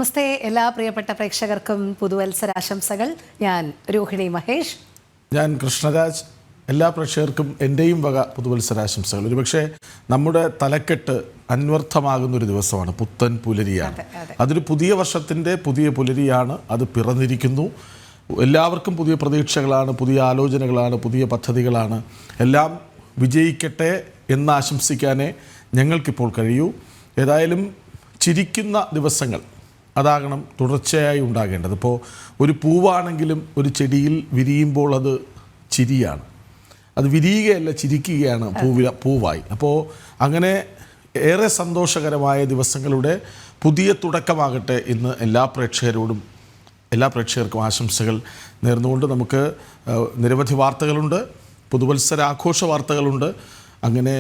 നമസ്തേ എല്ലാ പ്രിയപ്പെട്ട പ്രേക്ഷകർക്കും പുതുവത്സരാശംസകൾ. ഞാൻ രോഹിണി മഹേഷ്. ഞാൻ കൃഷ്ണരാജ്. എല്ലാ പ്രേക്ഷകർക്കും എൻ്റെയും വക പുതുവത്സരാശംസകൾ. ഒരുപക്ഷെ നമ്മുടെ തലക്കെട്ട് അന്വർത്ഥമാകുന്നൊരു ദിവസമാണ്, പുത്തൻ പുലരിയാണ്. അതൊരു പുതിയ വർഷത്തിൻ്റെ പുതിയ പുലരിയാണ്. അത് പിറന്നിരിക്കുന്നു. എല്ലാവർക്കും പുതിയ പ്രതീക്ഷകളാണ്, പുതിയ ആലോചനകളാണ്, പുതിയ പദ്ധതികളാണ്. എല്ലാം വിജയിക്കട്ടെ എന്ന് ആശംസിക്കാനേ ഞങ്ങൾക്കിപ്പോൾ കഴിയൂ. ഏതായാലും ചിരിക്കുന്ന ദിവസങ്ങൾ അതാകണം തുടർച്ചയായി ഉണ്ടാകേണ്ടത്. ഇപ്പോൾ ഒരു പൂവാണെങ്കിലും ഒരു ചെടിയിൽ വിരിയുമ്പോൾ അത് ചിരിയാണ്, അത് വിരിയുകയല്ല ചിരിക്കുകയാണ് പൂവായി. അപ്പോൾ അങ്ങനെ ഏറെ സന്തോഷകരമായ ദിവസങ്ങളുടെ പുതിയ തുടക്കമാകട്ടെ എന്ന് എല്ലാ പ്രേക്ഷകർക്കും ആശംസകൾ നേർന്നുകൊണ്ട് നമുക്ക് നിരവധി വാർത്തകളുണ്ട്, പുതുവത്സരാഘോഷ വാർത്തകളുണ്ട്. അങ്ങനെ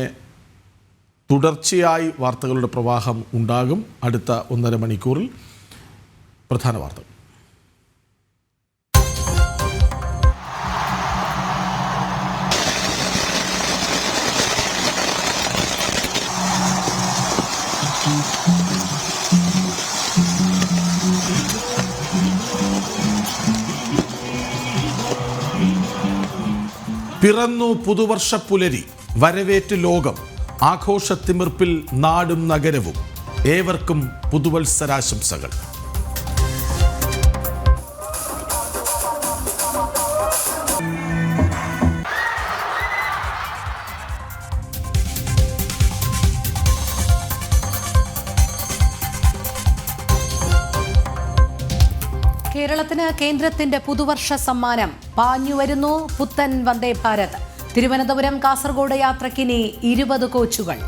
തുടർച്ചയായി വാർത്തകളുടെ പ്രവാഹം ഉണ്ടാകും. അടുത്ത 1.5 മണിക്കൂറിൽ പ്രധാന വാർത്തകൾ. പിറന്നു പുതുവർഷ പുലരി, വരവേറ്റ് ലോകം, ആഘോഷത്തിമിർപ്പിൽ നാടും നഗരവും. ഏവർക്കും പുതുവത്സരാശംസകൾ. കേരളത്തിന് കേന്ദ്രത്തിന്റെ പുതുവർഷ സമ്മാനം. പാഞ്ഞുവരുന്നു പുത്തൻ വന്ദേ ഭാരത്. തിരുവനന്തപുരം കാസർഗോഡ് യാത്രയ്ക്കിനി 20 കോച്ചുകൾ.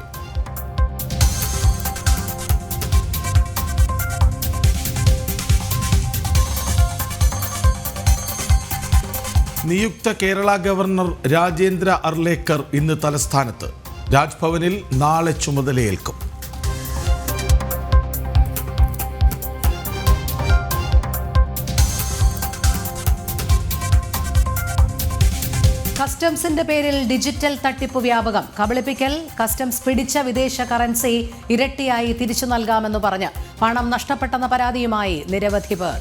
നിയുക്ത കേരള ഗവർണർ രാജേന്ദ്ര അർലേക്കർ ഇന്ന് തലസ്ഥാനത്ത്. രാജ്ഭവനിൽ നാളെ ചുമതലയേൽക്കും. കസ്റ്റംസിന്റെ പേരിൽ ഡിജിറ്റൽ തട്ടിപ്പ് വ്യാപകം. കബളിപ്പിക്കൽ, കസ്റ്റംസ് പിടിച്ച വിദേശ കറൻസി ഇരട്ടിയായി തിരിച്ചു നൽകാമെന്ന് പറഞ്ഞ് പണം നഷ്ടപ്പെട്ടെന്ന പരാതിയുമായി നിരവധി പേർ.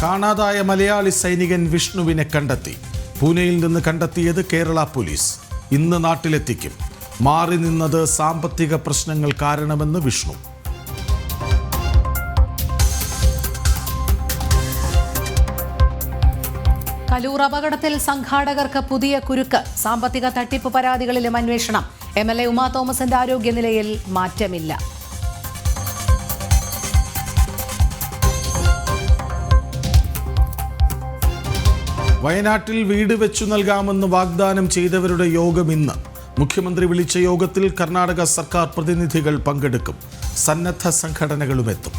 കാണാതായ മലയാളി സൈനികൻ വിഷ്ണുവിനെ കണ്ടെത്തി. പൂനെയിൽ നിന്ന് കണ്ടെത്തിയത് കേരള പോലീസ്. ഇന്ന് നാട്ടിലെത്തിക്കും. മാറി നിന്നത് സാമ്പത്തിക പ്രശ്നങ്ങൾ കാരണമെന്ന് വിഷ്ണു. കലൂർ അപകടത്തിൽ സംഘാടകർക്ക് പുതിയ കുരുക്ക്. സാമ്പത്തിക തട്ടിപ്പ് പരാതികളിലും അന്വേഷണം. MLA ഉമാ തോമസിന്റെ ആരോഗ്യനിലയിൽ മാറ്റമില്ല. വയനാട്ടിൽ വീട് വെച്ചു നൽകാമെന്ന് വാഗ്ദാനം ചെയ്തവരുടെ യോഗം ഇന്ന്. മുഖ്യമന്ത്രി വിളിച്ച യോഗത്തിൽ കർണാടക സർക്കാർ പ്രതിനിധികൾ പങ്കെടുക്കും. സന്നദ്ധ സംഘടനകളും എത്തും.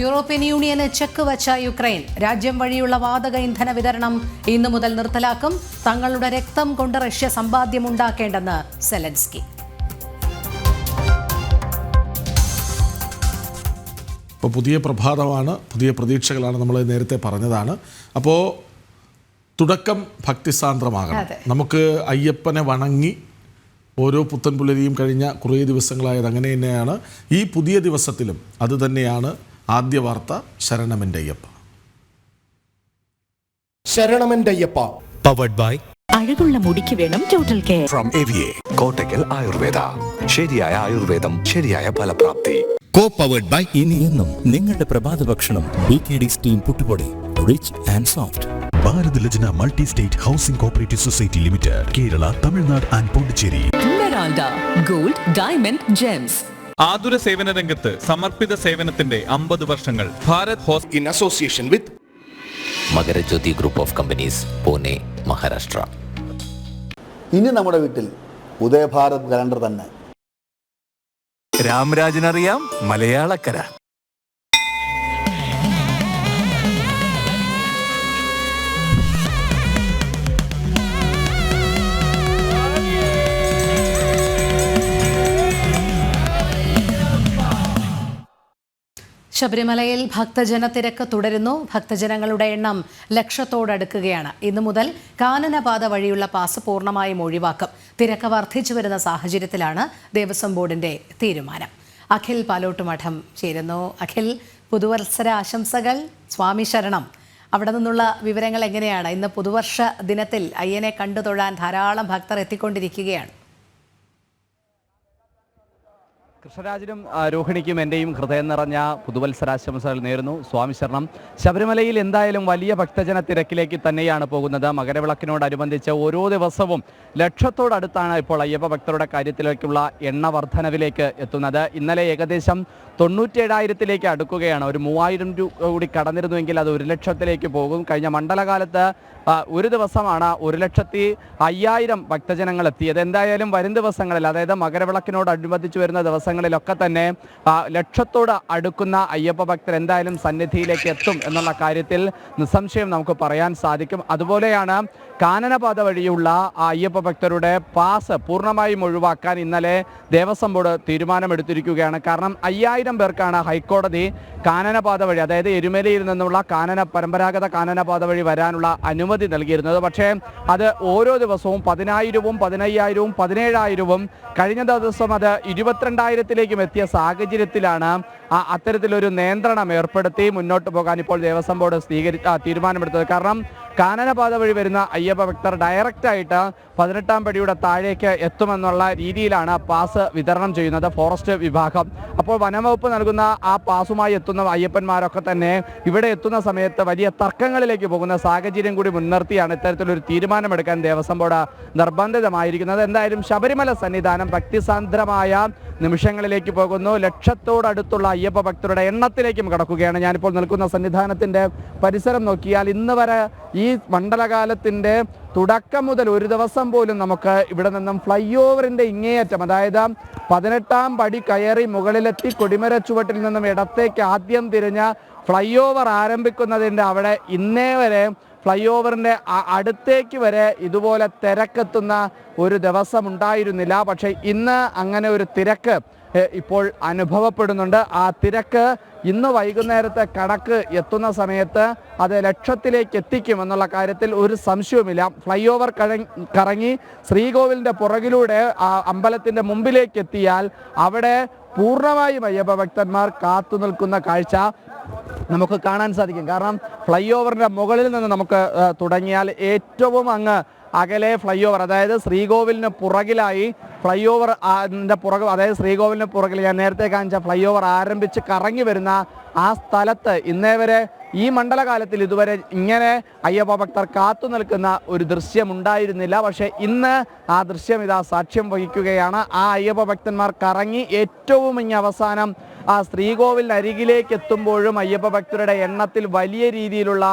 യൂറോപ്യൻ യൂണിയന് ചെക്ക് വച്ച യുക്രൈൻ. രാജ്യം വഴിയുള്ള വാതക ഇന്ധന വിതരണം ഇന്നു മുതൽ നിർത്തലാക്കും. തങ്ങളുടെ രക്തം കൊണ്ട് റഷ്യ സമ്പാദ്യമുണ്ടാക്കേണ്ടെന്ന് സെലൻസ്കി. ഇപ്പോൾ പുതിയ പ്രഭാതമാണ്, പുതിയ പ്രതീക്ഷകളാണ്, നമ്മൾ നേരത്തെ പറഞ്ഞതാണ്. അപ്പോൾ തുടക്കം ഭക്തിസാന്ദ്രമാകണം. നമുക്ക് അയ്യപ്പനെ വണങ്ങി ഓരോ പുത്തൻ പുലരിയും കഴിഞ്ഞ കുറേ ദിവസങ്ങളായത് അങ്ങനെ തന്നെയാണ്. ഈ പുതിയ ദിവസത്തിലും അത് തന്നെയാണ്. ആദ്യ വാർത്ത ശരണമെൻ്റെ അയ്യപ്പ. ശരണമെൻ്റെ അയ്യപ്പ പവർഡ് ബൈ അഴകുള്ള മുടിക്ക് വേണം total care from AVA Kottakkal Ayurveda. ശരിയായ ആയുർവേദം, ശരിയായ ഫലപ്രാപ്തി. കോ പവർഡ് ബൈ ഇനി എന്നും നിങ്ങളുടെ പ്രഭാത ഭക്ഷണം BKD സ്റ്റീം പുട്ടുപൊടി, rich and soft. Bharat Lajna multi state housing cooperative society limited, Kerala, Tamil Nadu and Pondicherry. Meralda gold, diamond, gems. ആതുര സേവന രംഗത്ത് സമർപ്പിത സേവനത്തിന്റെ 50 വർഷങ്ങൾ. Bharat hospital in association with Makarajyothi group of companies, Pune, Maharashtra. ഇനി നമ്മുടെ വീട്ടിൽ ഉദയഭാരത് കലണ്ടർ തന്നെ. രാമരാജനറിയാം മലയാളക്കര. ശബരിമലയിൽ ഭക്തജന തിരക്ക് തുടരുന്നു. ഭക്തജനങ്ങളുടെ എണ്ണം ലക്ഷത്തോടടുക്കുകയാണ്. ഇന്നു മുതൽ കാനനപാത വഴിയുള്ള പാസ് പൂർണ്ണമായും ഒഴിവാക്കും. തിരക്ക് വർദ്ധിച്ചു വരുന്ന സാഹചര്യത്തിലാണ് ദേവസ്വം ബോർഡിന്റെ തീരുമാനം. അഖിൽ പാലോട്ടുമഠം ചേരുന്നു. അഖിൽ, പുതുവത്സര ആശംസകൾ. സ്വാമി ശരണം. അവിടെ നിന്നുള്ള വിവരങ്ങൾ എങ്ങനെയാണ്? ഇന്ന് പുതുവർഷ ദിനത്തിൽ അയ്യനെ കണ്ടു തൊഴാൻ ധാരാളം ഭക്തർ എത്തിക്കൊണ്ടിരിക്കുകയാണ്. കൃഷ്ണരാജിനും രോഹിണിക്കും എൻ്റെയും ഹൃദയം നിറഞ്ഞ പുതുവത്സരാശംസകൾ നേരുന്നു. സ്വാമി ശരണം. ശബരിമലയിൽ എന്തായാലും വലിയ ഭക്തജന തിരക്കിലേക്ക് തന്നെയാണ് പോകുന്നത്. മകരവിളക്കിനോടനുബന്ധിച്ച് ഓരോ ദിവസവും ലക്ഷത്തോടടുത്താണ് ഇപ്പോൾ അയ്യപ്പ ഭക്തരുടെ കാര്യത്തിലേക്കുള്ള എണ്ണ വർധനവിലേക്ക് എത്തുന്നത്. ഇന്നലെ ഏകദേശം 97,000 അടുക്കുകയാണ്. ഒരു 3,000 കൂടി കടന്നിരുന്നുവെങ്കിൽ അത് 1,00,000 പോകും. കഴിഞ്ഞ മണ്ഡലകാലത്ത് ഒരു ദിവസമാണ് 1,05,000 ഭക്തജനങ്ങൾ എത്തിയത്. എന്തായാലും വരും ദിവസങ്ങളിൽ, അതായത് മകരവിളക്കിനോടനുബന്ധിച്ച് വരുന്ന ദിവസങ്ങളിലൊക്കെ തന്നെ ലക്ഷത്തോട് അടുക്കുന്ന അയ്യപ്പ ഭക്തർ എന്തായാലും സന്നിധിയിലേക്ക് എത്തും എന്നുള്ള കാര്യത്തിൽ നിസ്സംശയം നമുക്ക് പറയാൻ സാധിക്കും. അതുപോലെയാണ് കാനനപാത വഴിയുള്ള അയ്യപ്പ ഭക്തരുടെ പാസ് പൂർണ്ണമായും ഒഴിവാക്കാൻ ഇന്നലെ ദേവസ്വം ബോർഡ് തീരുമാനമെടുത്തിരിക്കുകയാണ്. കാരണം 5,000 പേർക്കാണ് ഹൈക്കോടതി കാനനപാത വഴി, അതായത് എരുമേലിയിൽ നിന്നുള്ള പരമ്പരാഗത കാനനപാത വഴി വരാനുള്ള അനുമതി നൽകിയിരുന്നത്. പക്ഷേ അത് ഓരോ ദിവസവും 10,000-ഉം 15,000-ഉം 17,000-ഉം കഴിഞ്ഞ ദിവസം അത് 22,000-ലേക്കും എത്തിയ സാഹചര്യത്തിലാണ് അത്തരത്തിലൊരു നിയന്ത്രണം ഏർപ്പെടുത്തി മുന്നോട്ട് പോകാൻ ഇപ്പോൾ ദേവസ്വം ബോർഡ് തീരുമാനമെടുത്തത്. കാരണം കാനനപാത വഴി വരുന്ന അയ്യപ്പ ഭക്തർ ഡയറക്റ്റായിട്ട് 18-ാം പടിയുടെ താഴേക്ക് എത്തുമെന്നുള്ള രീതിയിലാണ് പാസ് വിതരണം ചെയ്യുന്നത് ഫോറസ്റ്റ് വിഭാഗം. അപ്പോൾ വനംവകുപ്പ് നൽകുന്ന ആ പാസുമായി എത്തുന്ന അയ്യപ്പന്മാരൊക്കെ തന്നെ ഇവിടെ എത്തുന്ന സമയത്ത് വലിയ തർക്കങ്ങളിലേക്ക് പോകുന്ന സാഹചര്യം കൂടി മുൻനിർത്തിയാണ് ഇത്തരത്തിലൊരു തീരുമാനമെടുക്കാൻ ദേവസ്വം ബോർഡ് നിർബന്ധിതമായിരിക്കുന്നത്. എന്തായാലും ശബരിമല സന്നിധാനം ഭക്തിസാന്ദ്രമായ നിമിഷങ്ങളിലേക്ക് പോകുന്നു. ലക്ഷത്തോടടുത്തുള്ള അയ്യപ്പ ഭക്തരുടെ എണ്ണത്തിലേക്കും കടക്കുകയാണ്. ഞാനിപ്പോൾ നിൽക്കുന്ന സന്നിധാനത്തിൻ്റെ പരിസരം നോക്കിയാൽ ഇന്ന് വരെ ഈ മണ്ഡലകാലത്തിൻ്റെ തുടക്കം മുതൽ ഒരു ദിവസം പോലും നമുക്ക് ഇവിടെ നിന്നും ഫ്ലൈ ഓവറിൻ്റെ ഇങ്ങേയറ്റം, അതായത് 18-ാം പടി കയറി മുകളിലെത്തി കൊടിമര ചുവട്ടിൽ നിന്നും ഇടത്തേക്ക് ആദ്യം തിരിഞ്ഞ് ഫ്ലൈ ഓവർ ആരംഭിക്കുന്നതിൻ്റെ അവിടെ ഇന്നേ വരെ ഫ്ലൈ ഓവറിൻ്റെ അടുത്തേക്ക് വരെ ഇതുപോലെ തിരക്കെത്തുന്ന ഒരു ദിവസം ഉണ്ടായിരുന്നില്ല. പക്ഷേ ഇന്ന് അങ്ങനെ ഒരു തിരക്ക് ഇപ്പോൾ അനുഭവപ്പെടുന്നുണ്ട്. ആ തിരക്ക് ഇന്ന് വൈകുന്നേരത്തെ കണക്ക് എത്തുന്ന സമയത്ത് അത് ലക്ഷത്തിലേക്ക് എത്തിക്കുമെന്നുള്ള കാര്യത്തിൽ ഒരു സംശയവുമില്ല. ഫ്ലൈ ഓവർ കറങ്ങി ശ്രീകോവിലിൻ്റെ പുറകിലൂടെ അമ്പലത്തിൻ്റെ മുമ്പിലേക്ക് എത്തിയാൽ അവിടെ പൂർണ്ണമായും അയ്യപ്പ ഭക്തന്മാർ കാത്തു നിൽക്കുന്ന കാഴ്ച നമുക്ക് കാണാൻ സാധിക്കും. കാരണം ഫ്ലൈ ഓവറിൻ്റെ മുകളിൽ നിന്ന് നമുക്ക് തുടങ്ങിയാൽ ഏറ്റവും അങ്ങ് അകലെ ഫ്ലൈ ഓവർ, അതായത് ശ്രീകോവിലിന് പുറകിലായി ഫ്ലൈ ഓവർ അതായത് ശ്രീകോവിലിന് പുറകിൽ ഞാൻ നേരത്തെ കാണിച്ച ഫ്ലൈ ഓവർ ആരംഭിച്ച് കറങ്ങി വരുന്ന ആ സ്ഥലത്ത് ഇന്നേ വരെ ഈ മണ്ഡലകാലത്തിൽ ഇതുവരെ ഇങ്ങനെ അയ്യപ്പ ഭക്തർ കാത്തു നിൽക്കുന്ന ഒരു ദൃശ്യം ഉണ്ടായിരുന്നില്ല. പക്ഷേ ഇന്ന് ആ ദൃശ്യം ഇതാ സാക്ഷ്യം വഹിക്കുകയാണ്. ആ അയ്യപ്പ ഭക്തന്മാർ കറങ്ങി ഏറ്റവും അവസാനം ആ ശ്രീകോവിലിന് അരികിലേക്ക് എത്തുമ്പോഴും അയ്യപ്പ ഭക്തരുടെ എണ്ണത്തിൽ വലിയ രീതിയിലുള്ള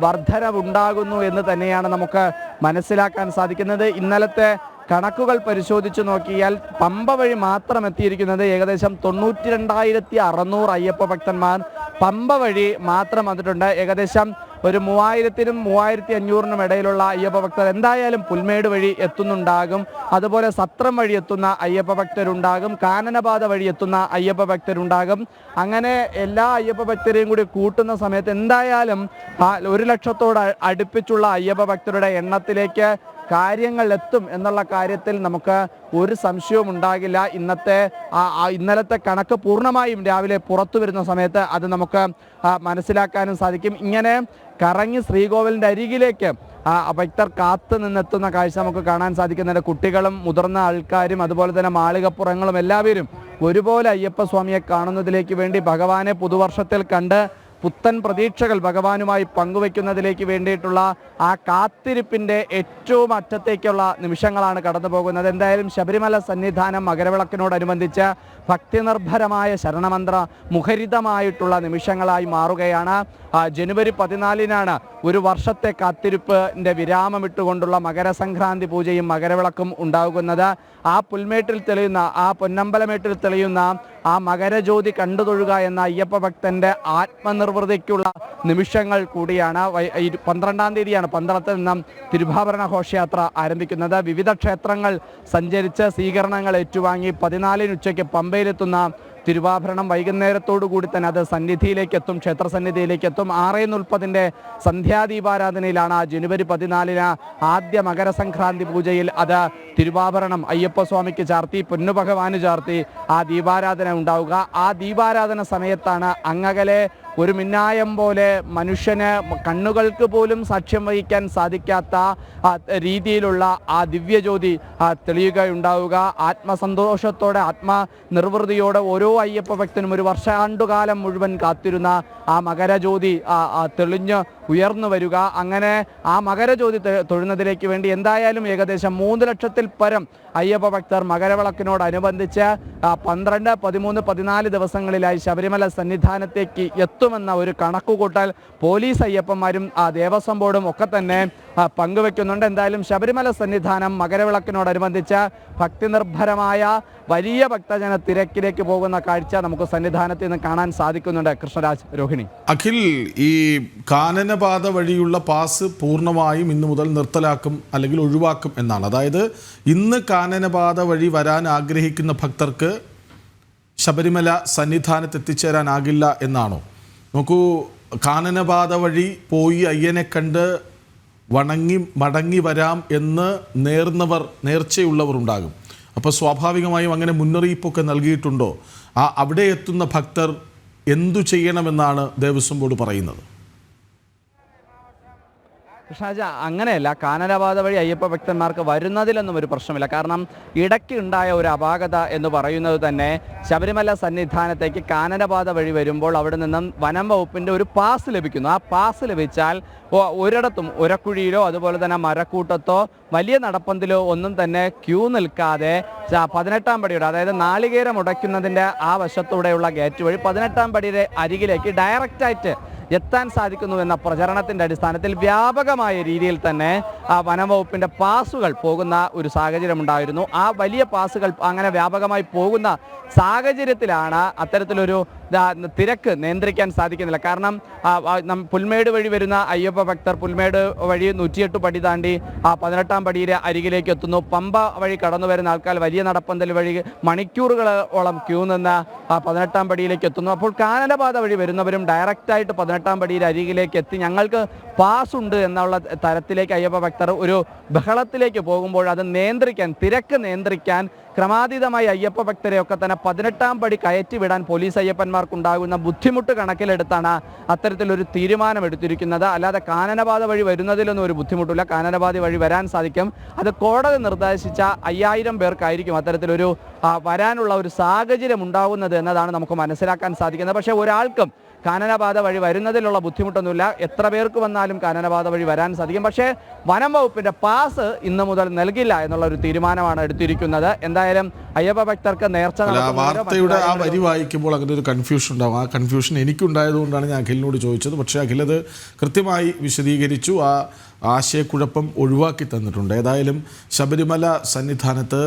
വർധനവുണ്ടാകുന്നു എന്ന് തന്നെയാണ് നമുക്ക് മനസ്സിലാക്കാൻ സാധിക്കുന്നത്. ഇന്നലത്തെ കണക്കുകൾ പരിശോധിച്ച് നോക്കിയാൽ പമ്പ വഴി മാത്രം എത്തിയിരിക്കുന്നത് ഏകദേശം 92,600 അയ്യപ്പ ഭക്തന്മാർ പമ്പ വഴി മാത്രം വന്നിട്ടുണ്ട്. ഏകദേശം ഒരു 3,000-നും 3,500-നും ഇടയിലുള്ള അയ്യപ്പ ഭക്തർ എന്തായാലും പുൽമേട് വഴി എത്തുന്നുണ്ടാകും. അതുപോലെ സത്രം വഴി എത്തുന്ന അയ്യപ്പ ഭക്തരുണ്ടാകും, കാനനപാത വഴി എത്തുന്ന അയ്യപ്പ ഭക്തരുണ്ടാകും. അങ്ങനെ എല്ലാ അയ്യപ്പ ഭക്തരെയും കൂടി കൂട്ടുന്ന സമയത്ത് എന്തായാലും 1,00,000-തോട് അടുപ്പിച്ചുള്ള അയ്യപ്പ ഭക്തരുടെ എണ്ണത്തിലേക്ക് കാര്യങ്ങൾ എത്തും എന്നുള്ള കാര്യത്തിൽ നമുക്ക് ഒരു സംശയവും ഉണ്ടാകില്ല. ഇന്നലത്തെ കണക്ക് പൂർണ്ണമായും രാവിലെ പുറത്തു വരുന്ന സമയത്ത് അത് നമുക്ക് മനസ്സിലാക്കാനും സാധിക്കും. ഇങ്ങനെ കറങ്ങി ശ്രീകോവിലിൻ്റെ അരികിലേക്ക് ഭക്തർ കാത്തു നിന്നെത്തുന്ന കാഴ്ച നമുക്ക് കാണാൻ സാധിക്കുന്നുണ്ട്. കുട്ടികളും മുതിർന്ന ആൾക്കാരും അതുപോലെ തന്നെ മാളികപ്പുറങ്ങളും എല്ലാവരും ഒരുപോലെ അയ്യപ്പ സ്വാമിയെ കാണുന്നതിലേക്ക് വേണ്ടി ഭഗവാനെ പുതുവർഷത്തിൽ കണ്ട് പുത്തൻ പ്രതീക്ഷകൾ ഭഗവാനുമായി പങ്കുവെക്കുന്നതിലേക്ക് വേണ്ടിയിട്ടുള്ള ആ കാത്തിരിപ്പിൻ്റെ ഏറ്റവും അറ്റത്തേക്കുള്ള നിമിഷങ്ങളാണ് കടന്നു പോകുന്നത്. എന്തായാലും ശബരിമല സന്നിധാനം മകരവിളക്കിനോടനുബന്ധിച്ച് ഭക്തിനിർഭരമായ ശരണമന്ത്ര മുഖരിതമായിട്ടുള്ള നിമിഷങ്ങളായി മാറുകയാണ്. ജനുവരി 14-നാണ് ഒരു വർഷത്തെ കാത്തിരിപ്പിൻ്റെ വിരാമമിട്ടുകൊണ്ടുള്ള മകരസംക്രാന്തി പൂജയും മകരവിളക്കും ഉണ്ടാകുന്നത്. ആ പുൽമേട്ടിൽ തെളിയുന്ന, ആ പൊന്നമ്പലമേട്ടിൽ തെളിയുന്ന ആ മകരജ്യോതി കണ്ടു തൊഴുക എന്ന അയ്യപ്പ ഭക്തൻ്റെ ആത്മനിർവൃതിക്കുള്ള നിമിഷങ്ങൾ കൂടിയാണ്. 12-ാം തീയതിയാണ് പന്തളത്തിൽ നിന്നും തിരുവാഭരണ ഘോഷയാത്ര ആരംഭിക്കുന്നത്. വിവിധ ക്ഷേത്രങ്ങൾ സഞ്ചരിച്ച് സ്വീകരണങ്ങൾ ഏറ്റുവാങ്ങി 14-ന് ഉച്ചയ്ക്ക് പമ്പയിലെത്തുന്ന തിരുവാഭരണം വൈകുന്നേരത്തോടു കൂടി തന്നെ അത് സന്നിധിയിലേക്ക് എത്തും, ക്ഷേത്ര സന്നിധിയിലേക്ക് എത്തും. 6:30 സന്ധ്യാദീപാരാധനയിലാണ് ജനുവരി 14 ആദ്യ മകരസംക്രാന്തി പൂജയിൽ അത് തിരുവാഭരണം അയ്യപ്പസ്വാമിക്ക് ചാർത്തി, പൊന്നുഭഗവാന് ചാർത്തി ആ ദീപാരാധന ഉണ്ടാവുക. ആ ദീപാരാധന സമയത്താണ് അങ്ങകലെ ഒരു മിന്നായം പോലെ മനുഷ്യന് കണ്ണുകൾക്ക് പോലും സാക്ഷ്യം വഹിക്കാൻ സാധിക്കാത്ത രീതിയിലുള്ള ആ ദിവ്യജ്യോതി തെളിയുകയുണ്ടാവുക. ആത്മസന്തോഷത്തോടെ, ആത്മനിർവൃതിയോടെ ഓരോ അയ്യപ്പ ഭക്തനും ഒരു വർഷാണ്ടുകാലം മുഴുവൻ കാത്തിരുന്ന ആ മകരജ്യോതി തെളിഞ്ഞ് ഉയർന്നു വരിക. അങ്ങനെ ആ മകരജ്യോതി തൊഴുന്നതിലേക്ക് വേണ്ടി എന്തായാലും ഏകദേശം 3 ലക്ഷത്തിൽ പരം അയ്യപ്പ ഭക്തർ മകരവിളക്കിനോടനുബന്ധിച്ച് 12, 13, 14 ദിവസങ്ങളിലായി ശബരിമല സന്നിധാനത്തേക്ക് എത്തുമെന്ന ഒരു കണക്കുകൂട്ടൽ പോലീസ് അയ്യപ്പന്മാരും ദേവസ്വം ബോർഡും ഒക്കെ തന്നെ പങ്കുവെക്കുന്നുണ്ട്. എന്തായാലും ശബരിമല സന്നിധാനം മകരവിളക്കിനോടനുബന്ധിച്ച് ഭക്തിനിർഭരമായ വലിയ ഭക്തജന തിരക്കിലേക്ക് പോകുന്ന കാഴ്ച നമുക്ക് സന്നിധാനത്ത് നിന്ന് കാണാൻ സാധിക്കുന്നുണ്ട്. കൃഷ്ണരാജ്, രോഹിണി. അഖിൽ, ഈ കാനനപാത വഴിയുള്ള പാസ് പൂർണ്ണമായും ഇന്നു മുതൽ നിർത്തലാക്കും അല്ലെങ്കിൽ ഒഴിവാക്കും എന്നാണ്. അതായത് ഇന്ന് കാനനപാത വഴി വരാൻ ആഗ്രഹിക്കുന്ന ഭക്തർക്ക് ശബരിമല സന്നിധാനത്ത് എത്തിച്ചേരാനാകില്ല എന്നാണോ? നോക്കൂ, കാനനപാത വഴി പോയി അയ്യനെ കണ്ട് വണങ്ങി മടങ്ങി വരാം എന്ന് നേർച്ചയുള്ളവർ ഉണ്ടാകും. അപ്പോൾ സ്വാഭാവികമായും അങ്ങനെ മുന്നറിയിപ്പൊക്കെ നൽകിയിട്ടുണ്ടോ? അവിടെ എത്തുന്ന ഭക്തർ എന്തു ചെയ്യണമെന്നാണ് ദേവസ്വം ബോർഡ് പറയുന്നത്? കൃഷ്ണരാജ, അങ്ങനെയല്ല. കാനനപാത വഴി അയ്യപ്പ ഭക്തന്മാർക്ക് വരുന്നതിലൊന്നും ഒരു പ്രശ്നമില്ല. കാരണം ഇടയ്ക്ക് ഉണ്ടായ ഒരു അപാകത എന്ന് പറയുന്നത് തന്നെ ശബരിമല സന്നിധാനത്തേക്ക് കാനനപാത വഴി വരുമ്പോൾ അവിടെ നിന്നും വനം വകുപ്പിൻ്റെ ഒരു പാസ് ലഭിക്കുന്നു. ആ പാസ് ലഭിച്ചാൽ ഒരിടത്തും ഒരക്കുഴിയിലോ അതുപോലെ തന്നെ മരക്കൂട്ടത്തോ വലിയ നടപ്പന്തിലോ ഒന്നും തന്നെ ക്യൂ നിൽക്കാതെ 18-ാം പടിയുടെ, അതായത് നാളികേരം ഉടയ്ക്കുന്നതിൻ്റെ ആ വശത്തൂടെയുള്ള ഗേറ്റ് വഴി 18-ാം പടിയുടെ അരികിലേക്ക് ഡയറക്റ്റായിട്ട് എത്താൻ സാധിക്കുന്നു എന്ന പ്രചരണത്തിൻ്റെ അടിസ്ഥാനത്തിൽ വ്യാപകമായ രീതിയിൽ തന്നെ വനംവകുപ്പിൻ്റെ പാസുകൾ പോകുന്ന ഒരു സാഹചര്യം ഉണ്ടായിരുന്നു. ആ വലിയ പാസുകൾ അങ്ങനെ വ്യാപകമായി പോകുന്ന സാഹചര്യത്തിലാണ് അത്തരത്തിലൊരു തിരക്ക് നിയന്ത്രിക്കാൻ സാധിക്കുന്നില്ല. കാരണം പുൽമേട് വഴി വരുന്ന അയ്യപ്പ ഭക്തർ പുൽമേട് വഴി 108 പടി താണ്ടി 18-ാം പടിയുടെ അരികിലേക്ക് എത്തുന്നു. പമ്പ വഴി കടന്നു വരുന്ന ആൾക്കാർ വലിയ നടപ്പന്തൽ വഴി മണിക്കൂറുകളോളം ക്യൂ നിന്ന് 18-ാം പടിയിലേക്ക് എത്തുന്നു. അപ്പോൾ കാനനപാത വഴി വരുന്നവരും ഡയറക്റ്റായിട്ട് 18-ാം പടിയുടെ അരികിലേക്ക് എത്തി ഞങ്ങൾക്ക് പാസ് ഉണ്ട് എന്നുള്ള തരത്തിലേക്ക് അയ്യപ്പ ഭക്തർ ഒരു ബഹളത്തിലേക്ക് പോകുമ്പോൾ അത് നിയന്ത്രിക്കാൻ, തിരക്ക് നിയന്ത്രിക്കാൻ ക്രമാതീതമായി അയ്യപ്പ ഭക്തരെയൊക്കെ തന്നെ 18-ാം പടി കയറ്റി വിടാൻ പോലീസ് അയ്യപ്പന്മാർക്കുണ്ടാകുന്ന ബുദ്ധിമുട്ട് കണക്കിലെടുത്താണ് അത്തരത്തിലൊരു തീരുമാനമെടുത്തിരിക്കുന്നത്. അല്ലാതെ കാനനപാത വഴി വരുന്നതിലൊന്നും ഒരു ബുദ്ധിമുട്ടില്ല. കാനനപാത വഴി വരാൻ സാധിക്കും. അത് കോടതി നിർദ്ദേശിച്ച 5000 പേർക്കായിരിക്കും അത്തരത്തിലൊരു വരാനുള്ള ഒരു സാഹചര്യം ഉണ്ടാകുന്നത് എന്നതാണ് നമുക്ക് മനസ്സിലാക്കാൻ സാധിക്കുന്നത്. പക്ഷേ ഒരാൾക്കും കാനനപാത വഴി വരുന്നതിലുള്ള ബുദ്ധിമുട്ടൊന്നുമില്ല. എത്ര പേർക്ക് വന്നാലും കാനനപാത വഴി വരാൻ സാധിക്കും. പക്ഷേ വനം വകുപ്പിൻ്റെ പാസ് ഇന്ന് മുതൽ നൽകില്ല എന്നുള്ള ഒരു തീരുമാനമാണ് എടുത്തിരിക്കുന്നത്. എന്തായാലും അയ്യപ്പ ഭക്തർക്ക് നേർച്ച വാർത്തയുടെ ആ വരി വായിക്കുമ്പോൾ അങ്ങനെ ഒരു കൺഫ്യൂഷൻ ഉണ്ടാകും. ആ കൺഫ്യൂഷൻ എനിക്കുണ്ടായതുകൊണ്ടാണ് ഞാൻ അഖിലിനോട് ചോദിച്ചത്. പക്ഷേ അഖിലത് കൃത്യമായി വിശദീകരിച്ചു. ആ ആശയക്കുഴപ്പം ഒഴിവാക്കി തന്നിട്ടുണ്ട്. ഏതായാലും ശബരിമല സന്നിധാനത്ത്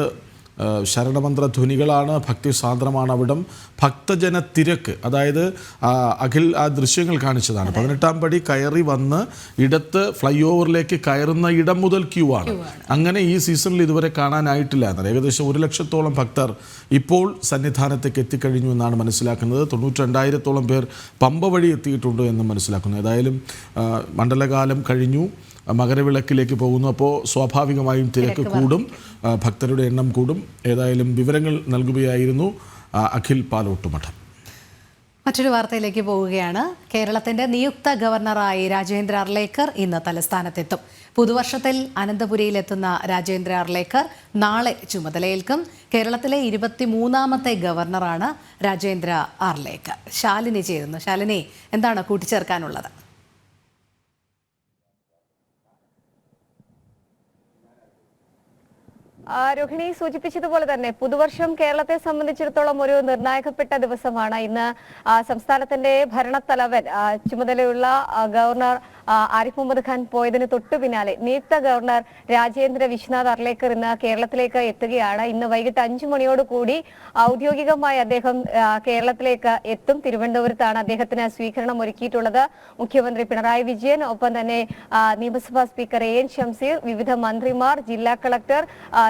ശരണമന്ത്ര ധ്വനികളാണ്, ഭക്തിസാന്ദ്രമാണ് അവിടം. ഭക്തജന തിരക്ക്, അതായത് അഖിൽ ആ ദൃശ്യങ്ങൾ കാണിച്ചതാണ്. 18-ാം പടി കയറി വന്ന് ഇടത്ത് ഫ്ലൈ ഓവറിലേക്ക് കയറുന്ന ഇടം മുതൽ ക്യൂ ആണ്. അങ്ങനെ ഈ സീസണിൽ ഇതുവരെ കാണാനായിട്ടില്ല എന്നാൽ ഏകദേശം 1 ലക്ഷത്തോളം ഭക്തർ ഇപ്പോൾ സന്നിധാനത്തേക്ക് എത്തിക്കഴിഞ്ഞു എന്നാണ് മനസ്സിലാക്കുന്നത്. 92,000-ഓളം പേർ പമ്പ വഴി എത്തിയിട്ടുണ്ട് എന്ന് മനസ്സിലാക്കുന്നു. ഏതായാലും മണ്ഡലകാലം കഴിഞ്ഞു, മകരവിളക്കിലേക്ക് പോകുന്നു. അപ്പോൾ സ്വാഭാവികമായും തിരക്ക് കൂടും, ഭക്തരുടെ എണ്ണം കൂടും. ഏതായാലും വിവരങ്ങൾ നൽകുകയായിരുന്നു അഖിൽ പാലോട്ടുമഠം. മറ്റൊരു വാർത്തയിലേക്ക് പോവുകയാണ്. കേരളത്തിന്റെ നിയുക്ത ഗവർണറായി രാജേന്ദ്ര അർലേക്കർ ഇന്ന് തലസ്ഥാനത്തെത്തും. പുതുവർഷത്തിൽ അനന്തപുരിയിലെത്തുന്ന രാജേന്ദ്ര അർലേക്കർ നാളെ ചുമതലയേൽക്കും. കേരളത്തിലെ 23ാമത്തെ ഗവർണറാണ് രാജേന്ദ്ര അർലേക്കർ. ശാലിനി ചേരുന്നു. ശാലിനി, എന്താണ് കൂട്ടിച്ചേർക്കാനുള്ളത്? രോഹിണി സൂചിപ്പിച്ചതുപോലെ തന്നെ പുതുവർഷം കേരളത്തെ സംബന്ധിച്ചിടത്തോളം ഒരു നിർണായകപ്പെട്ട ദിവസമാണ് ഇന്ന്. സംസ്ഥാനത്തിന്റെ ഭരണത്തലവൻ ചുമതലയുള്ള ഗവർണർ ആരിഫ് മുഹമ്മദ് ഖാൻ പോയതിന് തൊട്ടു പിന്നാലെ നിയുക്ത ഗവർണർ രാജേന്ദ്ര വിശ്വനാഥ് അർലേക്കർ ഇന്ന് കേരളത്തിലേക്ക് എത്തുകയാണ്. ഇന്ന് വൈകിട്ട് 5 മണിയോടുകൂടി ഔദ്യോഗികമായി അദ്ദേഹം കേരളത്തിലേക്ക് എത്തും. തിരുവനന്തപുരത്താണ് അദ്ദേഹത്തിന് സ്വീകരണം ഒരുക്കിയിട്ടുള്ളത്. മുഖ്യമന്ത്രി പിണറായി വിജയൻ, ഒപ്പം തന്നെ നിയമസഭാ സ്പീക്കർ AN ഷംസീർ, വിവിധ മന്ത്രിമാർ, ജില്ലാ കളക്ടർ,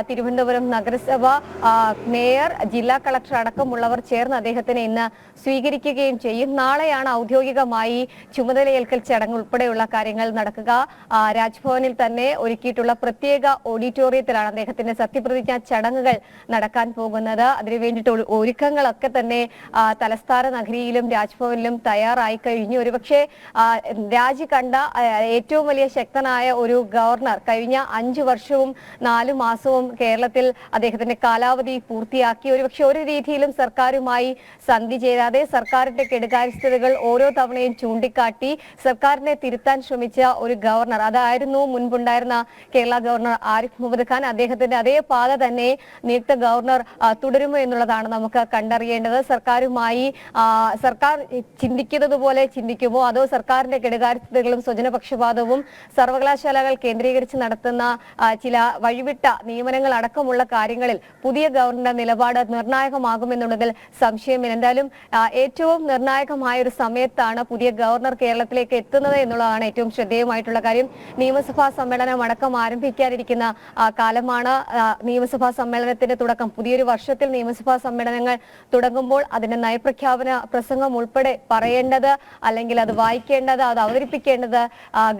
തിരുവനന്തപുരം നഗരസഭ മേയർ, ജില്ലാ കളക്ടർ അടക്കമുള്ളവർ ചേർന്ന് അദ്ദേഹത്തിനെ ഇന്ന് സ്വീകരിക്കുകയും ചെയ്യും. നാളെയാണ് ഔദ്യോഗികമായി ചുമതലയേൽക്കൽ ചടങ്ങ് ഉൾപ്പെടെയുള്ള കാര്യങ്ങൾ നടക്കുക. രാജ്ഭവനിൽ തന്നെ ഒരുക്കിയിട്ടുള്ള പ്രത്യേക ഓഡിറ്റോറിയത്തിലാണ് അദ്ദേഹത്തിന്റെ സത്യപ്രതിജ്ഞാ ചടങ്ങുകൾ നടക്കാൻ പോകുന്നത്. അതിനു വേണ്ടിയിട്ട് ഒരുക്കങ്ങളൊക്കെ തന്നെ തലസ്ഥാന നഗരിയിലും രാജ്ഭവനിലും തയ്യാറായി കഴിഞ്ഞു. ഒരുപക്ഷെ രാജി കണ്ട ഏറ്റവും വലിയ ശക്തനായ ഒരു ഗവർണർ കഴിഞ്ഞ 5 വർഷവും 4 മാസവും കേരളത്തിൽ അദ്ദേഹത്തിന്റെ കാലാവധി പൂർത്തിയാക്കി. ഒരുപക്ഷെ ഒരു രീതിയിലും സർക്കാരുമായി സന്ധി ചേരാതെ സർക്കാരിന്റെ കെടുകാര്യസ്ഥതകൾ ഓരോ തവണയും ചൂണ്ടിക്കാട്ടി സർക്കാരിനെ തിരുത്താൻ ശ്രമിച്ച ഒരു ഗവർണർ, അതായിരുന്നു മുൻപുണ്ടായിരുന്ന കേരള ഗവർണർ ആരിഫ് മുഹമ്മദ് ഖാൻ. അദ്ദേഹത്തിന്റെ അതേ പാത തന്നെ നിയുക്ത ഗവർണർ തുടരുമോ എന്നുള്ളതാണ് നമുക്ക് കണ്ടറിയേണ്ടത്. സർക്കാരുമായി സർക്കാർ ചിന്തിക്കുന്നത് പോലെ ചിന്തിക്കുമോ, അതോ സർക്കാരിന്റെ കെടുകാര്യസ്ഥതകളും സ്വജനപക്ഷപാതവും സർവകലാശാലകൾ കേന്ദ്രീകരിച്ച് നടത്തുന്ന ചില വഴിവിട്ട നിയമനങ്ങൾ അടക്കമുള്ള കാര്യങ്ങളിൽ പുതിയ ഗവർണറുടെ നിലപാട് നിർണായകമാകുമെന്നുള്ളതിൽ സംശയമില്ല. എന്തായാലും ഏറ്റവും നിർണായകമായ ഒരു സമയത്താണ് പുതിയ ഗവർണർ കേരളത്തിലേക്ക് എത്തുന്നത് എന്നുള്ളതാണ് ഏറ്റവും ശ്രദ്ധേയമായിട്ടുള്ള കാര്യം. നിയമസഭാ സമ്മേളനം അടക്കം ആരംഭിക്കാനിരിക്കുന്ന കാലമാണ്. നിയമസഭാ സമ്മേളനത്തിന്റെ തുടക്കം. പുതിയൊരു വർഷത്തിൽ നിയമസഭാ സമ്മേളനങ്ങൾ തുടങ്ങുമ്പോൾ അതിന്റെ നയപ്രഖ്യാപന പ്രസംഗം ഉൾപ്പെടെ പറയേണ്ടത്, അല്ലെങ്കിൽ അത് വായിക്കേണ്ടത്, അത് അവതരിപ്പിക്കേണ്ടത്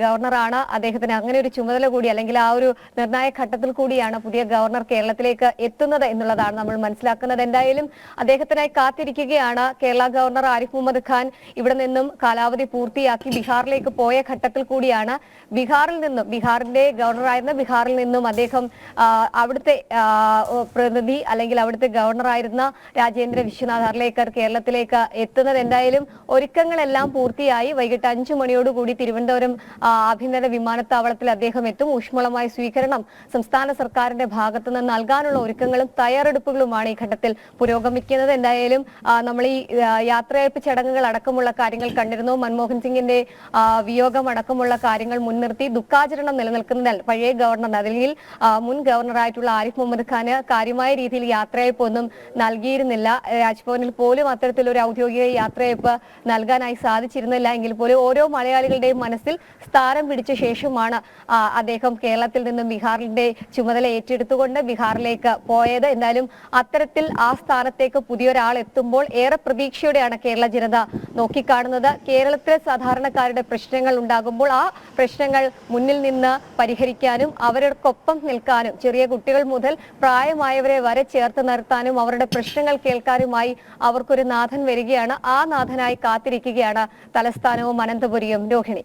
ഗവർണറാണ്. അദ്ദേഹത്തിന് അങ്ങനെ ഒരു ചുമതല കൂടി, അല്ലെങ്കിൽ ആ ഒരു നിർണായക ഘട്ടത്തിൽ കൂടിയാണ് പുതിയ ഗവർണർ കേരളത്തിലേക്ക് എത്തുന്നത് എന്നുള്ളതാണ് നമ്മൾ മനസ്സിലാക്കുന്നത്. എന്തായാലും അദ്ദേഹത്തിനായി കാത്തിരിക്കുകയാണ് കേരള ഗവർണർ ആരിഫ് മുഹമ്മദ് ഖാൻ. ഇവിടെ നിന്നും കാലാവധി പൂർത്തിയാക്കി ബീഹാറിലേക്ക് പോയ ഘട്ടത്തിൽ കൂടിയാണ് ബീഹാറിന്റെ ഗവർണറായിരുന്ന ബീഹാറിൽ നിന്നും അദ്ദേഹം അവിടുത്തെ പ്രതിനിധി, അല്ലെങ്കിൽ അവിടുത്തെ ഗവർണറായിരുന്ന രാജേന്ദ്ര വിശ്വനാഥ് അർലേക്കർ കേരളത്തിലേക്ക് എത്തുന്നത്. എന്തായാലും ഒരുക്കങ്ങളെല്ലാം പൂർത്തിയായി. വൈകിട്ട് 5 മണിയോടുകൂടി തിരുവനന്തപുരം ആഭ്യന്തര വിമാനത്താവളത്തിൽ അദ്ദേഹം എത്തും. ഊഷ്മളമായ സ്വീകരണം സംസ്ഥാന സർക്കാരിന്റെ ഭാഗത്തു നിന്ന് നൽകാനുള്ള ഒരുക്കങ്ങളും തയ്യാറെടുപ്പുകളുമാണ് ഈ ഘട്ടത്തിൽ പുരോഗമിക്കുന്നത്. എന്തായാലും നമ്മൾ ഈ യാത്രയയപ്പ് ചടങ്ങുകൾ അടക്കമുള്ള കാര്യങ്ങൾ കണ്ടിരുന്നു. മൻമോഹൻ സിംഗിന്റെ വിയോഗം അടക്കമുള്ള കാര്യങ്ങൾ മുൻനിർത്തി ദുഃഖാചരണം നിലനിൽക്കുന്നതിനാൽ പഴയ ഗവർണർ, അല്ലെങ്കിൽ മുൻ ഗവർണറായിട്ടുള്ള ആരിഫ് മുഹമ്മദ് ഖാന് കാര്യമായ രീതിയിൽ യാത്രയയപ്പ് ഒന്നും നൽകിയിരുന്നില്ല. രാജ്ഭവനിൽ പോലും അത്തരത്തിലൊരു ഔദ്യോഗിക യാത്രയയപ്പ് നൽകാനായി സാധിച്ചിരുന്നില്ല. എങ്കിൽ പോലും ഓരോ മലയാളികളുടെയും മനസ്സിൽ സ്ഥാനം പിടിച്ച ശേഷമാണ് അദ്ദേഹം കേരളത്തിൽ നിന്നും ബീഹാറിന്റെ ചുമതല ഏറ്റെടുത്തുകൊണ്ട് ബീഹാറിലേക്ക് പോയത്. എന്തായാലും അത്തരത്തിൽ ആ സ്ഥാനത്തേക്ക് പുതിയൊരാൾ എത്തുമ്പോൾ ഏറെ പ്രതീക്ഷയോടെയാണ് കേരള ജനത നോക്കിക്കാണുന്നത്. കേരളത്തിലെ സാധാരണക്കാരുടെ പ്രശ്നങ്ങൾ ഉണ്ടാകുമ്പോൾ ആ പ്രശ്നങ്ങൾ മുന്നിൽ നിന്ന് പരിഹരിക്കാനും അവരോടൊപ്പം നിൽക്കാനും, ചെറിയ കുട്ടികൾ മുതൽ പ്രായമായവരെ വരെ ചേർത്ത് നിർത്താനും അവരുടെ പ്രശ്നങ്ങൾ കേൾക്കാനുമായി അവർക്കൊരു നാഥൻ വരികയാണ്. ആ നാഥനായി കാത്തിരിക്കുകയാണ് തലസ്ഥാനവും അനന്തപുരിയും. രോഹിണി.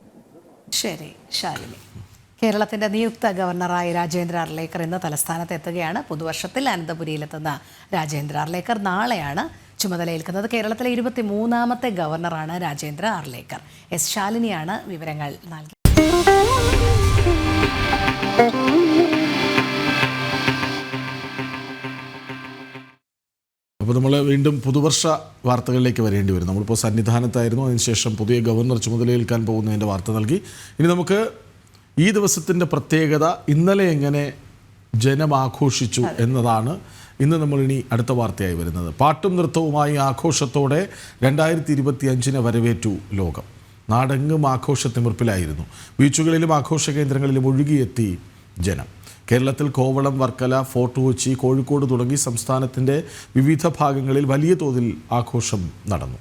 ശരി ശാലിനി. കേരളത്തിന്റെ നിയുക്ത ഗവർണറായി രാജേന്ദ്ര അർലേക്കർ ഇന്ന് തലസ്ഥാനത്ത് എത്തുകയാണ്. പുതുവർഷത്തിൽ അനന്തപുരിയിലെത്തുന്ന രാജേന്ദ്ര അർലേക്കർ നാളെയാണ് ചുമതലയേൽക്കുന്നത്. കേരളത്തിലെ 23ാമത്തെ ഗവർണറാണ് രാജേന്ദ്ര അർലേക്കർ. എസ് ശാലിനിയാണ് വിവരങ്ങൾ നൽകിയത്. അപ്പോൾ നമ്മൾ വീണ്ടും പുതുവർഷ വാർത്തകളിലേക്ക് വരേണ്ടി വരും. നമ്മളിപ്പോൾ സന്നിധാനത്തായിരുന്നു, അതിനുശേഷം പുതിയ ഗവർണർ ചുമതലയേൽക്കാൻ പോകുന്നതിൻ്റെ വാർത്ത നൽകി. ഇനി നമുക്ക് ഈ ദിവസത്തിൻ്റെ പ്രത്യേകത, ഇന്നലെ എങ്ങനെ ജനം ആഘോഷിച്ചു എന്നതാണ് ഇന്ന് നമ്മളിനി അടുത്ത വാർത്തയായി വരുന്നത്. പാട്ടും നൃത്തവുമായി ആഘോഷത്തോടെ 2025 വരവേറ്റു ലോകം. നാടെങ്ങും ആഘോഷത്തിമിർപ്പിലായിരുന്നു. ബീച്ചുകളിലും ആഘോഷ കേന്ദ്രങ്ങളിലും ഒഴുകിയെത്തി ജനം. കേരളത്തിൽ കോവളം, വർക്കല, ഫോർട്ട് കൊച്ചി, കോഴിക്കോട് തുടങ്ങി സംസ്ഥാനത്തിൻ്റെ വിവിധ ഭാഗങ്ങളിൽ വലിയ തോതിൽ ആഘോഷം നടന്നു.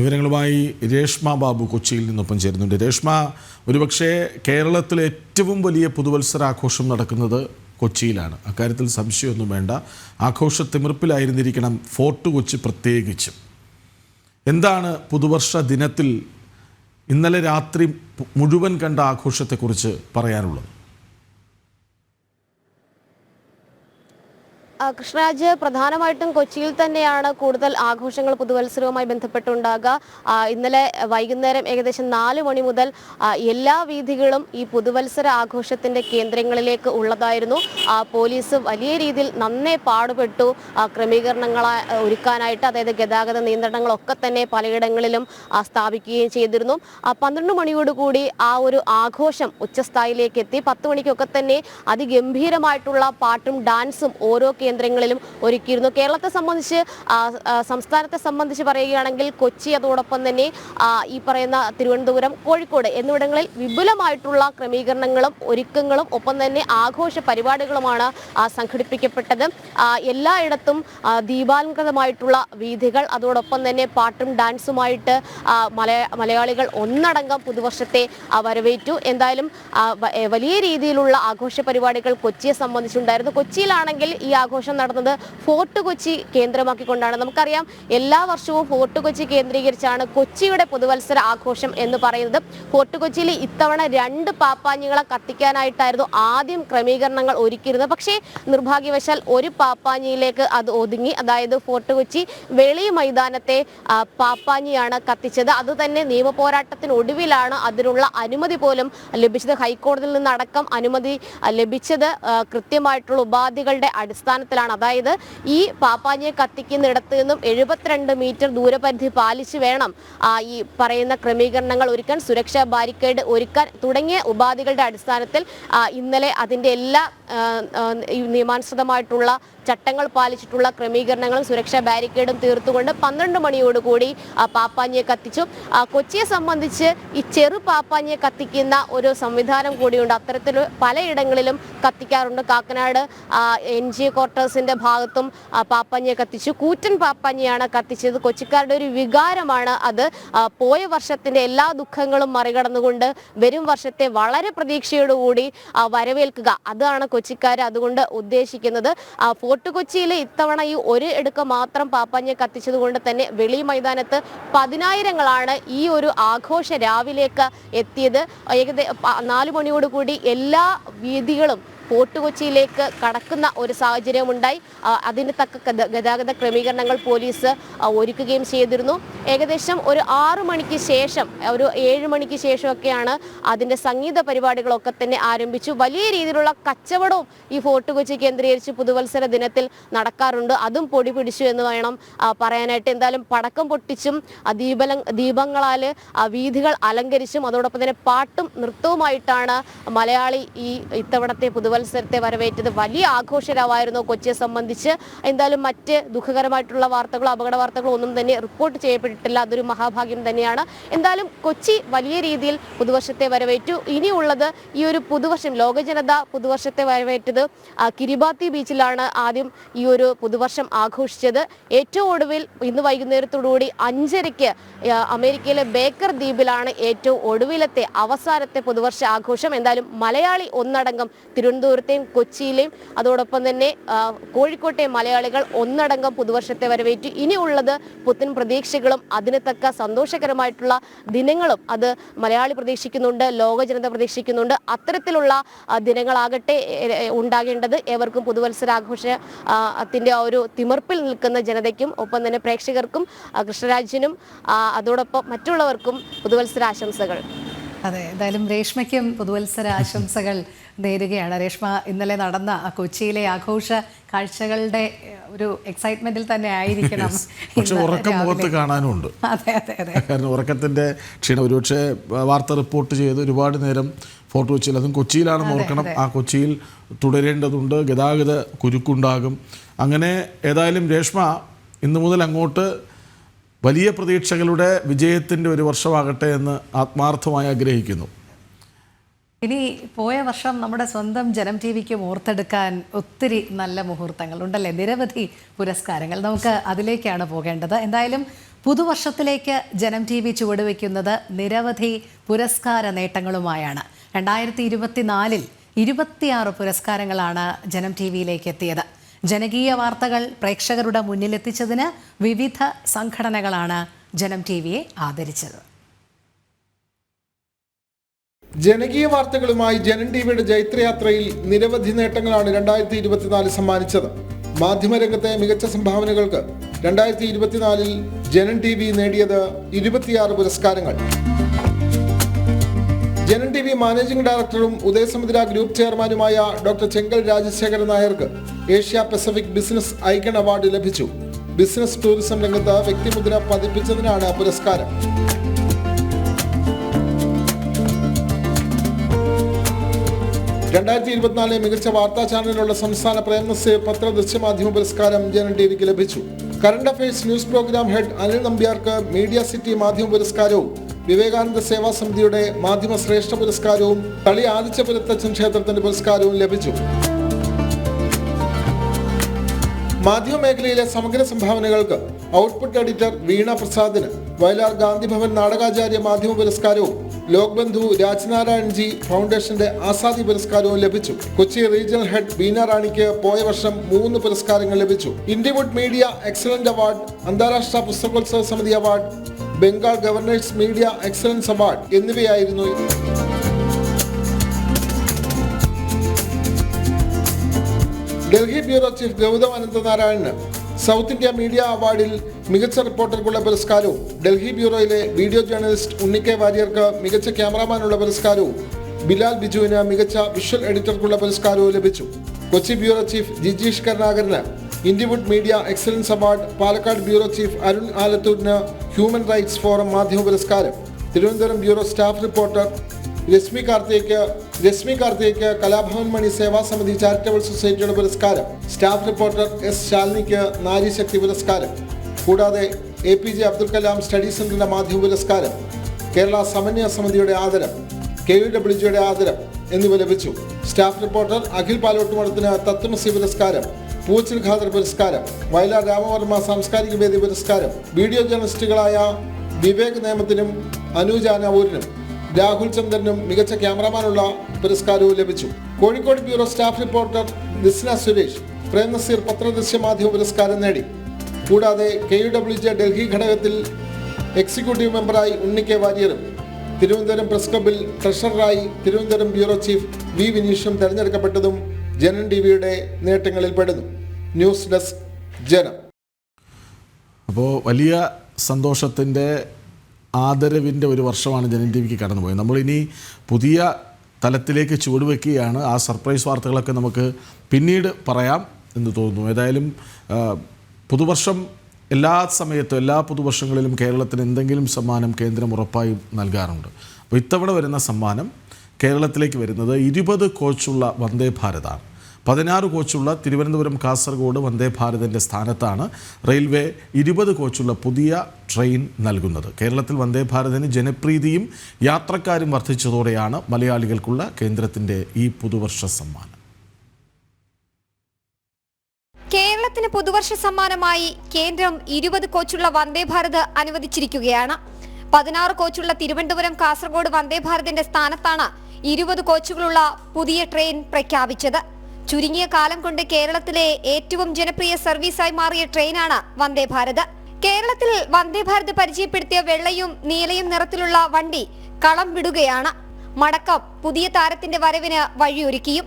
വിവരങ്ങളുമായി രേഷ്മ ബാബു കൊച്ചിയിൽ നിന്നൊപ്പം ചേരുന്നുണ്ട്. രേഷ്മ, ഒരുപക്ഷെ കേരളത്തിലെ ഏറ്റവും വലിയ പുതുവത്സരാഘോഷം നടക്കുന്നത് കൊച്ചിയിലാണ്. അക്കാര്യത്തിൽ സംശയമൊന്നും വേണ്ട. ആഘോഷ തിമിർപ്പിലായിരുന്നിരിക്കണം ഫോർട്ട് കൊച്ചി പ്രത്യേകിച്ചും. എന്താണ് പുതുവർഷ ദിനത്തിൽ ഇന്നലെ രാത്രി മുഴുവൻ കണ്ട ആഘോഷത്തെക്കുറിച്ച് പറയാനുള്ളത്? കൃഷ്ണരാജ്, പ്രധാനമായിട്ടും കൊച്ചിയിൽ തന്നെയാണ് കൂടുതൽ ആഘോഷങ്ങൾ പുതുവത്സരവുമായി ബന്ധപ്പെട്ടുണ്ടാകുക. ഇന്നലെ വൈകുന്നേരം ഏകദേശം 4 മണി മുതൽ എല്ലാ വീഥികളും ഈ പുതുവത്സര ആഘോഷത്തിന്റെ കേന്ദ്രങ്ങളിലേക്ക് ഉള്ളതായിരുന്നു. പോലീസ് വലിയ രീതിയിൽ നന്നേ പാടുപെട്ടു ക്രമീകരണങ്ങൾ ഒരുക്കാനായിട്ട്. അതായത് ഗതാഗത നിയന്ത്രണങ്ങളൊക്കെ തന്നെ പലയിടങ്ങളിലും സ്ഥാപിക്കുകയും ചെയ്തിരുന്നു. 12 മണിയോടുകൂടി ആ ഒരു ആഘോഷം ഉച്ചസ്ഥായിലേക്ക് എത്തി. 10 മണിക്കൊക്കെ തന്നെ അതിഗംഭീരമായിട്ടുള്ള പാട്ടും ഡാൻസും ഓരോ കേന്ദ്രങ്ങളിലും ഒരുക്കിയിരുന്നു. കേരളത്തെ സംബന്ധിച്ച്, സംസ്ഥാനത്തെ സംബന്ധിച്ച് പറയുകയാണെങ്കിൽ കൊച്ചി, അതോടൊപ്പം തന്നെ ഈ പറയുന്ന തിരുവനന്തപുരം, കോഴിക്കോട് എന്നിവിടങ്ങളിൽ വിപുലമായിട്ടുള്ള ക്രമീകരണങ്ങളും ഒരുക്കങ്ങളും ഒപ്പം തന്നെ ആഘോഷ പരിപാടികളുമാണ് സംഘടിപ്പിക്കപ്പെട്ടത്. എല്ലായിടത്തും ദീപാലംകൃതമായിട്ടുള്ള വീഥികൾ, അതോടൊപ്പം തന്നെ പാട്ടും ഡാൻസുമായിട്ട് മലയാളികൾ ഒന്നടങ്കം പുതുവർഷത്തെ വരവേറ്റു. എന്തായാലും വലിയ രീതിയിലുള്ള ആഘോഷ പരിപാടികൾ കൊച്ചിയെ സംബന്ധിച്ചുണ്ടായിരുന്നു. കൊച്ചിയിലാണെങ്കിൽ ഈ ആഘോഷം നടന്നത് ഫോർട്ട് കൊച്ചി കേന്ദ്രമാക്കിക്കൊണ്ടാണ്. നമുക്കറിയാം, എല്ലാ വർഷവും ഫോർട്ട് കൊച്ചി കേന്ദ്രീകരിച്ചാണ് കൊച്ചിയുടെ പുതുവത്സര ആഘോഷം എന്ന് പറയുന്നത്. ഫോർട്ട് കൊച്ചിയിൽ ഇത്തവണ 2 പാപ്പാഞ്ഞികളെ കത്തിക്കാനായിട്ടായിരുന്നു ആദ്യം ക്രമീകരണങ്ങൾ ഒരുക്കിയിരുന്നത്. പക്ഷേ നിർഭാഗ്യവശാൽ ഒരു പാപ്പാഞ്ഞിയിലേക്ക് അത് ഒതുങ്ങി. അതായത് ഫോർട്ട് കൊച്ചി വെളി മൈതാനത്തെ പാപ്പാഞ്ഞിയാണ് കത്തിച്ചത്. അത് തന്നെ നിയമപോരാട്ടത്തിനൊടുവിലാണ് അതിനുള്ള അനുമതി പോലും ലഭിച്ചത്. ഹൈക്കോടതിയിൽ നിന്നടക്കം അനുമതി ലഭിച്ചത് കൃത്യമായിട്ടുള്ള ഉപാധികളുടെ അടിസ്ഥാനത്തിലാണ്. അതായത് ഈ പാപ്പാഞ്ഞിയെ കത്തിക്കുന്നിടത്ത് നിന്നും 72 മീറ്റർ ദൂരപരിധി പാലിച്ച് വേണം ഈ പറയുന്ന ക്രമീകരണങ്ങൾ ഒരുക്കാൻ, സുരക്ഷാ ബാരിക്കേഡ് ഒരുക്കാൻ തുടങ്ങിയ ഉപാധികളുടെ അടിസ്ഥാനത്തിൽ ഇന്നലെ അതിൻ്റെ എല്ലാ നിയമാനുസൃതമായിട്ടുള്ള ചട്ടങ്ങൾ പാലിച്ചിട്ടുള്ള ക്രമീകരണങ്ങളും സുരക്ഷാ ബാരിക്കേഡും തീർത്തുകൊണ്ട് 12 മണിയോടുകൂടി പാപ്പാഞ്ഞിയെ കത്തിച്ചു. കൊച്ചിയെ സംബന്ധിച്ച് ഈ ചെറു പാപ്പാഞ്ഞിയെ കത്തിക്കുന്ന ഒരു സംവിധാനം കൂടിയുണ്ട്. അത്തരത്തിൽ പലയിടങ്ങളിലും കത്തിക്കാറുണ്ട്. കാക്കനാട് NGO ക്വാർട്ടേഴ്സിന്റെ ഭാഗത്തും പാപ്പാഞ്ഞിയെ കത്തിച്ചു. കൂറ്റൻ പാപ്പാഞ്ഞിയാണ് കത്തിച്ചത്. കൊച്ചിക്കാരുടെ ഒരു വികാരമാണ് അത്. പോയ വർഷത്തിന്റെ എല്ലാ ദുഃഖങ്ങളും മറികടന്നുകൊണ്ട് വരും വർഷത്തെ വളരെ പ്രതീക്ഷയോടുകൂടി വരവേൽക്കുക, അതാണ് കൊച്ചിക്കാർ അതുകൊണ്ട് ഉദ്ദേശിക്കുന്നത്. ഫോർട്ട് കൊച്ചിയിൽ ഇത്തവണ ഈ ഒരു എടുക്ക മാത്രം പാപ്പാഞ്ഞിയെ കത്തിച്ചത് കൊണ്ട് തന്നെ വെളി മൈതാനത്ത് 10,000ങ്ങളാണ് ഈ ഒരു ആഘോഷ രാവിലേക്ക് എത്തിയത്. ഏകദേശം 4 മണിയോടുകൂടി എല്ലാ വീഥികളും ഫോർട്ട് കൊച്ചിയിലേക്ക് കടക്കുന്ന ഒരു സാഹചര്യമുണ്ടായി. അതിന് തക്ക ഗതാഗത ക്രമീകരണങ്ങൾ പോലീസ് ഒരുക്കുകയും ചെയ്തിരുന്നു. ഏകദേശം ഒരു 6 മണിക്ക് ശേഷം, ഒരു 7 മണിക്ക് ശേഷമൊക്കെയാണ് അതിൻ്റെ സംഗീത പരിപാടികളൊക്കെ തന്നെ ആരംഭിച്ചു. വലിയ രീതിയിലുള്ള കച്ചവടവും ഈ ഫോർട്ട് കൊച്ചി കേന്ദ്രീകരിച്ച് പുതുവത്സര ദിനത്തിൽ നടക്കാറുണ്ട്. അതും പൊടി പിടിച്ചു എന്ന് വേണം പറയാനായിട്ട്. എന്തായാലും പടക്കം പൊട്ടിച്ചും ദീപങ്ങളാൽ വീഥികൾ അലങ്കരിച്ചും അതോടൊപ്പം തന്നെ പാട്ടും നൃത്തവുമായിട്ടാണ് മലയാളി ഈ ഇത്തവണത്തെ പുതുവത്സരത്തെ വരവേറ്റത്. വലിയ ആഘോഷരാവായിരുന്നു കൊച്ചിയെ സംബന്ധിച്ച്. എന്തായാലും മറ്റ് ദുഃഖകരമായിട്ടുള്ള വാർത്തകളോ അപകട വാർത്തകളോ ഒന്നും തന്നെ റിപ്പോർട്ട് ചെയ്യപ്പെട്ടിട്ടില്ല. അതൊരു മഹാഭാഗ്യം തന്നെയാണ്. എന്തായാലും കൊച്ചി വലിയ രീതിയിൽ പുതുവർഷത്തെ വരവേറ്റു. ഇനിയുള്ളത് ഈ ഒരു പുതുവർഷം, ലോക ജനത പുതുവർഷത്തെ വരവേറ്റത് കിരിബാത്തി ബീച്ചിലാണ് ആദ്യം ഈ ഒരു പുതുവർഷം ആഘോഷിച്ചത്. ഏറ്റവും ഒടുവിൽ ഇന്ന് വൈകുന്നേരത്തോടുകൂടി 5:30 അമേരിക്കയിലെ ബേക്കർ ദ്വീപിലാണ് ഏറ്റവും ഒടുവിലത്തെ അവസാനത്തെ പുതുവർഷ ആഘോഷം. എന്തായാലും മലയാളി ഒന്നടങ്കം തിരുവനന്തപുരത്തെയും കൊച്ചിയിലെയും അതോടൊപ്പം തന്നെ കോഴിക്കോട്ടെ മലയാളികൾ ഒന്നടങ്കം പുതുവർഷത്തെ വരവേറ്റു. ഇനിയുള്ളത് പുത്തൻ പ്രതീക്ഷകളും അതിന് തക്ക സന്തോഷകരമായിട്ടുള്ള ദിനങ്ങളും അത് മലയാളി പ്രതീക്ഷിക്കുന്നുണ്ട്, ലോക ജനത പ്രതീക്ഷിക്കുന്നുണ്ട്. അത്തരത്തിലുള്ള ദിനങ്ങളാകട്ടെ ഉണ്ടാകേണ്ടത് ഏവർക്കും പുതുവത്സരാഘോഷത്തിന്റെ ആ ഒരു തിമിർപ്പിൽ നിൽക്കുന്ന ജനതയ്ക്കും ഒപ്പം തന്നെ പ്രേക്ഷകർക്കും കൃഷ്ണരാജിനും അതോടൊപ്പം മറ്റുള്ളവർക്കും പുതുവത്സരാശംസകൾ. അതെ, എന്തായാലും രേഷ്മയ്ക്കും പുതുവത്സര ആശംസകൾ നേരുകയാണ്. രേഷ്മ, ഇന്നലെ നടന്ന കൊച്ചിയിലെ ആഘോഷ കാഴ്ചകളുടെ ഒരു എക്സൈറ്റ്മെന്റിൽ തന്നെ ആയിരിക്കണം. പക്ഷെ ഉറക്കം മുഖത്ത് കാണാനുണ്ട്. അതെ അതെ അതെ, കാരണം ഉറക്കത്തിന്റെ ക്ഷീണം. ഒരുപക്ഷെ വാർത്ത റിപ്പോർട്ട് ചെയ്ത് ഒരുപാട് നേരം ഫോർട്ട് കൊച്ചിയിൽ, അതും കൊച്ചിയിലാണെന്ന് ഓർക്കണം. ആ കൊച്ചിയിൽ തുടരേണ്ടതുണ്ട്, ഗതാഗത കുരുക്കുണ്ടാകും. അങ്ങനെ ഏതായാലും രേഷ്മ, ഇന്നു മുതൽ അങ്ങോട്ട് വലിയ പ്രതീക്ഷകളുടെ വിജയത്തിൻ്റെ ഒരു വർഷമാകട്ടെ എന്ന് ആത്മാർത്ഥമായി ആഗ്രഹിക്കുന്നു. ഇനി പോയ വർഷം നമ്മുടെ സ്വന്തം ജനം ടിവിക്ക് ഓർത്തെടുക്കാൻ ഒത്തിരി നല്ല മുഹൂർത്തങ്ങൾ ഉണ്ടല്ലേ, നിരവധി പുരസ്കാരങ്ങൾ. നമുക്ക് അതിലേക്കാണ് പോകേണ്ടത്. എന്തായാലും പുതുവർഷത്തിലേക്ക് ജനം TV ചുവടുവെക്കുന്നത് നിരവധി പുരസ്കാര നേട്ടങ്ങളുമായാണ്. 2024 26 പുരസ്കാരങ്ങളാണ് ജനം TVയിലേക്ക് എത്തിയത്. ജനകീയ വാർത്തകൾ പ്രേക്ഷകരുടെ മുന്നിലെത്തിച്ചതിന് വിവിധ സംഘടനകളാണ് ജനം TVയെ ആദരിച്ചത്. ജനകീയ വാർത്തകളുമായി ജനം ടിവിയുടെ ജൈത്രയാത്രയിൽ നിരവധി നേട്ടങ്ങളാണ് 2024 സമ്മാനിച്ചത്. മാധ്യമരംഗത്തെ മികച്ച സംഭാവനകൾക്ക് 2024 ജനം TV നേടിയത് 26 പുരസ്കാരങ്ങൾ. ജനം TV മാനേജിംഗ് ഡയറക്ടറും ഉദയസമുദ്ര ഗ്രൂപ്പ് ചെയർമാനുമായ ഡോക്ടർ ചെങ്കൽ രാജശേഖരൻ നായർക്ക് Asia Pacific business icon award ലഭിച്ചു. ബിസിനസ് ടൂറിസം രംഗത്ത് വ്യക്തിമുദ്ര പതിപ്പിച്ചതിനാണ് പുരസ്കാരം. 2024 മികച്ച വാർത്താ ചാനലിനുള്ള സംസ്ഥാന പ്രേംനസീർ പത്ര ദൃശ്യമാധ്യമ പുരസ്കാരം ജനം ടിവിക്ക് ലഭിച്ചു. Current affairs news program head Anil നമ്പ്യാർക്ക് മീഡിയ സിറ്റി മാധ്യമ പുരസ്കാരവും വിവേകാനന്ദ സേവാ സമിതിയുടെ മാധ്യമ ശ്രേഷ്ഠ പുരസ്കാരവും തളി ആദിത്യപുരത്തച്ഛൻ ക്ഷേത്രത്തിന്റെ പുരസ്കാരവും ലഭിച്ചു. മാധ്യമ മേഖലയിലെ സമഗ്ര സംഭാവനകൾക്ക് ഔട്ട്പുട്ട് എഡിറ്റർ വീണ പ്രസാദിന് വയലാർ ഗാന്ധിഭവൻ നാടകാചാര്യ മാധ്യമ പുരസ്കാരവും ലോക്ബന്ധു രാജ്നാരായൺജി ഫൗണ്ടേഷന്റെ ആസാദി പുരസ്കാരവും ലഭിച്ചു. കൊച്ചി റീജിയണൽ ഹെഡ് ബീന റാണിക്ക് പോയ വർഷം 3 പുരസ്കാരങ്ങൾ ലഭിച്ചു. ഇന്ത്യവുഡ് മീഡിയ എക്സലന്റ് അവാർഡ്, അന്താരാഷ്ട്ര പുസ്തകോത്സവ സമിതി award, Bengal governor's media excellence award എന്നിവയായിരുന്നു. ഡൽഹി ബ്യൂറോ ചീഫ് ഗൗതം അനന്തനാരായണന് സൗത്ത് ഇന്ത്യ മീഡിയ അവാർഡിൽ മികച്ച റിപ്പോർട്ടർക്കുള്ള പുരസ്കാരവും ഡൽഹി ബ്യൂറോയിലെ വീഡിയോ ജേർണലിസ്റ്റ് ഉണ്ണിക്കെ വാര്യർക്ക് മികച്ച ക്യാമറാമാനുള്ള പുരസ്കാരവും ബിലാൽ ബിജുവിന് മികച്ച വിഷ്വൽ എഡിറ്റർക്കുള്ള പുരസ്കാരവും ലഭിച്ചു. കൊച്ചി ബ്യൂറോ ചീഫ് ജിജീഷ് കരുണാകരന് Indiawood media excellence award, Palakkad bureau chief Arun ആലത്തൂരിന് ഹ്യൂമൻ റൈറ്റ്സ് ഫോറം മാധ്യമ പുരസ്കാരം, Thiruvananthapuram bureau staff reporter Rashmi കാർത്തികയ്ക്ക് കലാഭവൻ മണി സേവാ സമിതി ചാരിറ്റബിൾ സൊസൈറ്റിയുടെ പുരസ്കാരം, സ്റ്റാഫ് റിപ്പോർട്ടർ എസ് ശാലിനിക്ക് നാരീശക്തി പുരസ്കാരം, കൂടാതെ APJ അബ്ദുൽ കലാം സ്റ്റഡി സെന്ററിന്റെ മാധ്യമ പുരസ്കാരം, കേരള സമന്വയ സമിതിയുടെ ആദരം, KUWGയുടെ ആദരം എന്നിവ ലഭിച്ചു. സ്റ്റാഫ് റിപ്പോർട്ടർ അഖിൽ പാലോട്ടുമടത്തിന് തത്വമസി പുരസ്കാരം, പൂച്ചിൽ ഖാദർ പുരസ്കാരം, വയലാർ രാമവർമ്മ സാംസ്കാരിക വേദി പുരസ്കാരം, വീഡിയോ ജേർണലിസ്റ്റുകളായ വിവേക് നേമത്തിനും അനൂജ് ആനാവൂരിനും രാഹുൽ ചന്ദ്രനും മികച്ച ക്യാമറമാനുള്ള പുരസ്കാരവും ലഭിച്ചു. Kozhikode bureau staff reporter Disna Suresh Premnazir പത്രദൃശ്യ മാധ്യമ പുരസ്കാരം നേടി. കൂടാതെ KUWG ഡൽഹി ഘടകത്തിൽ എക്സിക്യൂട്ടീവ് മെമ്പറായി ഉണ്ണിക്കെ വാര്യരും തിരുവനന്തപുരം പ്രസ് ക്ലബിൽ ട്രഷററായി തിരുവനന്തപുരം ബ്യൂറോ ചീഫ് വി വിനീഷും തെരഞ്ഞെടുക്കപ്പെട്ടതും ജനം ടിവിയുടെ നേട്ടങ്ങളിൽ പെടുന്നു. ന്യൂസ് ഡെസ്ക് ജനം. അപ്പോൾ വലിയ സന്തോഷത്തിൻ്റെ ആദരവിൻ്റെ ഒരു വർഷമാണ് ജനം ടിവിക്ക് കടന്നുപോയത്. നമ്മളിനി പുതിയ തലത്തിലേക്ക് ചുവടുവെക്കുകയാണ്. ആ സർപ്രൈസ് വാർത്തകളൊക്കെ നമുക്ക് പിന്നീട് പറയാം എന്ന് തോന്നുന്നു. ഏതായാലും പുതുവർഷം എല്ലാ സമയത്തും എല്ലാ പുതുവർഷങ്ങളിലും കേരളത്തിന് എന്തെങ്കിലും സമ്മാനം കേന്ദ്രം ഉറപ്പായും നൽകാറുണ്ട്. അപ്പോൾ ഇത്തവണ വരുന്ന സമ്മാനം കേരളത്തിലേക്ക് വരുന്നത് 20 കോച്ചുള്ള വന്ദേ ഭാരതാണ്. 16 കോച്ചുള്ള തിരുവനന്തപുരം കാസർഗോഡ് വന്ദേ ഭാരതിൻ്റെ സ്ഥാനത്താണ് റെയിൽവേ 20 കോച്ചുള്ള പുതിയ ട്രെയിൻ നൽകുന്നത്. കേരളത്തിൽ വന്ദേ ഭാരതിന് ജനപ്രീതിയും യാത്രക്കാരും വർദ്ധിച്ചതോടെയാണ് മലയാളികൾക്കുള്ള കേന്ദ്രത്തിൻ്റെ ഈ പുതുവർഷ സമ്മാനം. കേരളത്തിന് പുതുവർഷ സമ്മാനമായി കേന്ദ്രം 20 കോച്ചുള്ള വന്ദേ ഭാരത് അനുവദിച്ചിരിക്കുകയാണ്. 16 കോച്ചുള്ള തിരുവനന്തപുരം കാസർഗോഡ് വന്ദേ ഭാരതിന്റെ സ്ഥാനത്താണ് 20 കോച്ചുകളുള്ള പുതിയ ട്രെയിൻ പ്രഖ്യാപിച്ചത്. ചുരുങ്ങിയ കാലം കൊണ്ട് കേരളത്തിലെ ഏറ്റവും ജനപ്രിയ സർവീസായി മാറിയ ട്രെയിനാണ് വന്ദേ ഭാരത്. കേരളത്തിൽ വന്ദേ ഭാരത് പരിചയപ്പെടുത്തിയ വെള്ളയും നീലയും നിറത്തിലുള്ള വണ്ടി കളം വിടുകയാണ്. മടക്കം പുതിയ താരത്തിന്റെ വരവിന് വഴിയൊരുക്കിയും.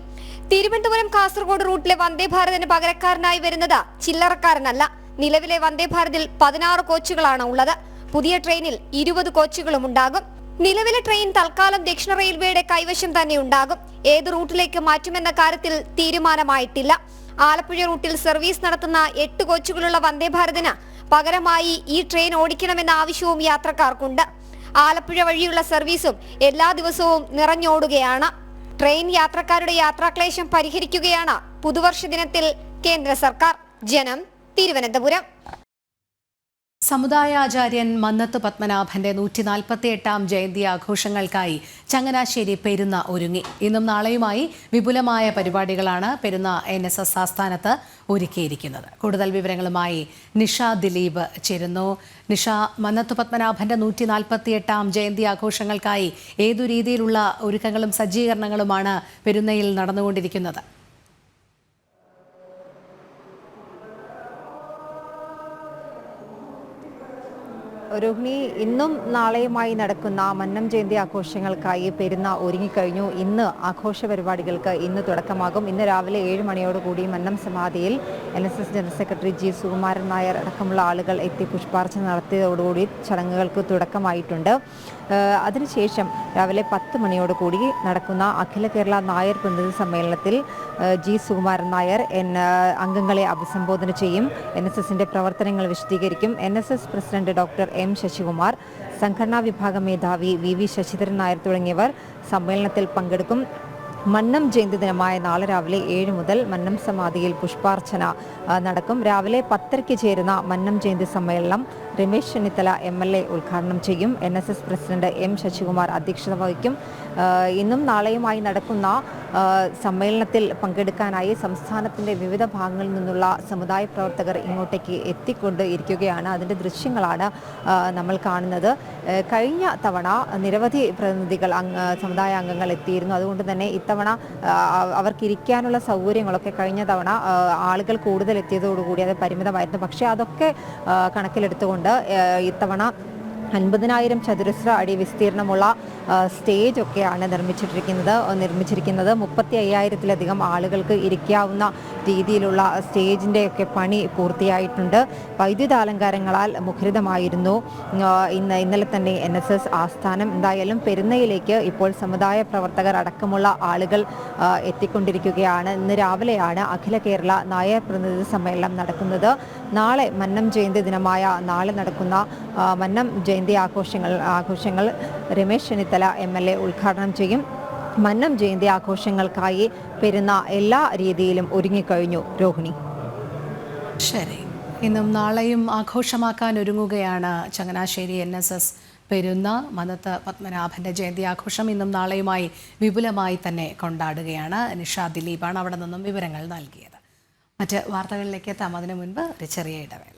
തിരുവനന്തപുരം കാസർഗോഡ് റൂട്ടിലെ വന്ദേ ഭാരതിന് പകരക്കാരനായി വരുന്നത് ചില്ലറക്കാരനല്ല. നിലവിലെ വന്ദേ ഭാരതിൽ 16 കോച്ചുകളാണ് ഉള്ളത്. പുതിയ ട്രെയിനിൽ 20 കോച്ചുകളും ഉണ്ടാകും. നിലവിലെ ട്രെയിൻ തൽക്കാലം ദക്ഷിണ റെയിൽവേയുടെ കൈവശം തന്നെ ഉണ്ടാകും. ഏത് റൂട്ടിലേക്ക് മാറ്റുമെന്ന കാര്യത്തിൽ തീരുമാനമായിട്ടില്ല. ആലപ്പുഴ റൂട്ടിൽ സർവീസ് നടത്തുന്ന 8 കോച്ചുകളുള്ള വന്ദേ ഭാരതിന് പകരമായി ഈ ട്രെയിൻ ഓടിക്കണമെന്ന ആവശ്യവും യാത്രക്കാർക്കുണ്ട്. ആലപ്പുഴ വഴിയുള്ള സർവീസും എല്ലാ ദിവസവും നിറഞ്ഞോടുകയാണ്. ട്രെയിൻ യാത്രക്കാരുടെ യാത്രാക്ലേശം പരിഹരിക്കുകയാണ് പുതുവർഷ ദിനത്തിൽ കേന്ദ്ര സർക്കാർ. ജനം, തിരുവനന്തപുരം. സമുദായാചാര്യൻ മന്നത്ത് പത്മനാഭന്റെ 148ാം ജയന്തി ആഘോഷങ്ങൾക്കായി ചങ്ങനാശ്ശേരി പെരുന്ന ഒരുങ്ങി. ഇന്നും നാളെയുമായി വിപുലമായ പരിപാടികളാണ് പെരുന്ന NSS ആസ്ഥാനത്ത് ഒരുക്കിയിരിക്കുന്നത്. കൂടുതൽ വിവരങ്ങളുമായി നിഷ ദിലീപ് ചേരുന്നു. നിഷ, മന്നത്ത് പത്മനാഭന്റെ 148ാം ജയന്തി ആഘോഷങ്ങൾക്കായി ഏതു രീതിയിലുള്ള ഒരുക്കങ്ങളും സജ്ജീകരണങ്ങളുമാണ് പെരുന്നയിൽ നടന്നുകൊണ്ടിരിക്കുന്നത്? രോഹിണി, ഇന്നും നാളെയുമായി നടക്കുന്ന മന്നം ജയന്തി ആഘോഷങ്ങൾക്കായി പെരുന്ന ഒരുങ്ങിക്കഴിഞ്ഞു. ഇന്ന് ആഘോഷ പരിപാടികൾക്ക് ഇന്ന് തുടക്കമാകും. ഇന്ന് രാവിലെ 7 മണിയോടുകൂടി മന്നം സമാധിയിൽ NSS general secretary G Sukumaran Nair അടക്കമുള്ള ആളുകൾ എത്തി പുഷ്പാർച്ചന നടത്തിയതോടുകൂടി ചടങ്ങുകൾക്ക് തുടക്കമായിട്ടുണ്ട്. അതിനുശേഷം രാവിലെ 10 മണിയോടുകൂടി നടക്കുന്ന അഖില കേരള നായർ പ്രതിനിധി സമ്മേളനത്തിൽ G സുകുമാരൻ നായർ അംഗങ്ങളെ അഭിസംബോധന ചെയ്യും. NSSന്റെ പ്രവർത്തനങ്ങൾ വിശദീകരിക്കും. NSS president doctor M Sasikumar, സംഘടനാ വിഭാഗം മേധാവി VV ശശിധരൻ നായർ തുടങ്ങിയവർ സമ്മേളനത്തിൽ പങ്കെടുക്കും. മന്നം ജയന്തി ദിനമായ നാളെ രാവിലെ 7 മുതൽ മന്നം സമാധിയിൽ പുഷ്പാർച്ചന നടക്കും. രാവിലെ 10:30 ചേരുന്ന മന്നം ജയന്തി സമ്മേളനം രമേശ് ചെന്നിത്തല MLA ഉദ്ഘാടനം ചെയ്യും. NSS പ്രസിഡന്റ് M ശശികുമാർ അധ്യക്ഷത വഹിക്കും. ഇന്നും നാളെയുമായി നടക്കുന്ന സമ്മേളനത്തിൽ പങ്കെടുക്കാനായി സംസ്ഥാനത്തിൻ്റെ വിവിധ ഭാഗങ്ങളിൽ നിന്നുള്ള സമുദായ പ്രവർത്തകർ ഇങ്ങോട്ടേക്ക് എത്തിക്കൊണ്ട് ഇരിക്കുകയാണ്. അതിൻ്റെ ദൃശ്യങ്ങളാണ് നമ്മൾ കാണുന്നത്. കഴിഞ്ഞ തവണ നിരവധി പ്രതിനിധികൾ സമുദായ അംഗങ്ങൾ എത്തിയിരുന്നു. അതുകൊണ്ട് തന്നെ ഇത്തവണ അവർക്കിരിക്കാനുള്ള സൗകര്യങ്ങളൊക്കെ കഴിഞ്ഞ തവണ ആളുകൾ കൂടുതൽ എത്തിയതോടുകൂടി അത് പരിമിതമായിരുന്നു. പക്ഷേ അതൊക്കെ കണക്കിലെടുത്തുകൊണ്ട് ഇത്തവണ 50,000 ചതുരശ്ര അടി വിസ്തീർണമുള്ള സ്റ്റേജ് ഒക്കെയാണ് നിർമ്മിച്ചിരിക്കുന്നത്. 35,000-ത്തിലധികം ആളുകൾക്ക് ഇരിക്കാവുന്ന രീതിയിലുള്ള സ്റ്റേജിൻ്റെ ഒക്കെ പണി പൂർത്തിയായിട്ടുണ്ട്. വൈദ്യുതാലങ്കാരങ്ങളാൽ മുഖരിതമായിരുന്നു ഇന്നലെ തന്നെ NSS ആസ്ഥാനം. എന്തായാലും പെരുന്നയിലേക്ക് ഇപ്പോൾ സമുദായ പ്രവർത്തകർ അടക്കമുള്ള ആളുകൾ എത്തിക്കൊണ്ടിരിക്കുകയാണ്. ഇന്ന് രാവിലെയാണ് അഖില കേരള നായർ പ്രതിനിധി സമ്മേളനം നടക്കുന്നത്. നാളെ മന്നം ജയന്തി ദിനമായ നാളെ നടക്കുന്ന മന്നം ജയന്തി ആഘോഷങ്ങൾ രമേശ് ചെന്നിത്തല MLA ഉദ്ഘാടനം ചെയ്യും. മന്നം ജയന്തി ആഘോഷങ്ങൾക്കായി പെരുന്ന എല്ലാ രീതിയിലും ഒരുങ്ങിക്കഴിഞ്ഞു. രോഹിണി. ശരി, ഇന്നും നാളെയും ആഘോഷമാക്കാൻ ഒരുങ്ങുകയാണ് ചങ്ങനാശ്ശേരി NSS പെരുന്ന മന്നത്ത് പത്മനാഭന്റെ ജയന്തി ആഘോഷം. ഇന്നും നാളെയുമായി വിപുലമായി തന്നെ കൊണ്ടാടുകയാണ്. നിഷ ദിലീപാണ് അവിടെ നിന്നും വിവരങ്ങൾ നൽകിയത്. മറ്റ് വാർത്തകളിലേക്ക് എത്താം. അതിനു മുൻപ് ഒരു ചെറിയ ഇടവേള.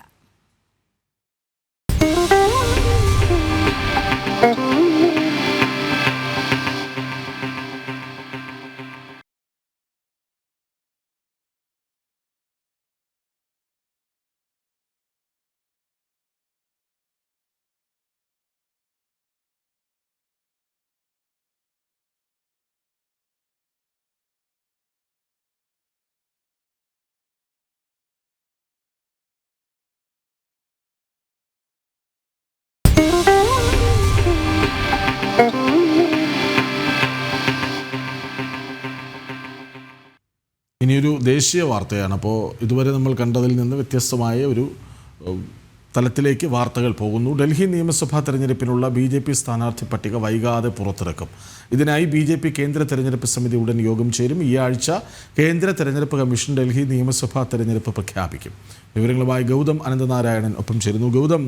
ഇനിയൊരു ദേശീയ വാർത്തയാണ്. അപ്പോൾ ഇതുവരെ നമ്മൾ കണ്ടതിൽ നിന്ന് വ്യത്യസ്തമായ ഒരു തലത്തിലേക്ക് വാർത്തകൾ പോകുന്നു. ഡൽഹി നിയമസഭാ തെരഞ്ഞെടുപ്പിനുള്ള BJP സ്ഥാനാർത്ഥി പട്ടിക വൈകാതെ പുറത്തിറക്കും. ഇതിനായി BJP കേന്ദ്ര തെരഞ്ഞെടുപ്പ് സമിതി ഉടൻ യോഗം ചേരും. ഈ ആഴ്ച കേന്ദ്ര തെരഞ്ഞെടുപ്പ് കമ്മീഷൻ ഡൽഹി നിയമസഭാ തെരഞ്ഞെടുപ്പ് പ്രഖ്യാപിക്കും. വിവരങ്ങളുമായി ഗൗതം അനന്തനാരായണൻ ഒപ്പം ചേരുന്നു. ഗൗതം,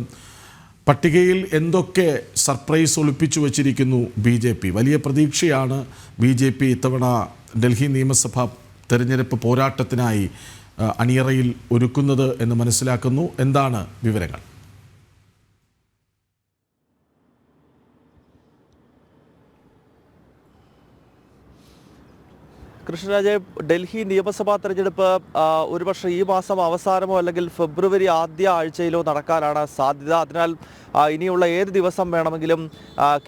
പട്ടികയിൽ എന്തൊക്കെ സർപ്രൈസ് ഒളിപ്പിച്ചു വച്ചിരിക്കുന്നു BJP? വലിയ പ്രതീക്ഷയാണ് BJP ഇത്തവണ ഡൽഹി നിയമസഭാ തെരഞ്ഞെടുപ്പ് പോരാട്ടത്തിനായി അണിയറയിൽ ഒരുക്കുന്നത് എന്ന് മനസ്സിലാക്കുന്നു. എന്താണ് വിവരങ്ങൾ? കൃഷ്ണരാജ്, ഡൽഹി നിയമസഭാ തെരഞ്ഞെടുപ്പ് ഒരുപക്ഷെ ഈ മാസം അവസാനമോ അല്ലെങ്കിൽ ഫെബ്രുവരി ആദ്യ ആഴ്ചയിലോ നടക്കാനാണ് സാധ്യത. അതിനാൽ ഇനിയുള്ള ഏത് ദിവസം വേണമെങ്കിലും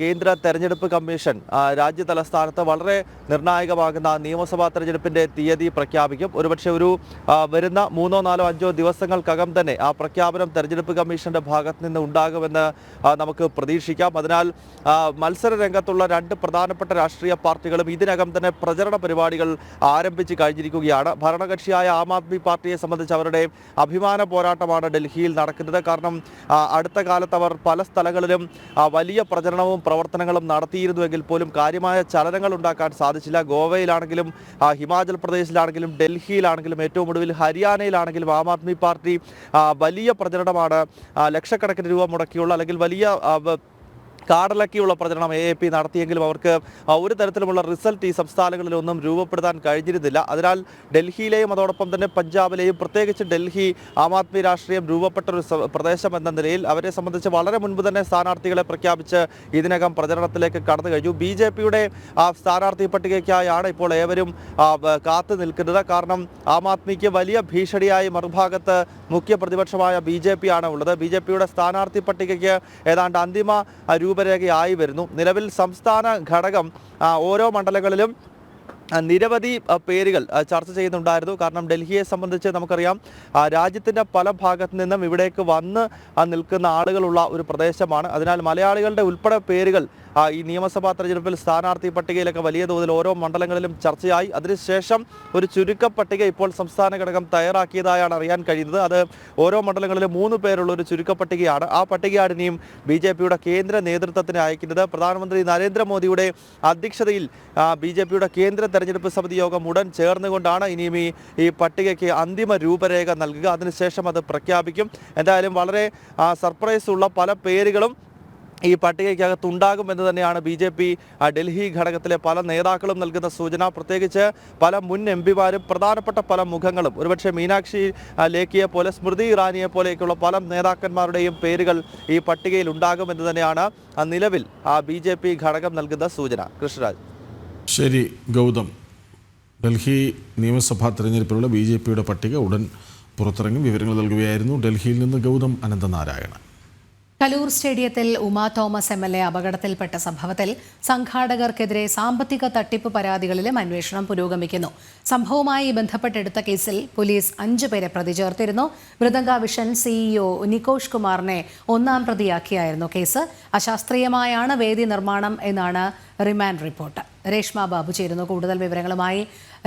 കേന്ദ്ര തെരഞ്ഞെടുപ്പ് കമ്മീഷൻ രാജ്യ തലസ്ഥാനത്ത് വളരെ നിർണായകമാകുന്ന നിയമസഭാ തെരഞ്ഞെടുപ്പിൻ്റെ തീയതി പ്രഖ്യാപിക്കും. ഒരുപക്ഷെ വരുന്ന 3, 4, 5 ദിവസങ്ങൾക്കകം തന്നെ ആ പ്രഖ്യാപനം തെരഞ്ഞെടുപ്പ് കമ്മീഷന്റെ ഭാഗത്ത് നിന്ന് ഉണ്ടാകുമെന്ന് നമുക്ക് പ്രതീക്ഷിക്കാം. അതിനാൽ മത്സര രംഗത്തുള്ള 2 പ്രധാനപ്പെട്ട രാഷ്ട്രീയ പാർട്ടികളും ഇതിനകം തന്നെ പ്രചരണ പരിപാടികൾ പരിപാടികൾ ആരംഭിച്ച് കഴിഞ്ഞിരിക്കുകയാണ്. ഭരണകക്ഷിയായ ആം ആദ്മി പാർട്ടിയെ സംബന്ധിച്ച് അവരുടെ അഭിമാന പോരാട്ടമാണ് ഡൽഹിയിൽ നടക്കുന്നത്. കാരണം അടുത്ത കാലത്ത് അവർ പല സ്ഥലങ്ങളിലും വലിയ പ്രചരണവും പ്രവർത്തനങ്ങളും നടത്തിയിരുന്നുവെങ്കിൽ പോലും കാര്യമായ ചലനങ്ങൾ ഉണ്ടാക്കാൻ സാധിച്ചില്ല. ഗോവയിലാണെങ്കിലും ഹിമാചൽ പ്രദേശിലാണെങ്കിലും ഡൽഹിയിലാണെങ്കിലും ഏറ്റവും ഒടുവിൽ ഹരിയാനയിലാണെങ്കിലും ആം ആദ്മി പാർട്ടി വലിയ പ്രചരണമാണ് ലക്ഷക്കണക്കിന് രൂപ മുടക്കിയുള്ള അല്ലെങ്കിൽ വലിയ കാടലക്കിയുള്ള പ്രചരണം AAP നടത്തിയെങ്കിലും അവർക്ക് ഒരു തരത്തിലുമുള്ള റിസൾട്ട് ഈ സംസ്ഥാനങ്ങളിലൊന്നും രൂപപ്പെടുത്താൻ കഴിഞ്ഞിരുന്നില്ല. അതിനാൽ ഡൽഹിയിലെയും അതോടൊപ്പം തന്നെ പഞ്ചാബിലെയും പ്രത്യേകിച്ച് ഡൽഹി ആം ആദ്മി രാഷ്ട്രീയം രൂപപ്പെട്ട ഒരു പ്രദേശം എന്ന നിലയിൽ അവരെ സംബന്ധിച്ച് വളരെ മുൻപ് തന്നെ സ്ഥാനാർത്ഥികളെ പ്രഖ്യാപിച്ച് ഇതിനകം പ്രചരണത്തിലേക്ക് കടന്നു കഴിഞ്ഞു. BJPയുടെ സ്ഥാനാർത്ഥി പട്ടികയ്ക്കായാണ് ഇപ്പോൾ ഏവരും കാത്തു നിൽക്കുന്നത്. കാരണം ആം ആദ്മിക്ക് വലിയ ഭീഷണിയായി മറുഭാഗത്ത് മുഖ്യ പ്രതിപക്ഷമായ BJP ആണ് ഉള്ളത്. BJPയുടെ സ്ഥാനാർത്ഥി പട്ടികയ്ക്ക് ഏതാണ്ട് അന്തിമ രൂപരേഖയായി വരുന്നു. നിലവിൽ സംസ്ഥാന ഘടകം ഓരോ മണ്ഡലങ്ങളിലും നിരവധി പേരുകൾ ചർച്ച ചെയ്യുന്നുണ്ടായിരുന്നു. കാരണം ഡൽഹിയെ സംബന്ധിച്ച് നമുക്കറിയാം രാജ്യത്തിൻ്റെ പല ഭാഗത്തു നിന്നും ഇവിടേക്ക് വന്ന് നിൽക്കുന്ന ആളുകളുള്ള ഒരു പ്രദേശമാണ്. അതിനാൽ മലയാളികളുടെ ഉൾപ്പെടെ പേരുകൾ ഈ നിയമസഭാ തെരഞ്ഞെടുപ്പിൽ സ്ഥാനാർത്ഥി പട്ടികയിലൊക്കെ വലിയ തോതിൽ ഓരോ മണ്ഡലങ്ങളിലും ചർച്ചയായി. അതിനുശേഷം ഒരു ചുരുക്ക പട്ടിക ഇപ്പോൾ സംസ്ഥാന ഘടകം തയ്യാറാക്കിയതായാണ് അറിയാൻ കഴിയുന്നത്. അത് ഓരോ മണ്ഡലങ്ങളിലും 3 പേരുള്ള ഒരു ചുരുക്ക പട്ടികയാണ്. ആ പട്ടികയാണ് ഇനിയും BJPയുടെ കേന്ദ്ര നേതൃത്വത്തിന് അയക്കുന്നത്. പ്രധാനമന്ത്രി നരേന്ദ്രമോദിയുടെ അധ്യക്ഷതയിൽ BJPയുടെ കേന്ദ്ര തെരഞ്ഞെടുപ്പ് സമിതി യോഗം ഉടൻ ചേർന്നുകൊണ്ടാണ് ഇനിയും ഈ പട്ടികയ്ക്ക് അന്തിമ രൂപരേഖ നൽകുക. അതിനുശേഷം അത് പ്രഖ്യാപിക്കും. എന്തായാലും വളരെ സർപ്രൈസ് ഉള്ള പല പേരുകളും ഈ പട്ടികയ്ക്കകത്തുണ്ടാകും എന്ന് തന്നെയാണ് BJP ഡൽഹി ഘടകത്തിലെ പല നേതാക്കളും നൽകുന്ന സൂചന. പ്രത്യേകിച്ച് പല മുൻ MPമാരും പ്രധാനപ്പെട്ട പല മുഖങ്ങളും ഒരുപക്ഷെ മീനാക്ഷി ലേഖിയെ പോലെ സ്മൃതി ഇറാനിയെ പോലെയൊക്കെയുള്ള പല നേതാക്കന്മാരുടെയും പേരുകൾ ഈ പട്ടികയിൽ ഉണ്ടാകുമെന്ന് തന്നെയാണ് നിലവിൽ BJP ഘടകം നൽകുന്ന സൂചന. കൃഷ്ണരാജ്. ശരി ഗൗതം, ഡൽഹി നിയമസഭാ തെരഞ്ഞെടുപ്പിലുള്ള BJPയുടെ പട്ടിക ഉടൻ പുറത്തിറങ്ങി വിവരങ്ങൾ നൽകുകയായിരുന്നു ഡൽഹിയിൽ നിന്ന് ഗൗതം അനന്തനാരായണൻ. കലൂർ സ്റ്റേഡിയത്തിൽ ഉമാ തോമസ് MLA അപകടത്തിൽപ്പെട്ട സംഭവത്തിൽ സംഘാടകർക്കെതിരെ സാമ്പത്തിക തട്ടിപ്പ് പരാതികളിലും അന്വേഷണം പുരോഗമിക്കുന്നു. സംഭവവുമായി ബന്ധപ്പെട്ടെടുത്ത കേസിൽ പോലീസ് 5 പേരെ പ്രതി ചേർത്തിരുന്നു. മൃദംഗ വിഷൻ CEO നികോഷ് കുമാറിനെ 1-ാം പ്രതിയാക്കിയായിരുന്നു കേസ്. അശാസ്ത്രീയമായാണ് വേദി നിർമ്മാണം എന്നാണ് റിമാൻഡ് റിപ്പോർട്ട്. രേഷ്മ ബാബു ചേരുന്നു കൂടുതൽ വിവരങ്ങളുമായി.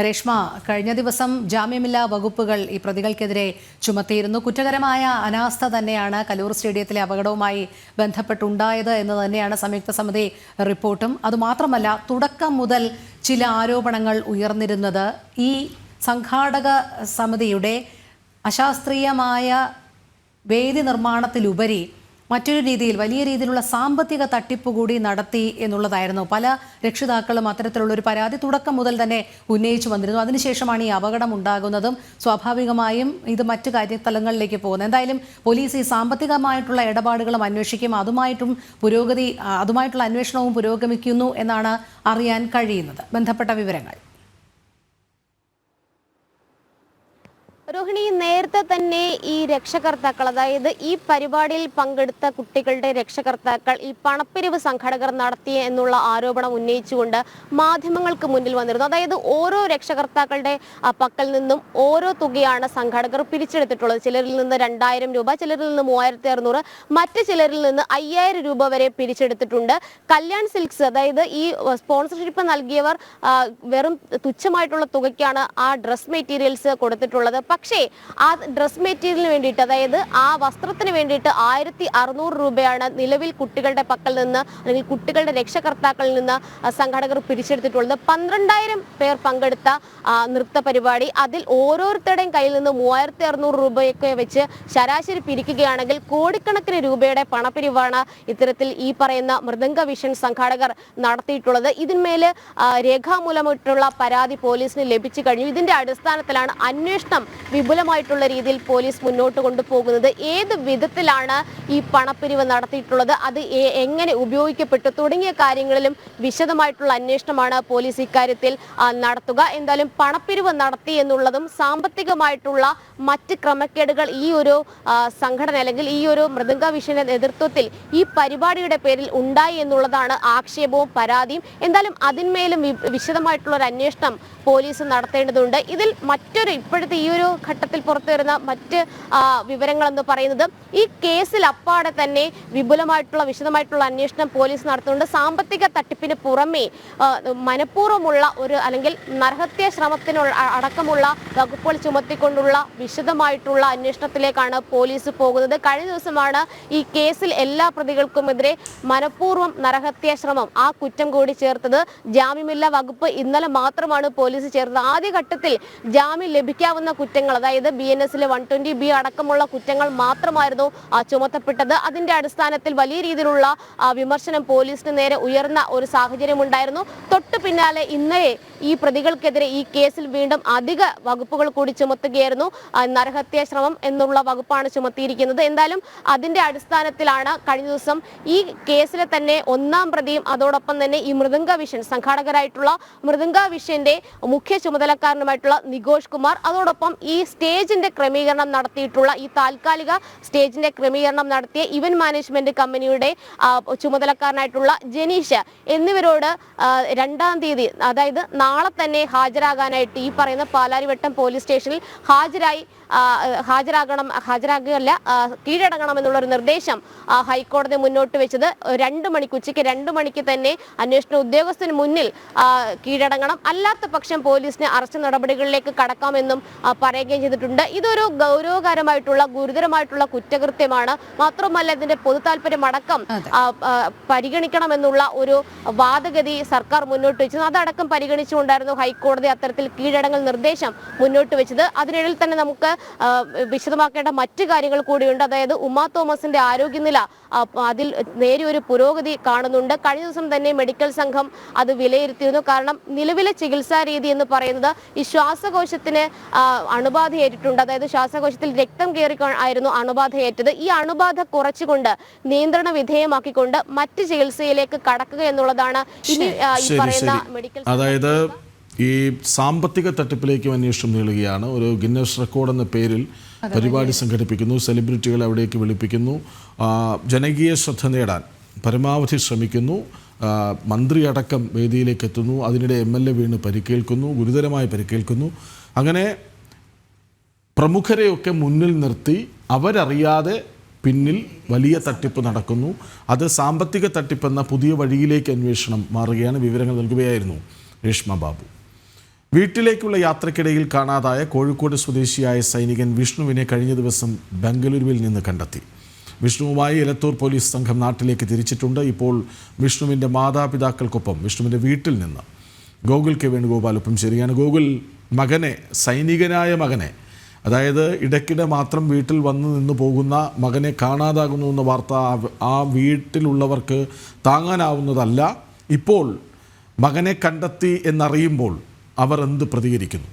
രേഷ്മ, കഴിഞ്ഞ ദിവസം ജാമ്യമില്ലാ വകുപ്പുകൾ ഈ പ്രതികൾക്കെതിരെ ചുമത്തിയിരുന്നു. കുറ്റകരമായ അനാസ്ഥ തന്നെയാണ് കലൂർ സ്റ്റേഡിയത്തിലെ അപകടവുമായി ബന്ധപ്പെട്ടുണ്ടായത് എന്ന് തന്നെയാണ് സംയുക്ത സമിതി റിപ്പോർട്ടും. അതുമാത്രമല്ല, തുടക്കം മുതൽ ചില ആരോപണങ്ങൾ ഉയർന്നിരുന്നത് ഈ സംഘാടക സമിതിയുടെ അശാസ്ത്രീയമായ വേദി നിർമ്മാണത്തിലുപരി മറ്റൊരു രീതിയിൽ വലിയ രീതിയിലുള്ള സാമ്പത്തിക തട്ടിപ്പ് കൂടി നടത്തി എന്നുള്ളതായിരുന്നു. പല രക്ഷിതാക്കളും അത്തരത്തിലുള്ളൊരു പരാതി തുടക്കം മുതൽ തന്നെ ഉന്നയിച്ചു വന്നിരുന്നു. അതിനുശേഷമാണ് ഈ അപകടം ഉണ്ടാകുന്നതും സ്വാഭാവികമായും ഇത് മറ്റു കാര്യതലങ്ങളിലേക്ക് പോകുന്നത്. എന്തായാലും പോലീസ് ഈ സാമ്പത്തികമായിട്ടുള്ള ഇടപാടുകളും അന്വേഷിക്കും. അതുമായിട്ടുള്ള അന്വേഷണവും പുരോഗമിക്കുന്നു എന്നാണ് അറിയാൻ കഴിയുന്നത്. ബന്ധപ്പെട്ട വിവരങ്ങൾ. രോഹിണി, നേരത്തെ തന്നെ ഈ രക്ഷകർത്താക്കൾ, അതായത് ഈ പരിപാടിയിൽ പങ്കെടുത്ത കുട്ടികളുടെ രക്ഷകർത്താക്കൾ ഈ പണപ്പിരിവ് സംഘാടകർ നടത്തി എന്നുള്ള ആരോപണം ഉന്നയിച്ചുകൊണ്ട് മാധ്യമങ്ങൾക്ക് മുന്നിൽ വന്നിരുന്നു. അതായത് ഓരോ രക്ഷകർത്താക്കളുടെ പക്കൽ നിന്നും ഓരോ തുകയാണ് സംഘാടകർ പിരിച്ചെടുത്തിട്ടുള്ളത്. ചിലരിൽ നിന്ന് 2000 രൂപ, ചിലരിൽ നിന്ന് 3600, മറ്റു ചിലരിൽ നിന്ന് 5000 രൂപ വരെ പിരിച്ചെടുത്തിട്ടുണ്ട്. കല്യാൺ സിൽക്സ്, അതായത് ഈ സ്പോൺസർഷിപ്പ് നൽകിയവർ വെറും തുച്ഛമായിട്ടുള്ള തുകയ്ക്കാണ് ആ ഡ്രസ് മെറ്റീരിയൽസ് കൊടുത്തിട്ടുള്ളത്. പക്ഷേ ആ ഡ്രസ് മെറ്റീരിയലിന് വേണ്ടിയിട്ട്, അതായത് ആ വസ്ത്രത്തിന് വേണ്ടിയിട്ട് 1600 രൂപയാണ് നിലവിൽ കുട്ടികളുടെ പക്കൽ നിന്ന് അല്ലെങ്കിൽ കുട്ടികളുടെ രക്ഷകർത്താക്കളിൽ നിന്ന് സംഘാടകർ പിരിച്ചെടുത്തിട്ടുള്ളത്. 12000 പേർ പങ്കെടുത്ത നൃത്ത പരിപാടി, അതിൽ ഓരോരുത്തരുടെയും കയ്യിൽ നിന്ന് 3600 രൂപയൊക്കെ വെച്ച് ശരാശരി പിരിക്കുകയാണെങ്കിൽ കോടിക്കണക്കിന് രൂപയുടെ പണപ്പിരിവാണ് ഇത്തരത്തിൽ ഈ പറയുന്ന മൃദംഗ വിഷൻ സംഘാടകർ നടത്തിയിട്ടുള്ളത്. ഇതിന്മേൽ രേഖാമൂലമായിട്ടുള്ള പരാതി പോലീസിന് ലഭിച്ചു കഴിഞ്ഞു. ഇതിന്റെ അടിസ്ഥാനത്തിലാണ് അന്വേഷണം വിപുലമായിട്ടുള്ള രീതിയിൽ പോലീസ് മുന്നോട്ട് കൊണ്ടുപോകുന്നത്. ഏത് വിധത്തിലാണ് ഈ പണപ്പിരിവ് നടത്തിയിട്ടുള്ളത്, അത് എങ്ങനെ ഉപയോഗിക്കപ്പെട്ടു തുടങ്ങിയ കാര്യങ്ങളിലും വിശദമായിട്ടുള്ള അന്വേഷണമാണ് പോലീസ് ഇക്കാര്യത്തിൽ നടത്തുക. എന്തായാലും പണപ്പിരിവ് നടത്തി എന്നുള്ളതും സാമ്പത്തികമായിട്ടുള്ള മറ്റ് ക്രമക്കേടുകൾ ഈ ഒരു സംഘടന അല്ലെങ്കിൽ ഈ ഒരു മൃദംഗ വിഷന്റെ നേതൃത്വത്തിൽ ഈ പരിപാടിയുടെ പേരിൽ ഉണ്ടായി എന്നുള്ളതാണ് ആക്ഷേപവും പരാതിയും. എന്തായാലും അതിന്മേലും വിശദമായിട്ടുള്ള ഒരു അന്വേഷണം പോലീസ് നടത്തേണ്ടതുണ്ട്. ഇതിൽ ഇപ്പോഴത്തെ ഈ ഒരു ഘട്ടത്തിൽ പുറത്തു വരുന്ന മറ്റ് വിവരങ്ങൾ എന്ന് പറയുന്നത് ഈ കേസിൽ അപ്പാടെ തന്നെ വിപുലമായിട്ടുള്ള വിശദമായിട്ടുള്ള അന്വേഷണം പോലീസ് നടത്തുന്നുണ്ട്. സാമ്പത്തിക തട്ടിപ്പിന് പുറമേ മനഃപൂർവ്വമുള്ള ഒരു അല്ലെങ്കിൽ നരഹത്യാ ശ്രമത്തിന് അടക്കമുള്ള വകുപ്പുകൾ ചുമത്തിക്കൊണ്ടുള്ള വിശദമായിട്ടുള്ള അന്വേഷണത്തിലേക്കാണ് പോലീസ് പോകുന്നത്. കഴിഞ്ഞ ദിവസമാണ് ഈ കേസിൽ എല്ലാ പ്രതികൾക്കുമെതിരെ മനഃപൂർവ്വം നരഹത്യാ ശ്രമം ആ കുറ്റം കൂടി ചേർത്തത്. ജാമ്യമില്ലാ വകുപ്പ് ഇന്നലെ മാത്രമാണ് പോലീസ് ചേർത്തത്. ആദ്യഘട്ടത്തിൽ ജാമ്യം ലഭിക്കാവുന്ന കുറ്റങ്ങൾ, അതായത് BNS-ലെ 120B അടക്കമുള്ള കുറ്റങ്ങൾ മാത്രമായിരുന്നു ചുമത്തപ്പെട്ടത്. അതിന്റെ അടിസ്ഥാനത്തിൽ വലിയ രീതിയിലുള്ള വിമർശനം പോലീസിന് നേരെ ഉയർന്ന ഒരു സാഹചര്യം ഉണ്ടായിരുന്നു. തൊട്ടു പിന്നാലെ ഇന്നലെ ഈ പ്രതികൾക്കെതിരെ ഈ കേസിൽ വീണ്ടും അധിക വകുപ്പുകൾ കൂടി ചുമത്തുകയായിരുന്നു. നരഹത്യാ ശ്രമം എന്നുള്ള വകുപ്പാണ് ചുമത്തിയിരിക്കുന്നത്. എന്തായാലും അതിന്റെ അടിസ്ഥാനത്തിലാണ് കഴിഞ്ഞ ദിവസം ഈ കേസിലെ തന്നെ ഒന്നാം പ്രതിയും അതോടൊപ്പം തന്നെ ഈ മൃദംഗ വിഷൻ സംഘാടകരായിട്ടുള്ള മൃദംഗ വിഷന്റെ മുഖ്യ ചുമതലക്കാരനുമായിട്ടുള്ള നികോഷ് കുമാർ, അതോടൊപ്പം ഈ സ്റ്റേജിന്റെ ക്രമീകരണം നടത്തിയിട്ടുള്ള ഈ താൽക്കാലിക സ്റ്റേജിന്റെ ക്രമീകരണം നടത്തിയ ഇവന്റ് മാനേജ്മെന്റ് കമ്പനിയുടെ ചുമതലക്കാരനായിട്ടുള്ള ജനീഷ് എന്നിവരോട് 2-ാം തീയതി, അതായത് നാളെ തന്നെ ഹാജരാകാനായിട്ട് ഈ പറയുന്ന പാലാരിവട്ടം പോലീസ് സ്റ്റേഷനിൽ ഹാജരാകുകയല്ല കീഴടങ്ങണമെന്നുള്ള ഒരു നിർദ്ദേശം ഹൈക്കോടതി മുന്നോട്ട് വെച്ചത്. 2 മണിക്ക് ഉച്ചയ്ക്ക് 2 മണിക്ക് തന്നെ അന്വേഷണ ഉദ്യോഗസ്ഥന് മുന്നിൽ കീഴടങ്ങണം, അല്ലാത്ത പക്ഷം പോലീസിന് അറസ്റ്റ് നടപടികളിലേക്ക് കടക്കാമെന്നും പറയുകയും ചെയ്തിട്ടുണ്ട്. ഇതൊരു ഗൗരവകരമായിട്ടുള്ള ഗുരുതരമായിട്ടുള്ള കുറ്റകൃത്യമാണ്. മാത്രമല്ല ഇതിന്റെ പൊതു താല്പര്യം അടക്കം പരിഗണിക്കണമെന്നുള്ള ഒരു വാദഗതി സർക്കാർ മുന്നോട്ട് വെച്ചത്. അതടക്കം പരിഗണിച്ചുകൊണ്ടായിരുന്നു ഹൈക്കോടതി അത്തരത്തിൽ കീഴടങ്ങൽ നിർദ്ദേശം മുന്നോട്ട് വെച്ചത്. അതിനിടയിൽ തന്നെ നമുക്ക് വിശദമാക്കേണ്ട മറ്റു കാര്യങ്ങൾ കൂടിയുണ്ട്. അതായത് ഉമാ തോമസിന്റെ ആരോഗ്യനില അതിൽ നേരിയൊരു പുരോഗതി കാണുന്നുണ്ട്. കഴിഞ്ഞ ദിവസം തന്നെ മെഡിക്കൽ സംഘം അത് വിലയിരുത്തിയിരുന്നു. കാരണം നിലവിലെ ചികിത്സാ രീതി എന്ന് പറയുന്നത് ഈ ശ്വാസകോശത്തിന് അണുബാധയേറ്റിട്ടുണ്ട്. അതായത് ശ്വാസകോശത്തിൽ രക്തം കയറി ആയിരുന്നു അണുബാധയേറ്റത്. ഈ അണുബാധ കുറച്ചുകൊണ്ട് നിയന്ത്രണ വിധേയമാക്കിക്കൊണ്ട് മറ്റ് ചികിത്സയിലേക്ക് കടക്കുക എന്നുള്ളതാണ് ഇനി ഈ പറയുന്ന മെഡിക്കൽ. അതായത് ഈ സാമ്പത്തിക തട്ടിപ്പിലേക്കും അന്വേഷണം നീളുകയാണ്. ഒരു ഗിന്നസ് റെക്കോർഡ് എന്ന പേരിൽ പരിപാടി സംഘടിപ്പിക്കുന്നു, സെലിബ്രിറ്റികളെ അവിടേക്ക് വിളിപ്പിക്കുന്നു, ജനകീയ ശ്രദ്ധ നേടാൻ പരമാവധി ശ്രമിക്കുന്നു, മന്ത്രി അടക്കം വേദിയിലേക്ക് എത്തുന്നു, അതിനിടെ MLA വീണ് പരിക്കേൽക്കുന്നു, ഗുരുതരമായി പരിക്കേൽക്കുന്നു. അങ്ങനെ പ്രമുഖരെയൊക്കെ മുന്നിൽ നിർത്തി അവരറിയാതെ പിന്നിൽ വലിയ തട്ടിപ്പ് നടക്കുന്നു. അത് സാമ്പത്തിക തട്ടിപ്പെന്ന പുതിയ വഴിയിലേക്ക് അന്വേഷണം മാറുകയാണ്. വിവരങ്ങൾ നൽകുകയായിരുന്നു രേഷ്മ ബാബു. വീട്ടിലേക്കുള്ള യാത്രക്കിടയിൽ കാണാതായ കോഴിക്കോട് സ്വദേശിയായ സൈനികൻ വിഷ്ണുവിനെ കഴിഞ്ഞ ദിവസം ബംഗളൂരുവിൽ നിന്ന് കണ്ടെത്തി. വിഷ്ണുവുമായി എലത്തൂർ പോലീസ് സംഘം നാട്ടിലേക്ക് തിരിച്ചിട്ടുണ്ട്. ഇപ്പോൾ വിഷ്ണുവിൻ്റെ മാതാപിതാക്കൾക്കൊപ്പം വിഷ്ണുവിൻ്റെ വീട്ടിൽ നിന്ന് ഗോകുൽ കെ വേണുഗോപാൽ ഒപ്പം ശരിയാണ്. ഗോകുൽ, മകനെ, സൈനികനായ മകനെ, അതായത് ഇടയ്ക്കിടെ മാത്രം വീട്ടിൽ വന്നു നിന്ന് പോകുന്ന മകനെ കാണാതാകുന്നു എന്ന വാർത്ത ആ വീട്ടിലുള്ളവർക്ക് താങ്ങാനാവുന്നതല്ല. ഇപ്പോൾ മകനെ കണ്ടെത്തി എന്നറിയുമ്പോൾ അവർ എന്ത് പ്രതികരിക്കുന്നു?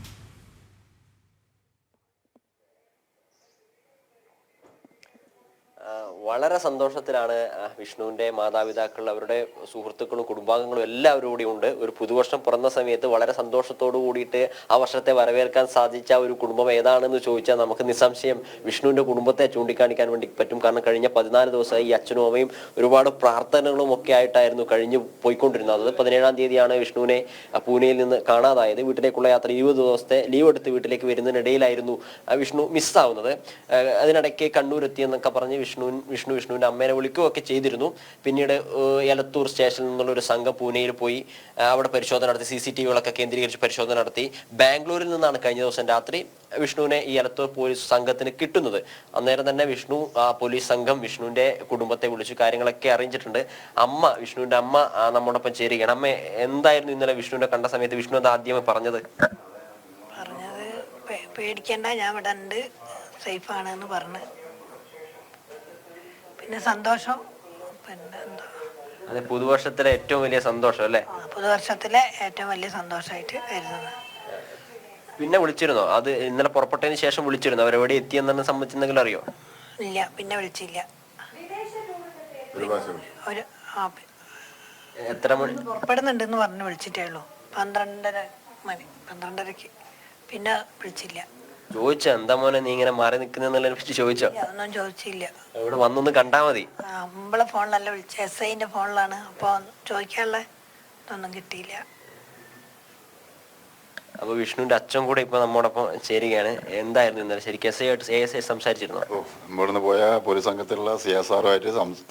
വളരെ സന്തോഷത്തിലാണ് വിഷ്ണുവിൻ്റെ മാതാപിതാക്കൾ, അവരുടെ സുഹൃത്തുക്കളും കുടുംബാംഗങ്ങളും എല്ലാവരും കൂടി ഉണ്ട്. ഒരു പുതുവർഷം പിറന്ന സമയത്ത് വളരെ സന്തോഷത്തോടു കൂടിയിട്ട് ആ വർഷത്തെ വരവേൽക്കാൻ സാധിച്ച ഒരു കുടുംബം ഏതാണെന്ന് ചോദിച്ചാൽ നമുക്ക് നിസ്സംശയം വിഷ്ണുവിൻ്റെ കുടുംബത്തെ ചൂണ്ടിക്കാണിക്കാൻ വേണ്ടി പറ്റും. കാരണം കഴിഞ്ഞ 14 ദിവസമായി ഈ അച്ഛനും അമ്മയും ഒരുപാട് പ്രാർത്ഥനകളും ഒക്കെ ആയിട്ടായിരുന്നു കഴിഞ്ഞു പോയിക്കൊണ്ടിരുന്നത്. 17-ാം തീയതിയാണ് വിഷ്ണുവിനെ പൂനെയിൽ നിന്ന് കാണാതായത്. വീട്ടിലേക്കുള്ള യാത്ര 20 ദിവസത്തെ ലീവ് എടുത്ത് വീട്ടിലേക്ക് വരുന്നതിനിടയിലായിരുന്നു വിഷ്ണു മിസ്സാവുന്നത്. അതിനിടയ്ക്ക് കണ്ണൂരെത്തിയെന്നൊക്കെ പറഞ്ഞ് വിഷ്ണുവിൻ്റെ അമ്മേനെ വിളിക്കുകയൊക്കെ ചെയ്തിരുന്നു. പിന്നീട് എലത്തൂർ സ്റ്റേഷനിൽ നിന്നുള്ള ഒരു സംഘം പൂനെയിൽ പോയി അവിടെ പരിശോധന നടത്തി, CCTV-കളൊക്കെ കേന്ദ്രീകരിച്ച് പരിശോധന നടത്തി. ബാംഗ്ലൂരിൽ നിന്നാണ് കഴിഞ്ഞ ദിവസം രാത്രി വിഷ്ണുവിനെ ഈ എലത്തൂർ പോലീസ് സംഘത്തിന് കിട്ടുന്നത്. അന്നേരം തന്നെ പോലീസ് സംഘം വിഷ്ണുവിന്റെ കുടുംബത്തെ വിളിച്ചു കാര്യങ്ങളൊക്കെ അറിയിച്ചിട്ടുണ്ട്. വിഷ്ണുവിന്റെ അമ്മ നമ്മോടൊപ്പം ചേരുകയാണ്. അമ്മ, എന്തായിരുന്നു ഇന്നലെ വിഷ്ണുവിനെ കണ്ട സമയത്ത് വിഷ്ണു എന്താ ആദ്യമേ പറഞ്ഞത്? പേടിക്കണ്ട, ഞാൻ ഇവിടെ ഉണ്ട്, സേഫാണെന്ന് പറഞ്ഞു. പിന്നെ സന്തോഷം, പിന്നെ എന്താ, അതെ, പുതുവർഷത്തിലെ ഏറ്റവും വലിയ സന്തോഷം അല്ലേ? പുതുവർഷത്തിലെ ഏറ്റവും വലിയ സന്തോഷമായിട്ട് കരുതുന്നത്. പിന്നെ വിളിച്ചിരുന്നോ? അത് ഇന്നലെ പുറപ്പെട്ടതിന് ശേഷം വിളിച്ചിരുന്നോ? അവരെവിടെ എത്തിയെന്നെ സംബന്ധിച്ചെന്തെങ്കിലും അറിയോ? ഇല്ല, പിന്നെ വിളിച്ചില്ല. എത്ര മണി പുറപ്പെടുന്നുണ്ടെന്ന് പറഞ്ഞ് വിളിച്ചിട്ടേ ഉള്ളൂ. 12:30 പിന്നെ വിളിച്ചില്ല. ചോദിച്ചോ എന്താ മോനെ നീ ഇങ്ങനെ മാറി നിൽക്കുന്നതിനെ പറ്റി ചോദിച്ചോ? ഒന്നും ചോദിച്ചില്ല. ഇവിടെ വന്നൊന്ന് കണ്ടാ മതി. നമ്മളെ ഫോണിലല്ല വിളിച്ച, SIന്റെ ഫോണിലാണ്. അപ്പൊ ചോദിക്കാനുള്ള ഇതൊന്നും കിട്ടിയില്ല. അപ്പോൾ വിഷ്ണുവിന്റെ അച്ഛൻ കൂടെ ഇപ്പൊ നമ്മോടൊപ്പം ചേരുകയാണ്. എന്തായിരുന്നു ഇന്നലെ ശരിക്കും ASI സംസാരിച്ചിരുന്നു? ഇവിടുന്ന് പോയ പോലീസ് സംഘത്തിലുള്ള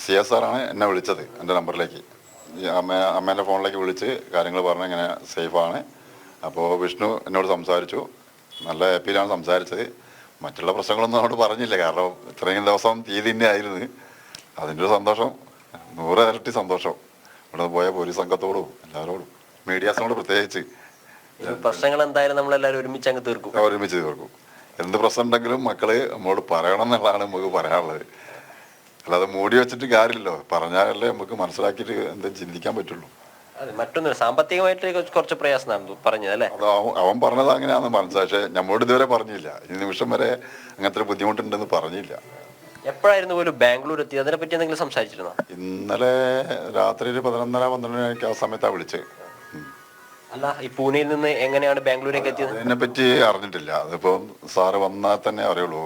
CSR ആണ് എന്നെ വിളിച്ചത്. എൻ്റെ നമ്പറിലേക്ക് അമ്മേൻ്റെ ഫോണിലേക്ക് വിളിച്ച് കാര്യങ്ങൾ പറഞ്ഞ് ഇങ്ങനെ സേഫാണ്. അപ്പോൾ വിഷ്ണു എന്നോട് സംസാരിച്ചു. നല്ല ഹാപ്പിയിലാണ് സംസാരിച്ചത്. മറ്റുള്ള പ്രശ്നങ്ങളൊന്നും അവിടെ പറഞ്ഞില്ല. കാരണം ഇത്രയും ദിവസം തീയതി ആയിരുന്നു. അതിൻ്റെ ഒരു സന്തോഷം 100 ഇരട്ടി സന്തോഷം ഇവിടെ പോയ പോലീസ് സംഘത്തോടും എല്ലാവരോടും മീഡിയാസിനോട് പ്രത്യേകിച്ച്. പ്രശ്നങ്ങൾ എന്തായാലും നമ്മളെല്ലാവരും ഒരുമിച്ച് അങ്ങ് തീർക്കും. ഒരുമിച്ച് തീർക്കും. എന്ത് പ്രശ്നം ഉണ്ടെങ്കിലും മക്കള് നമ്മളോട് പറയണം എന്നുള്ളതാണ് നമുക്ക് പറയാനുള്ളത്. അല്ലാതെ മൂടി വെച്ചിട്ട് കാര്യമില്ലല്ലോ. പറഞ്ഞാലല്ലേ നമുക്ക് മനസ്സിലാക്കിയിട്ട് എന്തെങ്കിലും ചിന്തിക്കാൻ പറ്റുള്ളൂ. മറ്റൊന്ന് സാമ്പത്തികമായിട്ട് കുറച്ച് പ്രയാസം പറഞ്ഞത് അല്ലേ? അവൻ പറഞ്ഞത് അങ്ങനെയാണെന്ന് മനസ്സിലായി. പക്ഷെ നമ്മളോട് ഇതുവരെ പറഞ്ഞില്ല. ഈ നിമിഷം വരെ അങ്ങനത്തെ ഒരു ബുദ്ധിമുട്ടുണ്ടെന്ന് പറഞ്ഞില്ല. എപ്പോഴായിരുന്നു പോലും ബാംഗ്ലൂർ എത്തി? അതിനെ പറ്റി എന്തെങ്കിലും സംസാരിച്ചിരുന്നോ? ഇന്നലെ രാത്രി 11:30-12 ആ സമയത്താണ് വിളിച്ചത്. അല്ല, ഈ പൂനെയിൽ നിന്ന് എങ്ങനെയാണ് ബാംഗ്ലൂരേക്ക് എത്തിയത്? അതിനെ പറ്റി അറിഞ്ഞിട്ടില്ല. അതിപ്പോ സാറ് വന്നാൽ തന്നെ അറിയുള്ളൂ.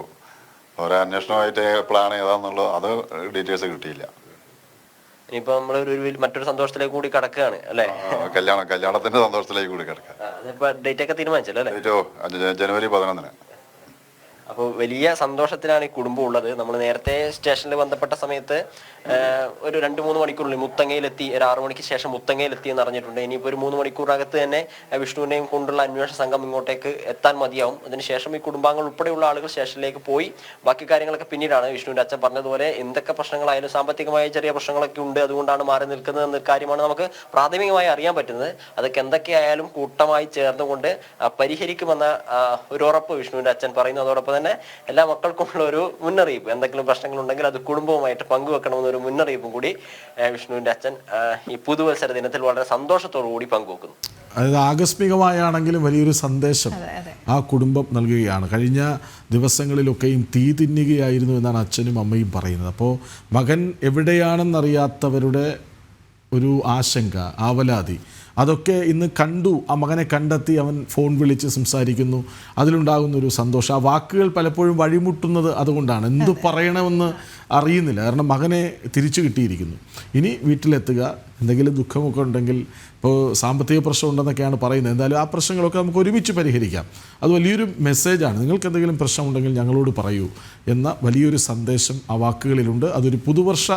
ഓരോ അന്വേഷണമായിട്ട് പ്ലാൻ ഏതാന്നുള്ളത് അത് ഡീറ്റെയിൽസ് കിട്ടിയില്ല. ഇനിയിപ്പോ നമ്മൾ മറ്റൊരു സന്തോഷത്തിലേക്ക് കൂടി കടക്കുകയാണ് അല്ലേ? കല്യാണത്തിന്റെ സന്തോഷത്തിലേക്ക് കൂടി കിടക്കുക. ഡേറ്റ് ഒക്കെ തീരുമാനിച്ചല്ലോ അല്ലേ? ജനുവരി 11. അപ്പോൾ വലിയ സന്തോഷത്തിലാണ് ഈ കുടുംബം ഉള്ളത്. നമ്മൾ നേരത്തെ സ്റ്റേഷനിൽ ബന്ധപ്പെട്ട സമയത്ത് ഒരു 2-3 മണിക്കൂറിൽ മുത്തങ്ങയിലെത്തി, ഒരു 6 മണിക്ക് ശേഷം മുത്തങ്ങയിലെത്തി എന്ന് അറിഞ്ഞിട്ടുണ്ട്. ഇനിയിപ്പോൾ ഒരു 3 മണിക്കൂറിനകത്ത് തന്നെ വിഷ്ണുവിനെയും കൊണ്ടുള്ള അന്വേഷണ സംഘം ഇങ്ങോട്ടേക്ക് എത്താൻ മതിയാവും. അതിനുശേഷം ഈ കുടുംബാംഗങ്ങൾ ഉൾപ്പെടെയുള്ള ആളുകൾ സ്റ്റേഷനിലേക്ക് പോയി ബാക്കി കാര്യങ്ങളൊക്കെ പിന്നീടാണ്. വിഷ്ണുവിന്റെ അച്ഛൻ പറഞ്ഞതുപോലെ എന്തൊക്കെ പ്രശ്നങ്ങളായാലും സാമ്പത്തികമായ ചെറിയ പ്രശ്നങ്ങളൊക്കെ ഉണ്ട്, അതുകൊണ്ടാണ് മാറി നിൽക്കുന്നത് എന്ന കാര്യമാണ് നമുക്ക് പ്രാഥമികമായി അറിയാൻ പറ്റുന്നത്. അതൊക്കെ എന്തൊക്കെയായാലും കൂട്ടമായി ചേർന്നുകൊണ്ട് പരിഹരിക്കുമെന്ന ഒരു ഉറപ്പ് വിഷ്ണുവിന്റെ അച്ഛൻ പറയുന്നു. അതോടൊപ്പം തന്നെ എല്ലാ മക്കൾക്കുമുള്ള ഒരു മുന്നറിയിപ്പ്, എന്തെങ്കിലും പ്രശ്നങ്ങൾ ഉണ്ടെങ്കിൽ അത് കുടുംബവുമായിട്ട് പങ്കുവെക്കണമെന്നൊരു മുന്നറിയിപ്പും കൂടി വിഷ്ണുവിന്റെ അച്ഛൻ ഈ പുതുവത്സര ദിനത്തിൽ വളരെ സന്തോഷത്തോടു കൂടി പങ്കുവെക്കുന്നു. അതായത് ആകസ്മികമായാണെങ്കിലും വലിയൊരു സന്ദേശം ആ കുടുംബം നൽകുകയാണ്. കഴിഞ്ഞ ദിവസങ്ങളിലൊക്കെയും തീ തിന്നുകയായിരുന്നു എന്നാണ് അച്ഛനും അമ്മയും പറയുന്നത്. അപ്പോൾ മകൻ എവിടെയാണെന്നറിയാത്തവരുടെ ഒരു ആശങ്ക, ആവലാതി, അതൊക്കെ ഇന്ന് കണ്ടു. ആ മകനെ കണ്ടെത്തി അവൻ ഫോൺ വിളിച്ച് സംസാരിക്കുന്നു. അതിലുണ്ടാകുന്നൊരു സന്തോഷം. ആ വാക്കുകൾ പലപ്പോഴും വഴിമുട്ടുന്നത് അതുകൊണ്ടാണ്. എന്തു പറയണമെന്ന് അറിയുന്നില്ല. കാരണം മകനെ തിരിച്ചു കിട്ടിയിരിക്കുന്നു. ഇനി വീട്ടിലെത്തുക, എന്തെങ്കിലും ദുഃഖമൊക്കെ ഉണ്ടെങ്കിൽ, ഇപ്പോൾ സാമ്പത്തിക പ്രശ്നം ഉണ്ടെന്നൊക്കെയാണ് പറയുന്നത്. എന്തായാലും ആ പ്രശ്നങ്ങളൊക്കെ നമുക്ക് ഒരുമിച്ച് പരിഹരിക്കാം. അത് വലിയൊരു മെസ്സേജാണ്. നിങ്ങൾക്ക് എന്തെങ്കിലും പ്രശ്നമുണ്ടെങ്കിൽ ഞങ്ങളോട് പറയൂ എന്ന വലിയൊരു സന്ദേശം ആ വാക്കുകളിലുണ്ട്. അതൊരു പുതുവർഷ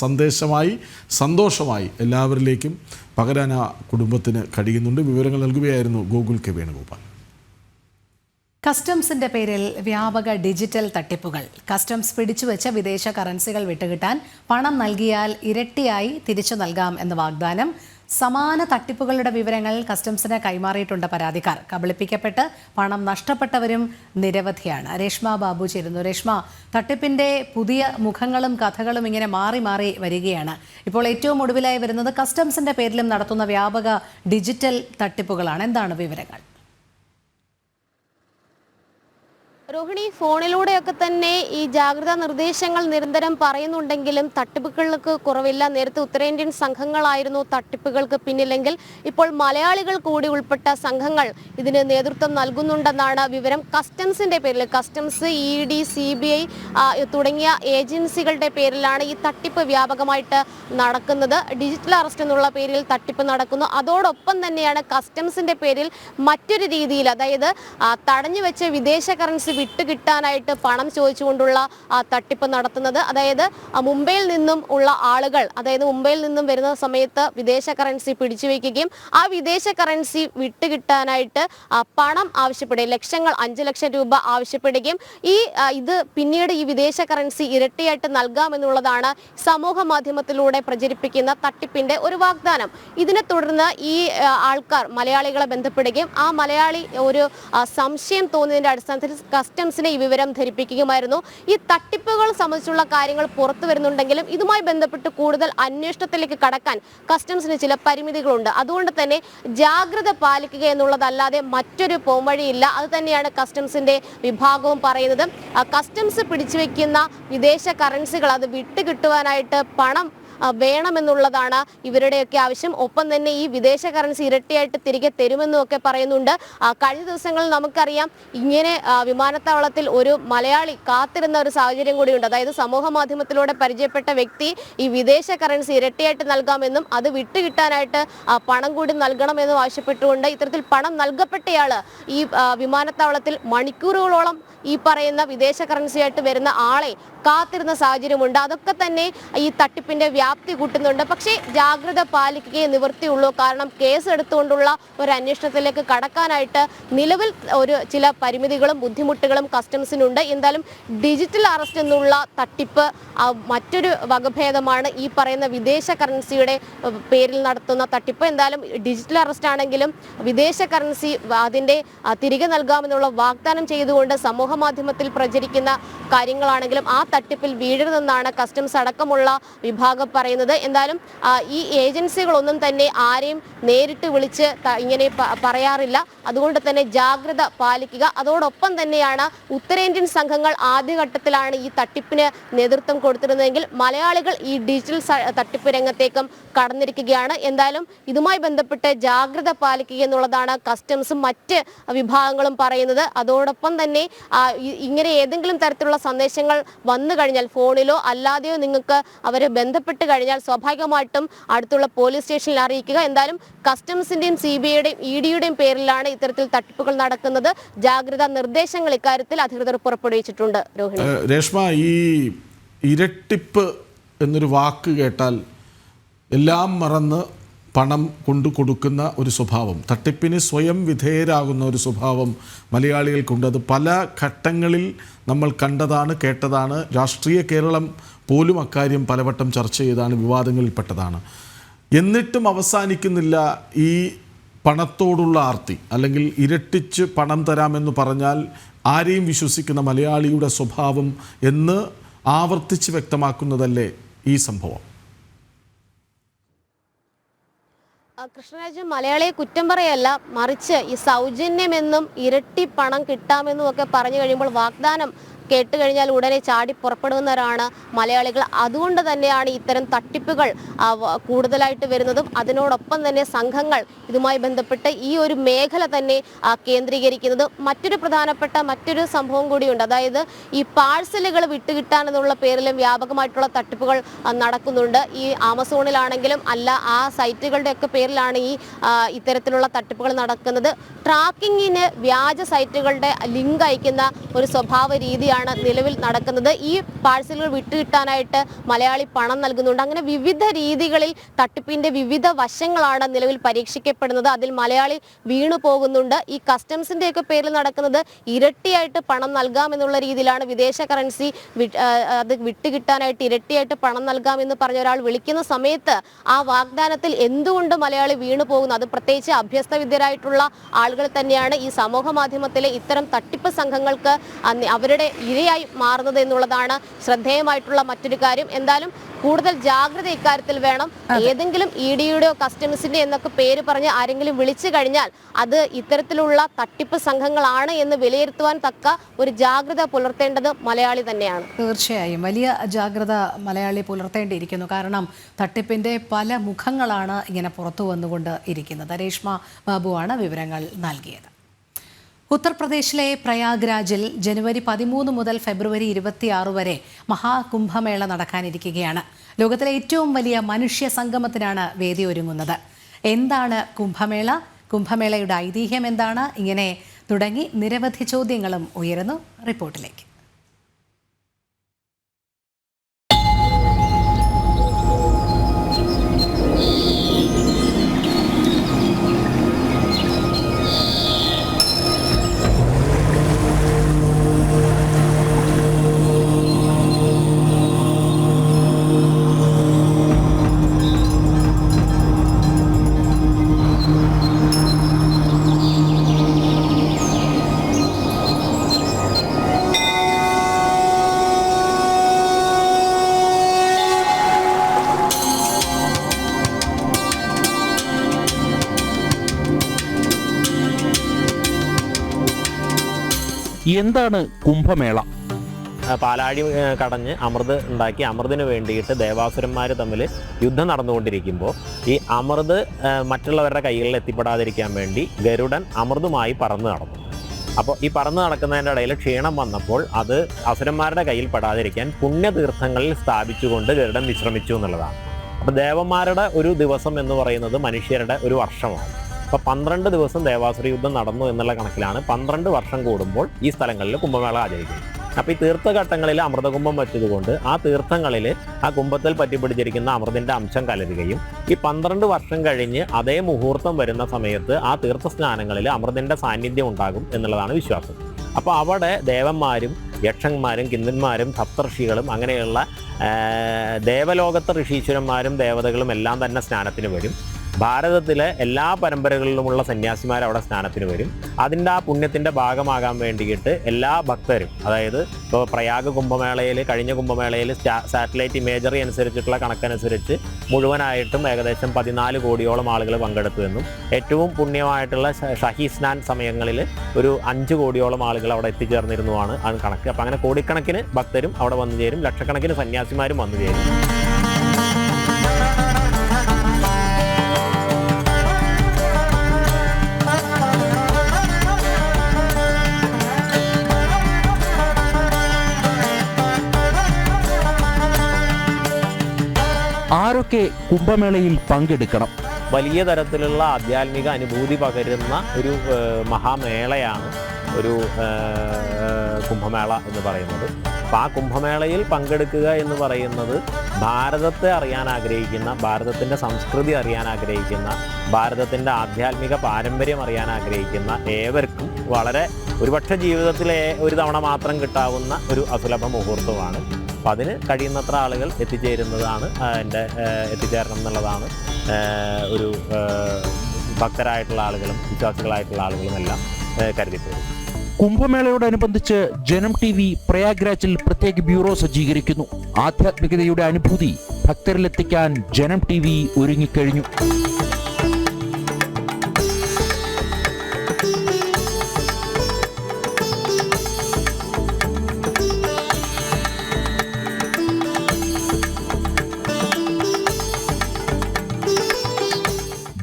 സന്ദേശമായി, സന്തോഷമായി എല്ലാവരിലേക്കും പകരാൻ ആ കുടുംബത്തിന് കഴിയുന്നുണ്ട്. വിവരങ്ങൾ നൽകുകയായിരുന്നു ഗോകുൽ കെ വേണുഗോപാൽ. കസ്റ്റംസിന്റെ പേരിൽ വ്യാപക ഡിജിറ്റൽ തട്ടിപ്പുകൾ. കസ്റ്റംസ് പിടിച്ചുവെച്ച വിദേശ കറൻസികൾ വിട്ടുകിട്ടാൻ പണം നൽകിയാൽ ഇരട്ടിയായി തിരിച്ചു നൽകാം എന്ന വാഗ്ദാനം. സമാന തട്ടിപ്പുകളുടെ വിവരങ്ങൾ കസ്റ്റംസിന് കൈമാറിയിട്ടുണ്ട് പരാതിക്കാർ. കബളിപ്പിക്കപ്പെട്ട് പണം നഷ്ടപ്പെട്ടവരും നിരവധിയാണ്. രേഷ്മ ബാബു ചേരുന്നു. രേഷ്മ, തട്ടിപ്പിന്റെ പുതിയ മുഖങ്ങളും കഥകളും ഇങ്ങനെ മാറി മാറി വരികയാണ്. ഇപ്പോൾ ഏറ്റവും ഒടുവിലായി വരുന്നത് കസ്റ്റംസിന്റെ പേരിലും നടത്തുന്ന വ്യാപക ഡിജിറ്റൽ തട്ടിപ്പുകളാണ്. എന്താണ് വിവരങ്ങൾ? രോഹിണി, ഫോണിലൂടെയൊക്കെ തന്നെ ഈ ജാഗ്രതാ നിർദ്ദേശങ്ങൾ നിരന്തരം പറയുന്നുണ്ടെങ്കിലും തട്ടിപ്പുകൾക്ക് കുറവില്ല. നേരത്തെ ഉത്തരേന്ത്യൻ സംഘങ്ങളായിരുന്നു തട്ടിപ്പുകൾക്ക് പിന്നിലെങ്കിൽ ഇപ്പോൾ മലയാളികൾ കൂടി ഉൾപ്പെട്ട സംഘങ്ങൾ ഇതിന് നേതൃത്വം നൽകുന്നുണ്ടെന്നാണ് വിവരം. കസ്റ്റംസിന്റെ പേരിൽ, കസ്റ്റംസ്, ED, CBI തുടങ്ങിയ ഏജൻസികളുടെ പേരിലാണ് ഈ തട്ടിപ്പ് വ്യാപകമായിട്ട് നടക്കുന്നത്. ഡിജിറ്റൽ അറസ്റ്റ് എന്നുള്ള പേരിൽ തട്ടിപ്പ് നടക്കുന്നു. അതോടൊപ്പം തന്നെയാണ് കസ്റ്റംസിന്റെ പേരിൽ മറ്റൊരു രീതിയിൽ, അതായത് തടഞ്ഞു വെച്ച വിദേശ കറൻസി വിട്ടുകിട്ടാനായിട്ട് പണം ചോദിച്ചുകൊണ്ടുള്ള തട്ടിപ്പ് നടത്തുന്നത്. അതായത് മുംബൈയിൽ നിന്നും ഉള്ള ആളുകൾ, അതായത് മുംബൈയിൽ നിന്നും വരുന്ന സമയത്ത് വിദേശ കറൻസി പിടിച്ചു വയ്ക്കുകയും ആ വിദേശ കറൻസി വിട്ടുകിട്ടാനായിട്ട് പണം ആവശ്യപ്പെടുകയും, ലക്ഷങ്ങൾ, 5 ലക്ഷം രൂപ ആവശ്യപ്പെടുകയും ഇത് പിന്നീട് ഈ വിദേശ കറൻസി ഇരട്ടിയായിട്ട് നൽകാമെന്നുള്ളതാണ് സമൂഹ മാധ്യമത്തിലൂടെ പ്രചരിപ്പിക്കുന്ന തട്ടിപ്പിന്റെ ഒരു വാഗ്ദാനം. ഇതിനെ തുടർന്ന് ഈ ആൾക്കാർ മലയാളികളെ ബന്ധപ്പെടുകയും ആ മലയാളി ഒരു സംശയം തോന്നിയതിന്റെ അടിസ്ഥാനത്തിൽ കസ്റ്റംസിനെ ഈ വിവരം ധരിപ്പിക്കുകയുമായിരുന്നു. ഈ തട്ടിപ്പുകൾ സംബന്ധിച്ചുള്ള കാര്യങ്ങൾ പുറത്തു വരുന്നുണ്ടെങ്കിലും ഇതുമായി ബന്ധപ്പെട്ട് കൂടുതൽ അന്വേഷണത്തിലേക്ക് കടക്കാൻ കസ്റ്റംസിന് ചില പരിമിതികളുണ്ട്. അതുകൊണ്ട് തന്നെ ജാഗ്രത പാലിക്കുക എന്നുള്ളതല്ലാതെ മറ്റൊരു പോംവഴിയില്ല. അത് തന്നെയാണ് കസ്റ്റംസിന്റെ വിഭാഗവും പറയുന്നത്. കസ്റ്റംസ് പിടിച്ചുവെക്കുന്ന വിദേശ കറൻസികൾ അത് വിട്ടുകിട്ടുവാനായിട്ട് പണം വേണമെന്നുള്ളതാണ് ഇവരുടെയൊക്കെ ആവശ്യം. ഒപ്പം തന്നെ ഈ വിദേശ കറൻസി ഇരട്ടിയായിട്ട് തിരികെ തരുമെന്നും ഒക്കെ പറയുന്നുണ്ട്. കഴിഞ്ഞ ദിവസങ്ങളിൽ നമുക്കറിയാം ഇങ്ങനെ വിമാനത്താവളത്തിൽ ഒരു മലയാളി കാത്തിരുന്ന ഒരു സാഹചര്യം കൂടിയുണ്ട്. അതായത് സമൂഹ മാധ്യമത്തിലൂടെ പരിചയപ്പെട്ട വ്യക്തി ഈ വിദേശ കറൻസി ഇരട്ടിയായിട്ട് നൽകാമെന്നും അത് വിട്ടുകിട്ടാനായിട്ട് പണം കൂടി നൽകണമെന്നും ആവശ്യപ്പെട്ടുകൊണ്ട് ഇത്തരത്തിൽ പണം നൽകപ്പെട്ടയാള് ഈ വിമാനത്താവളത്തിൽ മണിക്കൂറുകളോളം ഈ പറയുന്ന വിദേശ കറൻസിയായിട്ട് വരുന്ന ആളെ കാത്തിരുന്ന സാഹചര്യമുണ്ട്. അതൊക്കെ തന്നെ ഈ തട്ടിപ്പിന്റെ വ്യാപ്തി കൂട്ടുന്നുണ്ട്. പക്ഷേ ജാഗ്രത പാലിക്കുകയേ നിവൃത്തിയുള്ളൂ. കാരണം കേസ് എടുത്തുകൊണ്ടുള്ള ഒരു അന്വേഷണത്തിലേക്ക് കടക്കാനായിട്ട് നിലവിൽ ചില പരിമിതികളും ബുദ്ധിമുട്ടുകളും കസ്റ്റംസിനുണ്ട്. എന്തായാലും ഡിജിറ്റൽ അറസ്റ്റ് എന്നുള്ള തട്ടിപ്പ് മറ്റൊരു വകഭേദമാണ് ഈ പറയുന്ന വിദേശ കറൻസിയുടെ പേരിൽ നടത്തുന്ന തട്ടിപ്പ്. എന്തായാലും ഡിജിറ്റൽ അറസ്റ്റ് ആണെങ്കിലും വിദേശ കറൻസി അതിന്റെ തിരികെ നൽകാമെന്നുള്ള വാഗ്ദാനം ചെയ്തുകൊണ്ട് സമൂഹ മാധ്യമത്തിൽ പ്രചരിക്കുന്ന കാര്യങ്ങളാണെങ്കിലും ആ തട്ടിപ്പിൽ വീഴരുതെന്നാണ് കസ്റ്റംസ് അടക്കമുള്ള വിഭാഗം പറയുന്നത്. എന്തായാലും ഈ ഏജൻസികളൊന്നും തന്നെ ആരെയും നേരിട്ട് വിളിച്ച് ഇങ്ങനെ പറയാറില്ല. അതുകൊണ്ട് തന്നെ ജാഗ്രത പാലിക്കുക. അതോടൊപ്പം തന്നെയാണ് ഉത്തരേന്ത്യൻ സംഘങ്ങൾ ആദ്യഘട്ടത്തിലാണ് ഈ തട്ടിപ്പിന് നേതൃത്വം കൊടുത്തിരുന്നതെങ്കിൽ മലയാളികൾ ഈ ഡിജിറ്റൽ തട്ടിപ്പ് രംഗത്തേക്കും കടന്നിരിക്കുകയാണ്. എന്തായാലും ഇതുമായി ബന്ധപ്പെട്ട് ജാഗ്രത പാലിക്കുക എന്നുള്ളതാണ് കസ്റ്റംസും മറ്റ് വിഭാഗങ്ങളും പറയുന്നത്. അതോടൊപ്പം തന്നെ ഇങ്ങനെ ഏതെങ്കിലും തരത്തിലുള്ള സന്ദേശങ്ങൾ വന്നു കഴിഞ്ഞാൽ ഫോണിലോ അല്ലാതെയോ നിങ്ങൾക്ക് അവരെ ബന്ധപ്പെട്ട് കഴിഞ്ഞാൽ സ്വാഭാവികമായിട്ടും അടുത്തുള്ള പോലീസ് സ്റ്റേഷനിൽ അറിയിക്കുക. എന്തായാലും കസ്റ്റംസിന്റെയും CBIയുടെയും EDയുടെയും പേരിലാണ് ഇത്തരത്തിൽ തട്ടിപ്പുകൾ നടക്കുന്നത്. ജാഗ്രതാ നിർദ്ദേശങ്ങൾ ഇക്കാര്യത്തിൽ അധികൃതർ പുറപ്പെടുവിച്ചിട്ടുണ്ട്. രോഹിണി, രേഷ്മ, ഈ ഇരട്ടിപ്പ് എന്നൊരു വാക്ക് കേട്ടാൽ എല്ലാം മറന്ന് പണം കൊണ്ടു കൊടുക്കുന്ന ഒരു സ്വഭാവം, തട്ടിപ്പിന് സ്വയം വിധേയരാകുന്ന ഒരു സ്വഭാവം മലയാളികൾക്കുണ്ട്. അത് പല ഘട്ടങ്ങളിൽ നമ്മൾ കണ്ടതാണ്, കേട്ടതാണ്. രാഷ്ട്രീയ കേരളം പോലും അക്കാര്യം പലവട്ടം ചർച്ച ചെയ്താണ്, വിവാദങ്ങളിൽപ്പെട്ടതാണ്. എന്നിട്ടും അവസാനിക്കുന്നില്ല ഈ പണത്തോടുള്ള ആർത്തി, അല്ലെങ്കിൽ ഇരട്ടിച്ച് പണം തരാമെന്ന് പറഞ്ഞാൽ ആരെയും വിശ്വസിക്കുന്ന മലയാളിയുടെ സ്വഭാവം എന്ന് ആവർത്തിച്ച് വ്യക്തമാക്കുന്നതല്ലേ ഈ സംഭവം? കൃഷ്ണരാജ്, മലയാളിയെ കുറ്റം പറയല്ല, മറിച്ച് ഈ സൗജന്യമെന്നും ഇരട്ടി പണം കിട്ടാമെന്നും ഒക്കെ പറഞ്ഞു കഴിയുമ്പോൾ വാഗ്ദാനം കേട്ട് കഴിഞ്ഞാൽ ഉടനെ ചാടി പുറപ്പെടുന്നവരാണ് മലയാളികൾ. അതുകൊണ്ട് തന്നെയാണ് ഇത്തരം തട്ടിപ്പുകൾ കൂടുതലായിട്ട് വരുന്നതും. അതിനോടൊപ്പം തന്നെ സംഘങ്ങൾ ഇതുമായി ബന്ധപ്പെട്ട് ഈ ഒരു മേഖല തന്നെ കേന്ദ്രീകരിക്കുന്നത്. മറ്റൊരു പ്രധാനപ്പെട്ട മറ്റൊരു സംഭവം കൂടിയുണ്ട്. അതായത് ഈ പാഴ്സലുകൾ വിട്ടുകിട്ടാനെന്നുള്ള പേരിലും വ്യാപകമായിട്ടുള്ള തട്ടിപ്പുകൾ നടക്കുന്നുണ്ട്. ഈ ആമസോണിലാണെങ്കിലും അല്ല ആ സൈറ്റുകളുടെ ഒക്കെ പേരിലാണ് ഈ ഇത്തരത്തിലുള്ള തട്ടിപ്പുകൾ നടക്കുന്നത്. ട്രാക്കിങ്ങിന് വ്യാജ സൈറ്റുകളുടെ ലിങ്ക് അയക്കുന്ന ഒരു സ്വഭാവ രീതിയാണ് നിലവിൽ നടക്കുന്നത്. ഈ പാഴ്സലുകൾ വിട്ടുകിട്ടാനായിട്ട് മലയാളി പണം നൽകുന്നുണ്ട്. അങ്ങനെ വിവിധ രീതികളിൽ തട്ടിപ്പിന്റെ വിവിധ വശങ്ങളാണ് നിലവിൽ പരീക്ഷിക്കപ്പെടുന്നത്. അതിൽ മലയാളി വീണു പോകുന്നുണ്ട്. ഈ കസ്റ്റംസിന്റെ ഒക്കെ പേരിൽ നടക്കുന്നത് ഇരട്ടിയായിട്ട് പണം നൽകാമെന്നുള്ള രീതിയിലാണ്. വിദേശ കറൻസി അത് വിട്ടുകിട്ടാനായിട്ട് ഇരട്ടിയായിട്ട് പണം നൽകാമെന്ന് പറഞ്ഞ ഒരാൾ വിളിക്കുന്ന സമയത്ത് ആ വാഗ്ദാനത്തിൽ എന്തുകൊണ്ട് മലയാളി വീണു പോകുന്നു? അത് പ്രത്യേകിച്ച് അഭ്യസ്തവിദ്യരായിട്ടുള്ള ആളുകൾ തന്നെയാണ് ഈ സമൂഹ മാധ്യമത്തിലെ ഇത്തരം തട്ടിപ്പ് സംഘങ്ങൾക്ക് അവരുടെ ഇരയായി മാറുന്നത് എന്നുള്ളതാണ് ശ്രദ്ധേയമായിട്ടുള്ള മറ്റൊരു കാര്യം. എന്തായാലും കൂടുതൽ ജാഗ്രത ഇക്കാര്യത്തിൽ വേണം. ഏതെങ്കിലും EDയുടെയോ കസ്റ്റംസിന്റെ എന്നൊക്കെ പേര് പറഞ്ഞ് ആരെങ്കിലും വിളിച്ചു കഴിഞ്ഞാൽ അത് ഇത്തരത്തിലുള്ള തട്ടിപ്പ് സംഘങ്ങളാണ് എന്ന് വിലയിരുത്തുവാൻ തക്ക ഒരു ജാഗ്രത പുലർത്തേണ്ടത് മലയാളി തന്നെയാണ്. തീർച്ചയായും വലിയ ജാഗ്രത മലയാളി പുലർത്തേണ്ടിയിരിക്കുന്നു. കാരണം തട്ടിപ്പിന്റെ പല മുഖങ്ങളാണ് ഇങ്ങനെ പുറത്തു വന്നുകൊണ്ട് ഇരിക്കുന്നത്. രേഷ്മ ബാബുവാണ് വിവരങ്ങൾ നൽകിയത്. ഉത്തർപ്രദേശിലെ പ്രയാഗ്രാജിൽ ജനുവരി 13 മുതൽ ഫെബ്രുവരി 26 വരെ മഹാകുംഭമേള നടക്കാനിരിക്കുകയാണ്. ലോകത്തിലെ ഏറ്റവും വലിയ മനുഷ്യ സംഗമത്തിനാണ് വേദി ഒരുങ്ങുന്നത്. എന്താണ് കുംഭമേള? കുംഭമേളയുടെ ഐതിഹ്യം എന്താണ്? ഇങ്ങനെ തുടങ്ങി നിരവധി ചോദ്യങ്ങളും ഉയരുന്നു. റിപ്പോർട്ടിലേക്ക്. എന്താണ് കുംഭമേള? പാലാഴി കടഞ്ഞ് അമൃത് ഉണ്ടാക്കി അമൃതിന് വേണ്ടിയിട്ട് ദേവാസുരന്മാർ തമ്മിൽ യുദ്ധം നടന്നുകൊണ്ടിരിക്കുമ്പോൾ ഈ അമൃത് മറ്റുള്ളവരുടെ കൈകളിൽ എത്തിപ്പെടാതിരിക്കാൻ വേണ്ടി ഗരുഡൻ അമൃതുമായി പറന്ന് നടന്നു. അപ്പോൾ ഈ പറന്ന് നടക്കുന്നതിൻ്റെ ഇടയിൽ ക്ഷീണം വന്നപ്പോൾ അത് അസുരന്മാരുടെ കയ്യിൽ പെടാതിരിക്കാൻ പുണ്യതീർത്ഥങ്ങളിൽ സ്ഥാപിച്ചുകൊണ്ട് ഗരുഡൻ വിശ്രമിച്ചു എന്നുള്ളതാണ്. അപ്പോൾ ദേവന്മാരുടെ ഒരു ദിവസം എന്ന് പറയുന്നത് മനുഷ്യരുടെ ഒരു വർഷമാണ്. അപ്പോൾ 12 ദിവസം ദേവാസുര യുദ്ധം നടന്നു എന്നുള്ള കണക്കിലാണ് 12 വർഷം കൂടുമ്പോൾ ഈ സ്ഥലങ്ങളിൽ കുംഭമേള ആചരിക്കുന്നത്. അപ്പോൾ ഈ തീർത്ഥഘട്ടങ്ങളിൽ അമൃതകുംഭം വെച്ചതുകൊണ്ട് ആ തീർത്ഥങ്ങളിൽ ആ കുംഭത്തിൽ പറ്റിപ്പിടിച്ചിരിക്കുന്ന അമൃതിൻ്റെ അംശം കലരുകയും ഈ 12 വർഷം കഴിഞ്ഞ് അതേ മുഹൂർത്തം വരുന്ന സമയത്ത് ആ തീർത്ഥസ്നാനങ്ങളിൽ അമൃതിൻ്റെ സാന്നിധ്യം ഉണ്ടാകും എന്നുള്ളതാണ് വിശ്വാസം. അപ്പോൾ അവിടെ ദേവന്മാരും യക്ഷന്മാരും കിന്നന്മാരും സപ്തർഷികളും അങ്ങനെയുള്ള ദേവലോകത്തെ ഋഷീശ്വരന്മാരും ദേവതകളും എല്ലാം തന്നെ സ്നാനത്തിന് വരും. ഭാരതത്തിലെ എല്ലാ പരമ്പരകളിലുമുള്ള സന്യാസിമാർ അവിടെ സ്നാനത്തിന് വരും. അതിൻ്റെ ആ പുണ്യത്തിൻ്റെ ഭാഗമാകാൻ വേണ്ടിയിട്ട് എല്ലാ ഭക്തരും, അതായത് ഇപ്പോൾ പ്രയാഗ് കുംഭമേളയിൽ, കഴിഞ്ഞ കുംഭമേളയിൽ സാറ്റലൈറ്റ് ഇമേജറി അനുസരിച്ചിട്ടുള്ള കണക്കനുസരിച്ച് മുഴുവനായിട്ടും ഏകദേശം 14 കോടിയോളം ആളുകൾ പങ്കെടുത്തു എന്നും ഏറ്റവും പുണ്യമായിട്ടുള്ള ഷഹി സ്നാൻ സമയങ്ങളിൽ ഒരു 5 കോടിയോളം ആളുകൾ അവിടെ എത്തിച്ചേർന്നിരുന്നുമാണ് അത് കണക്ക്. അപ്പം അങ്ങനെ കോടിക്കണക്കിന് ഭക്തരും അവിടെ വന്നു ചേരും, ലക്ഷക്കണക്കിന് സന്യാസിമാരും വന്നു ചേരും. ആരൊക്കെ കുംഭമേളയിൽ പങ്കെടുക്കണം? വലിയ തരത്തിലുള്ള ആധ്യാത്മിക അനുഭൂതി പകരുന്ന ഒരു മഹാമേളയാണ് ഒരു കുംഭമേള എന്ന് പറയുന്നത്. അപ്പോൾ ആ കുംഭമേളയിൽ പങ്കെടുക്കുക എന്ന് പറയുന്നത് ഭാരതത്തെ അറിയാൻ ആഗ്രഹിക്കുന്ന, ഭാരതത്തിൻ്റെ സംസ്കൃതി അറിയാൻ ആഗ്രഹിക്കുന്ന, ഭാരതത്തിൻ്റെ ആധ്യാത്മിക പാരമ്പര്യം അറിയാൻ ആഗ്രഹിക്കുന്ന ഏവർക്കും വളരെ ഒരുപക്ഷെ ജീവിതത്തിലെ ഒരു തവണ മാത്രം കിട്ടാവുന്ന ഒരു അസുലഭ മുഹൂർത്തമാണ്. അപ്പോൾ അതിന് കഴിയുന്നത്ര ആളുകൾ എത്തിച്ചേരുന്നതാണ് എത്തിച്ചേരണം എന്നുള്ളതാണ് ഒരു ഭക്തരായിട്ടുള്ള ആളുകളും വിശ്വാസികളായിട്ടുള്ള ആളുകളും എല്ലാം കരുതിപ്പോകും. കുംഭമേളയോടനുബന്ധിച്ച് ജനം TV പ്രയാഗ്രാജിൽ പ്രത്യേക ബ്യൂറോ സജ്ജീകരിക്കുന്നു. ആധ്യാത്മികതയുടെ അനുഭൂതി ഭക്തരിലെത്തിക്കാൻ ജനം TV ഒരുങ്ങിക്കഴിഞ്ഞു.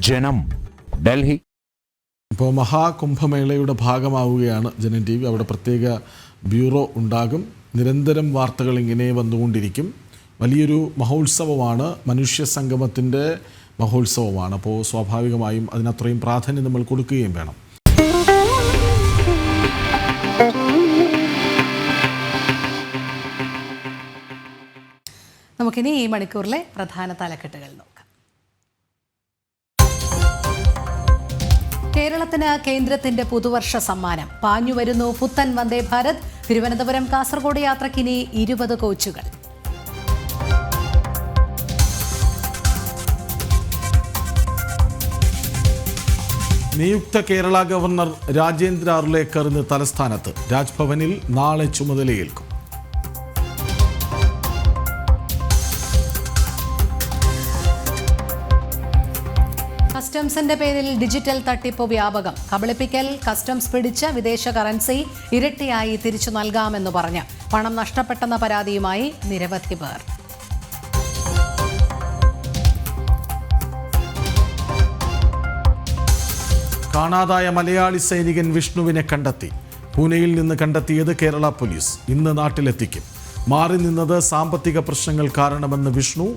ജനം, ഡൽഹി. ഇപ്പോൾ മഹാകുംഭമേളയുടെ ഭാഗമാവുകയാണ് ജനം TV. അവിടെ പ്രത്യേക ബ്യൂറോ ഉണ്ടാകും. നിരന്തരം വാർത്തകൾ ഇങ്ങനെ വന്നുകൊണ്ടിരിക്കും. വലിയൊരു മഹോത്സവമാണ്, മനുഷ്യ സംഗമത്തിൻ്റെ മഹോത്സവമാണ്. അപ്പോൾ സ്വാഭാവികമായും അതിനത്രയും പ്രാധാന്യം നമ്മൾ കൊടുക്കുകയും വേണം. നമുക്കിനി ഈ മണിക്കൂറിലെ പ്രധാന തലക്കെട്ടുകൾ നോക്കാം. കേരളത്തിന് കേന്ദ്രത്തിന്റെ പുതുവർഷ സമ്മാനം. പാഞ്ഞു വരുന്നു പുത്തൻ വന്ദേ ഭാരത്. തിരുവനന്തപുരം കാസർഗോഡ് യാത്രയ്ക്കിനി 20 കോച്ചുകൾ. നിയുക്ത കേരള ഗവർണർ രാജേന്ദ്ര അർലേക്കർ ഇന്ന് തലസ്ഥാനത്ത്. രാജ്ഭവനിൽ നാളെ ചുമതലയേൽക്കും. കസ്റ്റംസിന്റെ പേരിൽ ഡിജിറ്റൽ തട്ടിപ്പ് വ്യാപകം. കബളിപ്പിക്കൽ, കസ്റ്റംസ് പിടിച്ച വിദേശ കറൻസി ഇരട്ടിയായി തിരിച്ചു നൽകാമെന്ന് പറഞ്ഞ് പണം നഷ്ടപ്പെട്ടെന്ന പരാതിയുമായി നിരവധി പേർ. കാണാതായ മലയാളി സൈനികൻ വിഷ്ണുവിനെ കണ്ടെത്തി. പൂനെയിൽ നിന്ന് കണ്ടെത്തിയത് കേരള പോലീസ്. ഇന്ന് നാട്ടിലെത്തിക്കും. മാറി നിന്നത് സാമ്പത്തിക പ്രശ്നങ്ങൾ കാരണമെന്ന് വിഷ്ണു.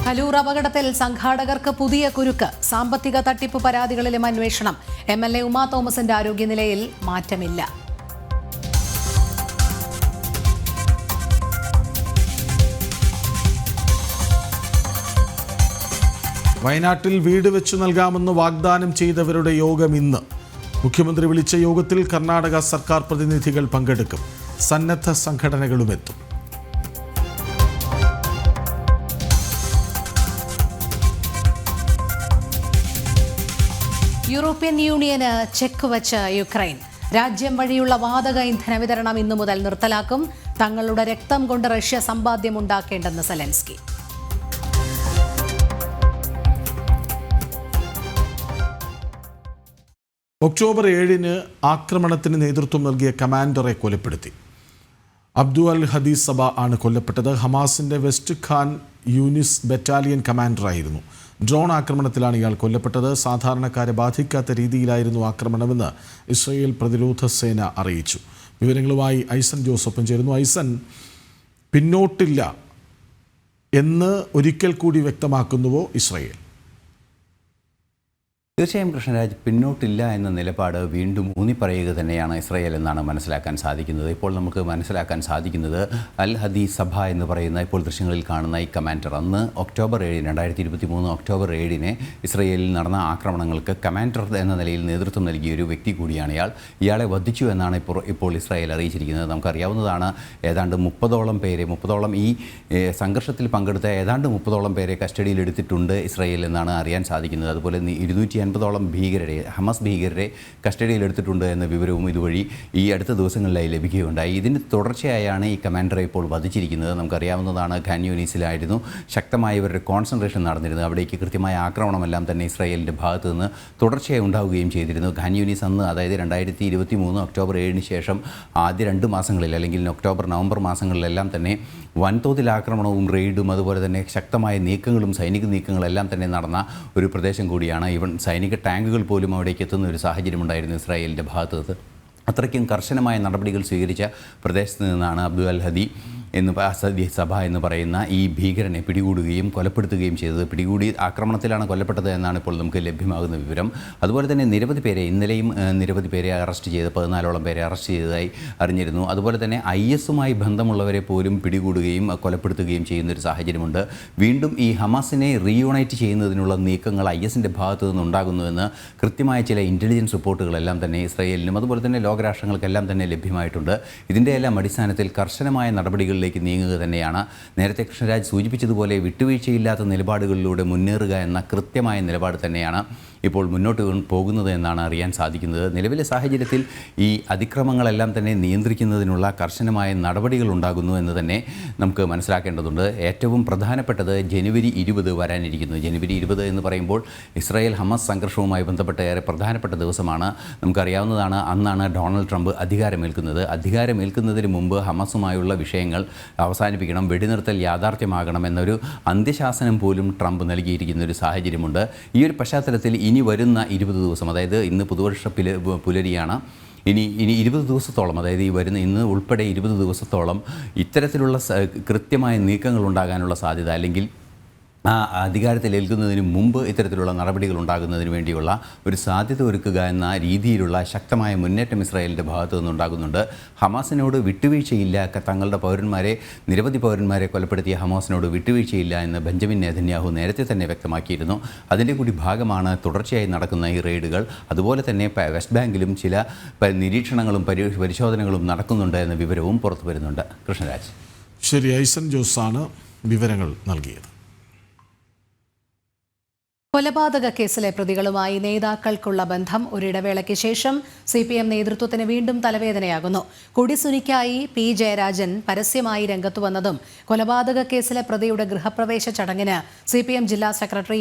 കലൂർ അപകടത്തിൽ സംഘാടകർക്ക് പുതിയ കുരുക്ക്. സാമ്പത്തിക തട്ടിപ്പ് പരാതികളിലും അന്വേഷണം. MLA ഉമാ തോമസിന്റെ ആരോഗ്യനിലയിൽ മാറ്റമില്ല. വയനാട്ടിൽ വീട് വെച്ചു നൽകാമെന്ന് വാഗ്ദാനം ചെയ്തവരുടെ യോഗം ഇന്ന്. മുഖ്യമന്ത്രി വിളിച്ച യോഗത്തിൽ കർണാടക സർക്കാർ പ്രതിനിധികൾ പങ്കെടുക്കും. സന്നദ്ധ സംഘടനകളുമെത്തും. യൂറോപ്യൻ യൂണിയന് ചെക്ക് വച്ച് യുക്രൈൻ. രാജ്യം വഴിയുള്ള വാതക ഇന്ധന വിതരണം ഇന്നു മുതൽ നിർത്തലാക്കും. തങ്ങളുടെ രക്തം കൊണ്ട് റഷ്യ സമ്പാദ്യമുണ്ടാക്കേണ്ടെന്ന് സെലൻസ്കി. ഒക്ടോബർ 7-ന് ആക്രമണത്തിന് നേതൃത്വം നൽകിയ കമാൻഡറെ കൊലപ്പെടുത്തി. അബ്ദു അൽ ഹദീസ് സബ ആണ് കൊല്ലപ്പെട്ടത്. ഹമാസിൻ്റെ വെസ്റ്റ് ഖാൻ യൂനിസ് ബറ്റാലിയൻ കമാൻഡറായിരുന്നു. ഡ്രോൺ ആക്രമണത്തിലാണ് ഇയാൾ കൊല്ലപ്പെട്ടത്. സാധാരണക്കാരെ ബാധിക്കാത്ത രീതിയിലായിരുന്നു ആക്രമണമെന്ന് ഇസ്രയേൽ പ്രതിരോധ സേന അറിയിച്ചു. വിവരങ്ങളുമായി ഐസൻ ജോസഫും ചേരുന്നു. ഐസൻ, പിന്നോട്ടില്ല എന്ന് ഒരിക്കൽ കൂടി വ്യക്തമാക്കുന്നുവോ ഇസ്രയേൽ? തീർച്ചയായും കൃഷ്ണരാജ്, പിന്നോട്ടില്ല എന്ന നിലപാട് വീണ്ടും ഊന്നിപ്പറയുക തന്നെയാണ് ഇസ്രയേൽ എന്നാണ് മനസ്സിലാക്കാൻ സാധിക്കുന്നത്. ഇപ്പോൾ നമുക്ക് മനസ്സിലാക്കാൻ സാധിക്കുന്നത് അൽ ഹദീസ് സഭ എന്ന് പറയുന്ന ഇപ്പോൾ ദൃശ്യങ്ങളിൽ കാണുന്ന ഈ കമാൻഡർ അന്ന് ഒക്ടോബർ 7, 2023 ഒക്ടോബർ 7-ന് ഇസ്രയേലിൽ നടന്ന ആക്രമണങ്ങൾക്ക് കമാൻഡർ എന്ന നിലയിൽ നേതൃത്വം നൽകിയ ഒരു വ്യക്തി കൂടിയാണ് ഇയാളെ വധിച്ചു എന്നാണ് ഇപ്പോൾ ഇസ്രയേൽ അറിയിച്ചിരിക്കുന്നത്. നമുക്കറിയാവുന്നതാണ്, ഏതാണ്ട് 30ഓളം ഈ സംഘർഷത്തിൽ പങ്കെടുത്ത ഏതാണ്ട് 30ഓളം പേരെ കസ്റ്റഡിയിലെടുത്തിട്ടുണ്ട് ഇസ്രയേൽ എന്നാണ് അറിയാൻ സാധിക്കുന്നത്. അതുപോലെ 250ഓളം ഭീകരരെ, ഹമാസ് ഭീകരരെ കസ്റ്റഡിയിലെടുത്തിട്ടുണ്ട് എന്ന വിവരവും ഇതുവഴി ഈ അടുത്ത ദിവസങ്ങളിലായി ലഭിക്കുകയുണ്ടായി. ഇതിന് തുടർച്ചയായാണ് ഈ കമാൻഡറെ ഇപ്പോൾ വധിച്ചിരിക്കുന്നത്. നമുക്കറിയാവുന്നതാണ്, ഖാൻ യൂനിസിലായിരുന്നു ശക്തമായ ഇവരുടെ കോൺസെൻട്രേഷൻ നടന്നിരുന്നത്. അവിടേക്ക് കൃത്യമായ ആക്രമണമെല്ലാം തന്നെ ഇസ്രായേലിൻ്റെ ഭാഗത്ത് നിന്ന് തുടർച്ചയായി ഉണ്ടാവുകയും ചെയ്തിരുന്നു. ഖാൻ യൂനിസ് അന്ന്, അതായത് 2023 ഒക്ടോബർ 7-ന് ശേഷം ആദ്യ 2 മാസങ്ങളിൽ, അല്ലെങ്കിൽ ഒക്ടോബർ നവംബർ മാസങ്ങളിലെല്ലാം തന്നെ വൻതോതിൽ ആക്രമണവും റെയ്ഡും അതുപോലെ തന്നെ ശക്തമായ നീക്കങ്ങളും സൈനിക നീക്കങ്ങളെല്ലാം തന്നെ നടന്ന ഒരു പ്രദേശം കൂടിയാണ്. ഇവൻ സൈനിക ടാങ്കുകൾ പോലും അവിടേക്ക് എത്തുന്ന ഒരു സാഹചര്യമുണ്ടായിരുന്നു ഇസ്രായേലിൻ്റെ ഭാഗത്ത്. അത്രയ്ക്കും കർശനമായ നടപടികൾ സ്വീകരിച്ച പ്രദേശത്ത് നിന്നാണ് അബ്ദു അൽ ഹദി സഭ എന്ന് പറയുന്ന ഈ ഭീകരനെ പിടികൂടുകയും കൊലപ്പെടുത്തുകയും ചെയ്തത്. പിടികൂടി ആക്രമണത്തിലാണ് കൊല്ലപ്പെട്ടത് എന്നാണ് ഇപ്പോൾ നമുക്ക് ലഭ്യമാകുന്ന വിവരം. അതുപോലെ തന്നെ നിരവധി പേരെ, ഇന്നലെയും നിരവധി പേരെ അറസ്റ്റ് ചെയ്ത് 14ഓളം പേരെ അറസ്റ്റ് ചെയ്തതായി അറിഞ്ഞിരുന്നു. അതുപോലെ തന്നെ IS-മായി ബന്ധമുള്ളവരെ പോലും പിടികൂടുകയും കൊലപ്പെടുത്തുകയും ചെയ്യുന്നൊരു സാഹചര്യമുണ്ട്. വീണ്ടും ഈ ഹമാസിനെ റീയൂണൈറ്റ് ചെയ്യുന്നതിനുള്ള നീക്കങ്ങൾ IS-ൻ്റെ ഭാഗത്തു നിന്നുണ്ടാകുന്നുവെന്ന് കൃത്യമായ ചില ഇൻ്റലിജൻസ് റിപ്പോർട്ടുകളെല്ലാം തന്നെ ഇസ്രായേലിനും അതുപോലെ തന്നെ ലോകരാഷ്ട്രങ്ങൾക്കെല്ലാം തന്നെ ലഭ്യമായിട്ടുണ്ട്. ഇതിൻ്റെ എല്ലാം അടിസ്ഥാനത്തിൽ കർശനമായ നടപടികൾ നീങ്ങുക തന്നെയാണ്. നേരത്തെ കൃഷ്ണരാജ് സൂചിപ്പിച്ചതുപോലെ വിട്ടുവീഴ്ചയില്ലാത്ത നിലപാടുകളിലൂടെ മുന്നേറുക എന്ന കൃത്യമായ നിലപാട് തന്നെയാണ് ഇപ്പോൾ മുന്നോട്ട് പോകുന്നത് എന്നാണ് അറിയാൻ സാധിക്കുന്നത്. നിലവിലെ സാഹചര്യത്തിൽ ഈ അതിക്രമങ്ങളെല്ലാം തന്നെ നിയന്ത്രിക്കുന്നതിനുള്ള കർശനമായ നടപടികൾ ഉണ്ടാകുന്നു എന്ന് തന്നെ നമുക്ക് മനസ്സിലാക്കേണ്ടതുണ്ട്. ഏറ്റവും പ്രധാനപ്പെട്ടത് ജനുവരി 20 വരാനിരിക്കുന്നു. ജനുവരി 20 എന്ന് പറയുമ്പോൾ ഇസ്രായേൽ ഹമാസ് സംഘർഷവുമായി ബന്ധപ്പെട്ട ഏറെ പ്രധാനപ്പെട്ട ദിവസമാണ്. നമുക്കറിയാവുന്നതാണ്, അന്നാണ് ഡൊണാൾഡ് ട്രംപ് അധികാരമേൽക്കുന്നത്. അധികാരമേൽക്കുന്നതിന് മുമ്പ് ഹമാസുമായുള്ള വിഷയങ്ങൾ അവസാനിപ്പിക്കണം, വെടിനിർത്തൽ യാഥാർത്ഥ്യമാകണം എന്നൊരു അന്ത്യശാസനം പോലും ട്രംപ് നൽകിയിരിക്കുന്ന ഒരു സാഹചര്യമുണ്ട്. ഈ ഒരു പശ്ചാത്തലത്തിൽ ഇനി വരുന്ന 20 ദിവസം, അതായത് ഇന്ന് പുതുവർഷ പുലരിയാണ്, ഇനി 20 ദിവസത്തോളം, അതായത് ഈ വരുന്ന ഇന്ന് ഉൾപ്പെടെ 20 ദിവസത്തോളം ഇത്തരത്തിലുള്ള കൃത്യമായ നീക്കങ്ങൾ ഉണ്ടാകാനുള്ള സാധ്യത, അല്ലെങ്കിൽ അധികാരത്തിലേൽക്കുന്നതിന് മുമ്പ് ഇത്തരത്തിലുള്ള നടപടികൾ ഉണ്ടാകുന്നതിന് വേണ്ടിയുള്ള ഒരു സാധ്യത ഒരുക്കുക എന്ന രീതിയിലുള്ള ശക്തമായ മുന്നേറ്റം ഇസ്രായേലിൻ്റെ ഭാഗത്തു നിന്നുണ്ടാകുന്നുണ്ട്. ഹമാസിനോട് വിട്ടുവീഴ്ചയില്ല, തങ്ങളുടെ നിരവധി പൗരന്മാരെ കൊലപ്പെടുത്തിയ ഹമാസിനോട് വിട്ടുവീഴ്ചയില്ല എന്ന് ബെഞ്ചമിൻ നെതന്യാഹു നേരത്തെ തന്നെ വ്യക്തമാക്കിയിരുന്നു. അതിൻ്റെ കൂടി ഭാഗമാണ് തുടർച്ചയായി നടക്കുന്ന ഈ റെയ്ഡുകൾ. അതുപോലെ തന്നെ വെസ്റ്റ് ബാങ്കിലും ചില നിരീക്ഷണങ്ങളും പരിശോധനകളും നടക്കുന്നുണ്ട് എന്ന വിവരവും പുറത്തു വരുന്നുണ്ട്. കൃഷ്ണരാജ്. ശരി, ഐസൻ ജോസാണ് വിവരങ്ങൾ നൽകിയത്. കൊലപാതക കേസിലെ പ്രതികളുമായി നേതാക്കൾക്കുള്ള ബന്ധം ഒരിടവേളയ്ക്ക് ശേഷം CPM നേതൃത്വത്തിന് വീണ്ടും തലവേദനയാകുന്നു. കൊടിസുനിക്കായി P. ജയരാജൻ പരസ്യമായി രംഗത്തു വന്നതും കൊലപാതക കേസിലെ പ്രതിയുടെ ഗൃഹപ്രവേശ ചടങ്ങിന് CPM ജില്ലാ സെക്രട്ടറി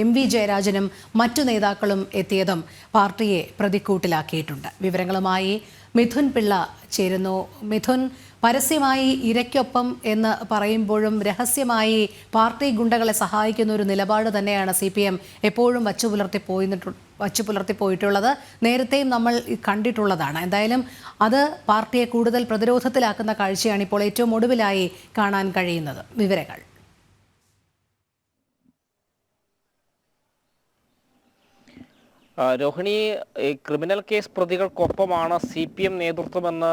MV ജയരാജനും മറ്റു നേതാക്കളും എത്തിയതും പാർട്ടിയെ പ്രതിക്കൂട്ടിലാക്കിയിട്ടുണ്ട്. വിവരങ്ങളുമായി മിഥുൻ പിള്ള ചേരുന്നു. മിഥുൻ, പരസ്യമായി ഇരയ്ക്കൊപ്പം എന്ന് പറയുമ്പോഴും രഹസ്യമായി പാർട്ടി ഗുണ്ടകളെ സഹായിക്കുന്ന ഒരു നിലപാട് തന്നെയാണ് CPM എപ്പോഴും വച്ചുപുലർത്തിപ്പോയിട്ടുള്ളത്. നേരത്തെയും നമ്മൾ കണ്ടിട്ടുള്ളതാണ്. എന്തായാലും അത് പാർട്ടിയെ കൂടുതൽ പ്രതിരോധത്തിലാക്കുന്ന കാഴ്ചയാണ് ഇപ്പോൾ ഏറ്റവും ഒടുവിലായി കാണാൻ കഴിയുന്നത്. വിവരങ്ങൾ. രോഹിണി, ക്രിമിനൽ കേസ് പ്രതികൾക്കൊപ്പമാണ് CPM നേതൃത്വമെന്ന്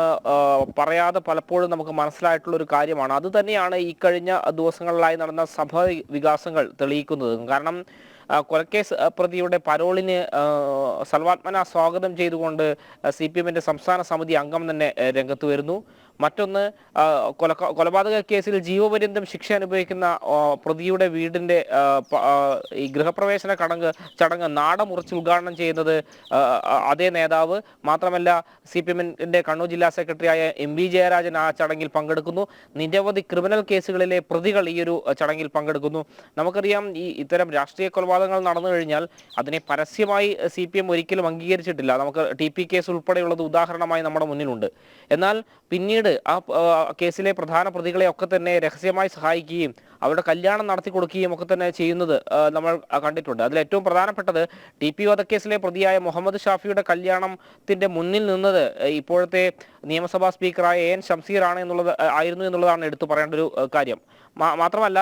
പറയാതെ പലപ്പോഴും നമുക്ക് മനസ്സിലായിട്ടുള്ള ഒരു കാര്യമാണ്. അത് തന്നെയാണ് ഈ കഴിഞ്ഞ ദിവസങ്ങളിലായി നടന്ന സഭാ വികാസങ്ങൾ തെളിയിക്കുന്നത്. കാരണം കൊലക്കേസ് പ്രതിയുടെ പരോളിന് സർവാത്മന സ്വാഗതം ചെയ്തുകൊണ്ട് CPMന്റെ സംസ്ഥാന സമിതി അംഗം തന്നെ രംഗത്ത് വരുന്നു. മറ്റൊന്ന് കൊലപാതക കേസിൽ ജീവപര്യന്തം ശിക്ഷ അനുഭവിക്കുന്ന പ്രതിയുടെ വീടിന്റെ ഈ ഗൃഹപ്രവേശന ചടങ്ങ് നാടമുറിച്ച് ഉദ്ഘാടനം ചെയ്യുന്നത് അതേ നേതാവ്. മാത്രമല്ല CPM-ന്റെ കണ്ണൂർ ജില്ലാ സെക്രട്ടറിയായ MV ജയരാജൻ ആ ചടങ്ങിൽ പങ്കെടുക്കുന്നു. നിരവധി ക്രിമിനൽ കേസുകളിലെ പ്രതികൾ ഈ ഒരു ചടങ്ങിൽ പങ്കെടുക്കുന്നു. നമുക്കറിയാം, ഇത്തരം രാഷ്ട്രീയ കൊലപാതകങ്ങൾ നടന്നു കഴിഞ്ഞാൽ അതിനെ പരസ്യമായി CPM ഒരിക്കലും അംഗീകരിച്ചിട്ടില്ല. നമുക്ക് TP കേസ് ഉൾപ്പെടെയുള്ളത് ഉദാഹരണമായി നമ്മുടെ മുന്നിലുണ്ട്. എന്നാൽ പിന്നീട് ആ കേസിലെ പ്രധാന പ്രതികളെ ഒക്കെ തന്നെ രഹസ്യമായി സഹായിക്കുകയും അവരുടെ കല്യാണം നടത്തി കൊടുക്കുകയും ഒക്കെ തന്നെ ചെയ്യുന്നത് നമ്മൾ കണ്ടിട്ടുണ്ട്. അതിൽ ഏറ്റവും പ്രധാനപ്പെട്ടത് TP വധക്കേസിലെ പ്രതിയായ മുഹമ്മദ് ഷാഫിയുടെ കല്യാണത്തിന്റെ മുന്നിൽ നിന്നത് ഇപ്പോഴത്തെ നിയമസഭാ സ്പീക്കറായ AN ഷംസീർ ആയിരുന്നു എന്നുള്ളതാണ് എടുത്തു പറയേണ്ട ഒരു കാര്യം. മാത്രമല്ല,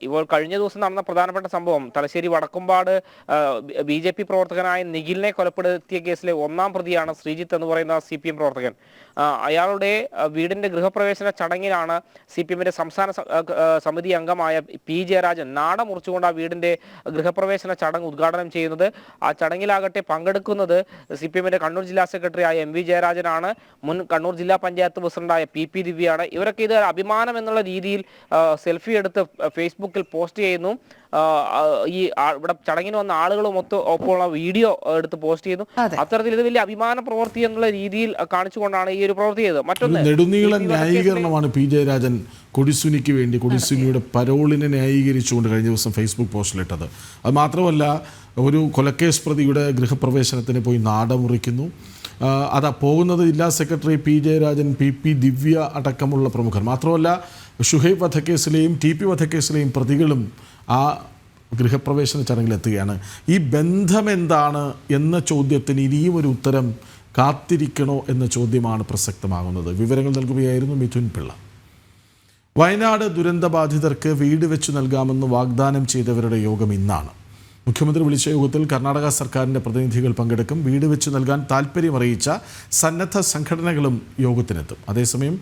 ഇപ്പോൾ കഴിഞ്ഞ ദിവസം നടന്ന പ്രധാനപ്പെട്ട സംഭവം തലശ്ശേരി വടക്കുംപാട് BJP പ്രവർത്തകനായ നിഖിലിനെ കൊലപ്പെടുത്തിയ കേസിലെ ഒന്നാം പ്രതിയാണ് ശ്രീജിത്ത് എന്ന് പറയുന്ന CPM പ്രവർത്തകൻ. അയാളുടെ വീടിന്റെ ഗൃഹപ്രവേശന ചടങ്ങിലാണ് CPM-ന്റെ സംസ്ഥാന സമിതി അംഗമായ P ജയരാജൻ നാട മുറിച്ചുകൊണ്ട് ആ വീടിന്റെ ഗൃഹപ്രവേശന ചടങ്ങ് ഉദ്ഘാടനം ചെയ്യുന്നത്. ആ ചടങ്ങിലാകട്ടെ പങ്കെടുക്കുന്നത് CPM-ന്റെ കണ്ണൂർ ജില്ലാ സെക്രട്ടറി ആയ MV ജയരാജനാണ്. മുൻ കണ്ണൂർ ജില്ലാ പഞ്ചായത്ത് പ്രസിഡന്റായ PP ദിവ്യയാണ്. ഇവരൊക്കെ ഇത് അഭിമാനം എന്നുള്ള രീതിയിൽ സെൽഫി എടുത്ത് ഫേസ്ബുക്കിൽ പോസ്റ്റ് ചെയ്യുന്നു. ഈ ഇവിടെ ചടങ്ങിന് വന്ന ആളുകളും ഒപ്പമുള്ള വീഡിയോ എടുത്ത് പോസ്റ്റ് ചെയ്യുന്നു. അത്തരത്തിൽ ഇത് വലിയ അഭിമാന പ്രവൃത്തി എന്നുള്ള രീതിയിൽ കാണിച്ചുകൊണ്ടാണ് ഈ ഒരു പ്രവൃത്തി ചെയ്തത്. മറ്റൊന്ന് നെടുനീള ന്യായീകരണമാണ് P ജയരാജൻ കൊടിസുനിക്ക് വേണ്ടി കൊടിസുനിയുടെ പരോളിനെ ന്യായീകരിച്ചുകൊണ്ട് കഴിഞ്ഞ ദിവസം ഫേസ്ബുക്ക് പോസ്റ്റിലിട്ടത്. അത് മാത്രമല്ല, ഒരു കൊലക്കേസ് പ്രതിയുടെ ഗൃഹപ്രവേശനത്തിന് പോയി നാടമുറിക്കുന്നു. അതാ പോകുന്നത് ജില്ലാ സെക്രട്ടറി P ജയരാജൻ, PP ദിവ്യ അടക്കമുള്ള പ്രമുഖർ. മാത്രമല്ല, ഷുഹൈബ് വധക്കേസിലെയും TP വധക്കേസിലെയും പ്രതികളും ആ ഗൃഹപ്രവേശന ചടങ്ങിലെത്തുകയാണ്. ഈ ബന്ധം എന്താണ് എന്ന ചോദ്യത്തിന് ഇനിയും ഒരു ഉത്തരം കാത്തിരിക്കണോ എന്ന ചോദ്യമാണ് പ്രസക്തമാകുന്നത്. വിവരങ്ങൾ നൽകുകയായിരുന്നു മിഥുൻ പിള്ള. വയനാട് ദുരന്തബാധിതർക്ക് വീട് വെച്ചു നൽകാമെന്ന് വാഗ്ദാനം ചെയ്തവരുടെ യോഗം ഇന്നാണ്. മുഖ്യമന്ത്രി വിളിച്ച യോഗത്തിൽ കർണാടക സർക്കാരിൻ്റെ പ്രതിനിധികൾ പങ്കെടുക്കും. വീട് വെച്ചു നൽകാൻ താൽപ്പര്യമറിയിച്ച സന്നദ്ധ സംഘടനകളും യോഗത്തിനെത്തും. അതേസമയം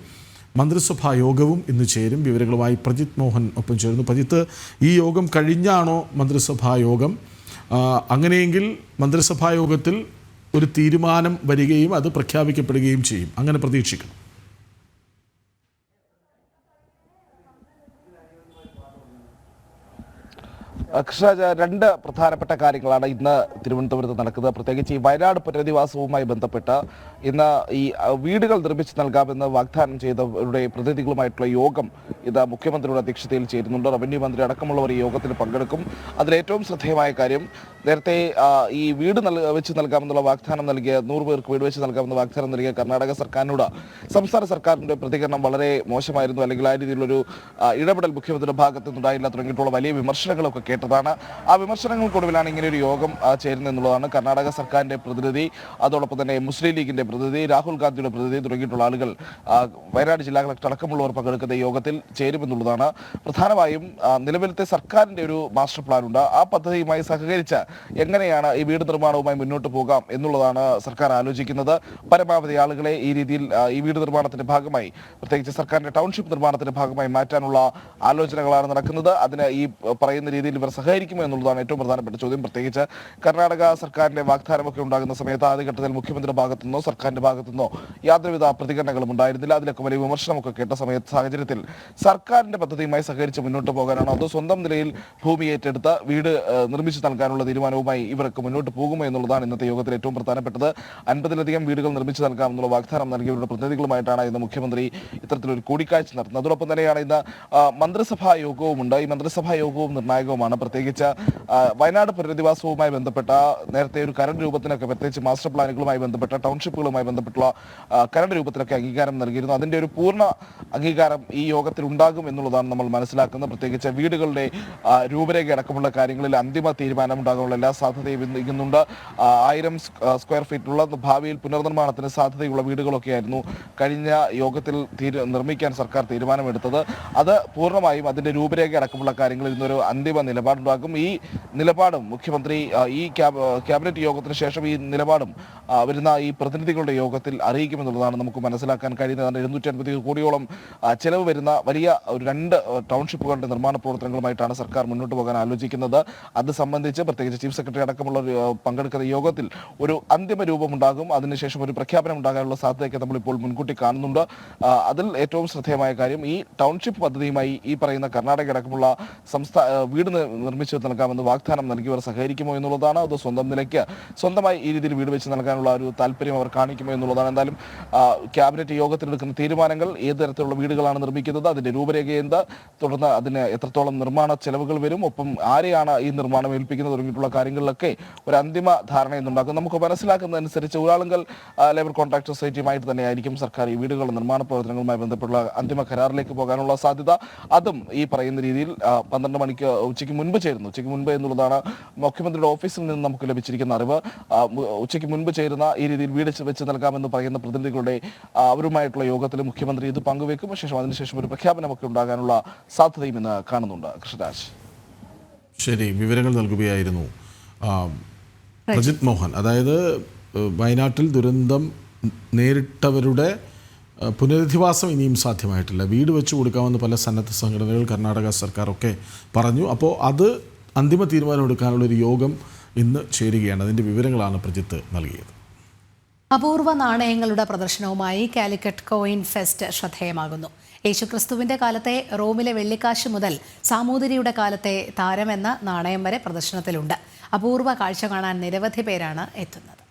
മന്ത്രിസഭാ യോഗവും ഇന്ന് ചേരും. വിവരങ്ങളുമായി പ്രജിത് മോഹൻ ഒപ്പം ചേരുന്നു. പ്രജിത്ത്, ഈ യോഗം കഴിഞ്ഞാണോ മന്ത്രിസഭാ യോഗം? അങ്ങനെയെങ്കിൽ മന്ത്രിസഭാ യോഗത്തിൽ ഒരു തീരുമാനം വരികയും അത് പ്രഖ്യാപിക്കപ്പെടുകയും ചെയ്യും, അങ്ങനെ പ്രതീക്ഷിക്കണം. കൃഷ്ണരാജ, രണ്ട് പ്രധാനപ്പെട്ട കാര്യങ്ങളാണ് ഇന്ന് തിരുവനന്തപുരത്ത് നടക്കുന്നത്. പ്രത്യേകിച്ച് ഈ വയനാട് പുനരധിവാസവുമായി ബന്ധപ്പെട്ട് ഇന്ന് ഈ വീടുകൾ നിർമ്മിച്ച് നൽകാമെന്ന് വാഗ്ദാനം ചെയ്തവരുടെ പ്രതിനിധികളുമായിട്ടുള്ള യോഗം ഇത് മുഖ്യമന്ത്രിയുടെ അധ്യക്ഷതയിൽ ചേരുന്നുണ്ട്. റവന്യൂ മന്ത്രി അടക്കമുള്ളവർ ഈ യോഗത്തിൽ പങ്കെടുക്കും. അതിലേറ്റവും ശ്രദ്ധേയമായ കാര്യം, നേരത്തെ ഈ വീട് വെച്ച് നൽകാമെന്നുള്ള വാഗ്ദാനം നൽകിയ 100 പേർക്ക് വീട് വെച്ച് നൽകാമെന്ന വാഗ്ദാനം നൽകിയ കർണാടക സർക്കാരിനോട് സംസ്ഥാന സർക്കാരിൻ്റെ പ്രതികരണം വളരെ മോശമായിരുന്നു. അല്ലെങ്കിൽ ആ രീതിയിലൊരു ഇടപെടൽ മുഖ്യമന്ത്രിയുടെ ഭാഗത്തു നിന്നുണ്ടായില്ല തുടങ്ങിയിട്ടുള്ള വലിയ വിമർശനങ്ങളൊക്കെ കേട്ടതാണ്. ആ വിമർശനങ്ങൾക്കൊടുവിലാണ് ഇങ്ങനെ ഒരു യോഗം ചേരുന്നത് എന്നുള്ളതാണ്. കർണാടക സർക്കാരിൻ്റെ പ്രതിനിധി, അതോടൊപ്പം തന്നെ മുസ്ലിം ലീഗിൻ്റെ പ്രതിനിധി, രാഹുൽ ഗാന്ധിയുടെ പ്രതിനിധി തുടങ്ങിയിട്ടുള്ള ആളുകൾ വയനാട് ജില്ലാ കളക്ടർ അടക്കമുള്ളവർ പങ്കെടുക്കുന്ന യോഗത്തിൽ ചേരുമെന്നുള്ളതാണ്. പ്രധാനമായും നിലവിലത്തെ സർക്കാരിൻ്റെ ഒരു മാസ്റ്റർ പ്ലാൻ ഉണ്ട്. ആ പദ്ധതിയുമായി സഹകരിച്ച് എങ്ങനെയാണ് ഈ വീട് നിർമ്മാണവുമായി മുന്നോട്ട് പോകാം എന്നുള്ളതാണ് സർക്കാർ ആലോചിക്കുന്നത്. പരമാവധി ആളുകളെ ഈ രീതിയിൽ ഈ വീട് നിർമ്മാണത്തിന്റെ ഭാഗമായി, പ്രത്യേകിച്ച് സർക്കാരിന്റെ ടൗൺഷിപ്പ് നിർമ്മാണത്തിന്റെ ഭാഗമായി മാറ്റാനുള്ള ആലോചനകളാണ് നടക്കുന്നത്. അതിന് ഈ പറയുന്ന രീതിയിൽ ഇവർ സഹകരിക്കുമോ എന്നുള്ളതാണ് ഏറ്റവും പ്രധാനപ്പെട്ട ചോദ്യം. പ്രത്യേകിച്ച് കർണാടക സർക്കാരിന്റെ വാഗ്ദാനമൊക്കെ ഉണ്ടാകുന്ന സമയത്ത് ആദ്യഘട്ടത്തിൽ മുഖ്യമന്ത്രിയുടെ ഭാഗത്തുനിന്നോ സർക്കാരിന്റെ ഭാഗത്തുനിന്നോ യാതൊരുവിധ പ്രതികരണങ്ങളും ഉണ്ടായിരുന്നില്ല. അതിലൊക്കെ വലിയ വിമർശനമൊക്കെ കേട്ട സാഹചര്യത്തിൽ സർക്കാരിന്റെ പദ്ധതിയുമായി സഹകരിച്ച് മുന്നോട്ട് പോകാനാണോ അതോ സ്വന്തം നിലയിൽ ഭൂമി ഏറ്റെടുത്ത് വീട് നിർമ്മിച്ചു നൽകാനുള്ള തീരുമാനവുമായി ഇവർക്ക് മുന്നോട്ട് പോകുമോ എന്നുള്ളതാണ് ഇന്നത്തെ യോഗത്തിൽ ഏറ്റവും പ്രധാനപ്പെട്ടത്. 50-ലധികം വീടുകൾ നിർമ്മിച്ചു നൽകാമെന്നുള്ള വാഗ്ദാനം നൽകിയവരുടെ പ്രതിനിധികളുമായിട്ടാണ് ഇന്ന് മുഖ്യമന്ത്രി ഇത്തരത്തിലൊരു കൂടിക്കാഴ്ച നടത്തുന്നത്. അതോടൊപ്പം തന്നെയാണ് ഇന്ന് മന്ത്രിസഭാ യോഗവുമുണ്ട്. ഈ മന്ത്രിസഭാ യോഗവും നിർണായകവുമാണ്. പ്രത്യേകിച്ച് വയനാട് പുനരധിവാസവുമായി ബന്ധപ്പെട്ട നേരത്തെ ഒരു കരട് രൂപത്തിനൊക്കെ, പ്രത്യേകിച്ച് മാസ്റ്റർ പ്ലാനുകളുമായി ബന്ധപ്പെട്ട ടൗൺഷിപ്പുകളുമായി ബന്ധപ്പെട്ടുള്ള കരട് രൂപത്തിലൊക്കെ അംഗീകാരം നൽകിയിരുന്നു. അതിന്റെ ഒരു പൂർണ്ണ അംഗീകാരം ഈ യോഗത്തിൽ ഉണ്ടാകും എന്നുള്ളതാണ് നമ്മൾ മനസ്സിലാക്കുന്നത്. പ്രത്യേകിച്ച് വീടുകളുടെ രൂപരേഖ അടക്കമുള്ള കാര്യങ്ങളിൽ അന്തിമ തീരുമാനം ഉണ്ടാകാനുള്ള എല്ലാ സാധ്യതയും ഇന്നുണ്ട്. 1000 സ്ക്വയർ ഫീറ്റുള്ള ഭാവിയിൽ പുനർനിർമ്മാണത്തിന് സാധ്യതയുള്ള വീടുകളൊക്കെയായിരുന്നു കഴിഞ്ഞ യോഗത്തിൽ നിർമ്മിക്കാൻ സർക്കാർ തീരുമാനമെടുത്തത്. അത് പൂർണ്ണമായും അതിന്റെ രൂപരേഖ അടക്കമുള്ള കാര്യങ്ങളിൽ ഇന്നൊരു അന്തിമ നിലപാടുണ്ടാകും. ഈ നിലപാടും മുഖ്യമന്ത്രി ഈ ക്യാബിനറ്റ് യോഗത്തിന് ശേഷം ഈ നിലപാടും വരുന്ന ഈ പ്രതിനിധികളുടെ യോഗത്തിൽ അറിയിക്കുമെന്നുള്ളതാണ് നമുക്ക് മനസ്സിലാക്കാൻ കഴിയുന്നത്. 250 കോടിയോളം ചെലവ് വരുന്ന വലിയ ഒരു 2 ടൗൺഷിപ്പുകളുടെ നിർമ്മാണ പ്രവർത്തനങ്ങളുമായിട്ടാണ് സർക്കാർ മുന്നോട്ട് പോകാൻ ആലോചിക്കുന്നത്. അത് സംബന്ധിച്ച് പ്രത്യേകിച്ച് പ്രത്യേകിച്ച് ചീഫ് സെക്രട്ടറി അടക്കമുള്ള പങ്കെടുക്കുന്ന യോഗത്തിൽ ഒരു അന്തിമ രൂപമുണ്ടാകും. അതിനുശേഷം ഒരു പ്രഖ്യാപനം ഉണ്ടാകാനുള്ള സാധ്യതയൊക്കെ നമ്മളിപ്പോൾ മുൻകൂട്ടി കാണുന്നുണ്ട്. അതിൽ ഏറ്റവും ശ്രദ്ധേയമായ കാര്യം ഈ ടൗൺഷിപ്പ് പദ്ധതിയുമായി ഈ പറയുന്ന കർണാടക അടക്കമുള്ള വീട് നിർമ്മിച്ചു നൽകാമെന്ന് വാഗ്ദാനം നൽകിയവർ സഹകരിക്കുമോ എന്നുള്ളതാണ്. അത് സ്വന്തം നിലയ്ക്ക് സ്വന്തമായി ഈ രീതിയിൽ വീട് വെച്ച് നൽകാനുള്ള ഒരു താല്പര്യം അവർ കാണിക്കുമോ എന്നുള്ളതാണ്. എന്തായാലും ക്യാബിനറ്റ് യോഗത്തിലെടുക്കുന്ന തീരുമാനങ്ങൾ ഏത് തരത്തിലുള്ള വീടുകളാണ് നിർമ്മിക്കുന്നത്, അതിന്റെ രൂപരേഖ എന്ത്, തുടർന്ന് അതിന് എത്രത്തോളം നിർമ്മാണ ചെലവുകൾ വരും, ഒപ്പം ആരെയാണ് ഈ നിർമ്മാണം ഏൽപ്പിക്കുന്നത് തുടങ്ങിയിട്ടുള്ള കാര്യങ്ങളിലൊക്കെ ഒരു അന്തിമ ധാരണ എന്നുണ്ടാക്കും. നമുക്ക് മനസ്സിലാക്കുന്നതനുസരിച്ച് ഊരാളുങ്കൽ ലേബർ കോൺട്രാക്ട് സൊസൈറ്റിയുമായിട്ട് തന്നെയായിരിക്കും സർക്കാർ ഈ വീടുകളുടെ നിർമ്മാണ പ്രവർത്തനങ്ങളുമായി ബന്ധപ്പെട്ടുള്ള അന്തിമ കരാറിലേക്ക് പോകാനുള്ള സാധ്യത. അതും ഈ പറയുന്ന രീതിയിൽ 12 മണിക്ക് ഉച്ചയ്ക്ക് മുൻപ് എന്നുള്ളതാണ് മുഖ്യമന്ത്രിയുടെ ഓഫീസിൽ നിന്ന് നമുക്ക് ലഭിച്ചിരിക്കുന്ന അറിവ്. ഉച്ചയ്ക്ക് മുൻപ് ചേരുന്ന ഈ രീതിയിൽ വീട് വെച്ച് നൽകാമെന്ന് പറയുന്ന പ്രതിനിധികളുടെ അവരുമായിട്ടുള്ള യോഗത്തിൽ മുഖ്യമന്ത്രി ഇത് പങ്കുവെക്കും. അതിനുശേഷം ഒരു പ്രഖ്യാപനമൊക്കെ ഉണ്ടാകാനുള്ള സാധ്യതയും ഇന്ന് കാണുന്നുണ്ട്. കൃഷ്ണരാജ്, ശരി, വിവരങ്ങൾ നൽകുകയായിരുന്നു പ്രജിത് മോഹൻ. അതായത് വയനാട്ടിൽ ദുരന്തം നേരിട്ടവരുടെ പുനരധിവാസം ഇനിയും സാധ്യമായിട്ടില്ല. വീട് വെച്ച് കൊടുക്കാമെന്ന് പല സന്നദ്ധ സംഘടനകൾ, കർണാടക സർക്കാരൊക്കെ പറഞ്ഞു. അപ്പോൾ അത് അന്തിമ തീരുമാനമെടുക്കാനുള്ളൊരു യോഗം ഇന്ന് ചേരുകയാണ്. അതിൻ്റെ വിവരങ്ങളാണ് പ്രജിത്ത് നൽകിയത്. അപൂർവ നാണയങ്ങളുടെ പ്രദർശനവുമായി കാലിക്കറ്റ് കോയിൻ ഫെസ്റ്റ് ശ്രദ്ധേയമാകുന്നു. യേശുക്രിസ്തുവിന്റെ കാലത്തെ റോമിലെ വെള്ളിക്കാശ് മുതൽ സാമൂതിരിയുടെ കാലത്തെ താരമെന്ന നാണയം വരെ പ്രദർശനത്തിലുണ്ട്. അപൂർവ കാഴ്ച കാണാൻ നിരവധി പേരാണ് എത്തുന്നത്.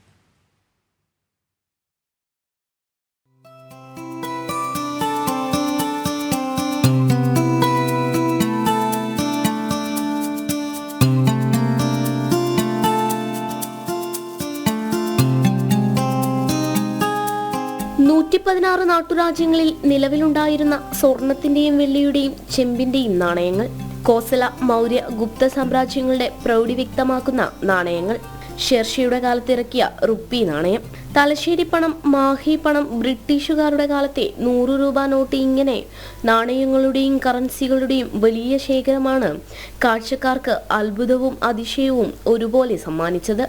നാട്ടുരാജ്യങ്ങളിൽ നിലവിലുണ്ടായിരുന്ന സ്വർണത്തിന്റെയും വെള്ളിയുടെയും ചെമ്പിന്റെയും നാണയങ്ങൾ, കോസല, മൗര്യ, ഗുപ്ത സാമ്രാജ്യങ്ങളുടെ പ്രൗഢി വ്യക്തമാക്കുന്ന നാണയങ്ങൾ, ഷെർഷിയുടെ കാലത്തിറക്കിയ റുപ്പി നാണയം, തലശ്ശേരി പണം, മാഹി പണം, ബ്രിട്ടീഷുകാരുടെ കാലത്തെ 100 രൂപ നോട്ട്, ഇങ്ങനെ നാണയങ്ങളുടെയും കറൻസികളുടെയും വലിയ ശേഖരമാണ് കാഴ്ചക്കാർക്ക് അത്ഭുതവും അതിശയവും ഒരുപോലെ സമ്മാനിച്ചത്.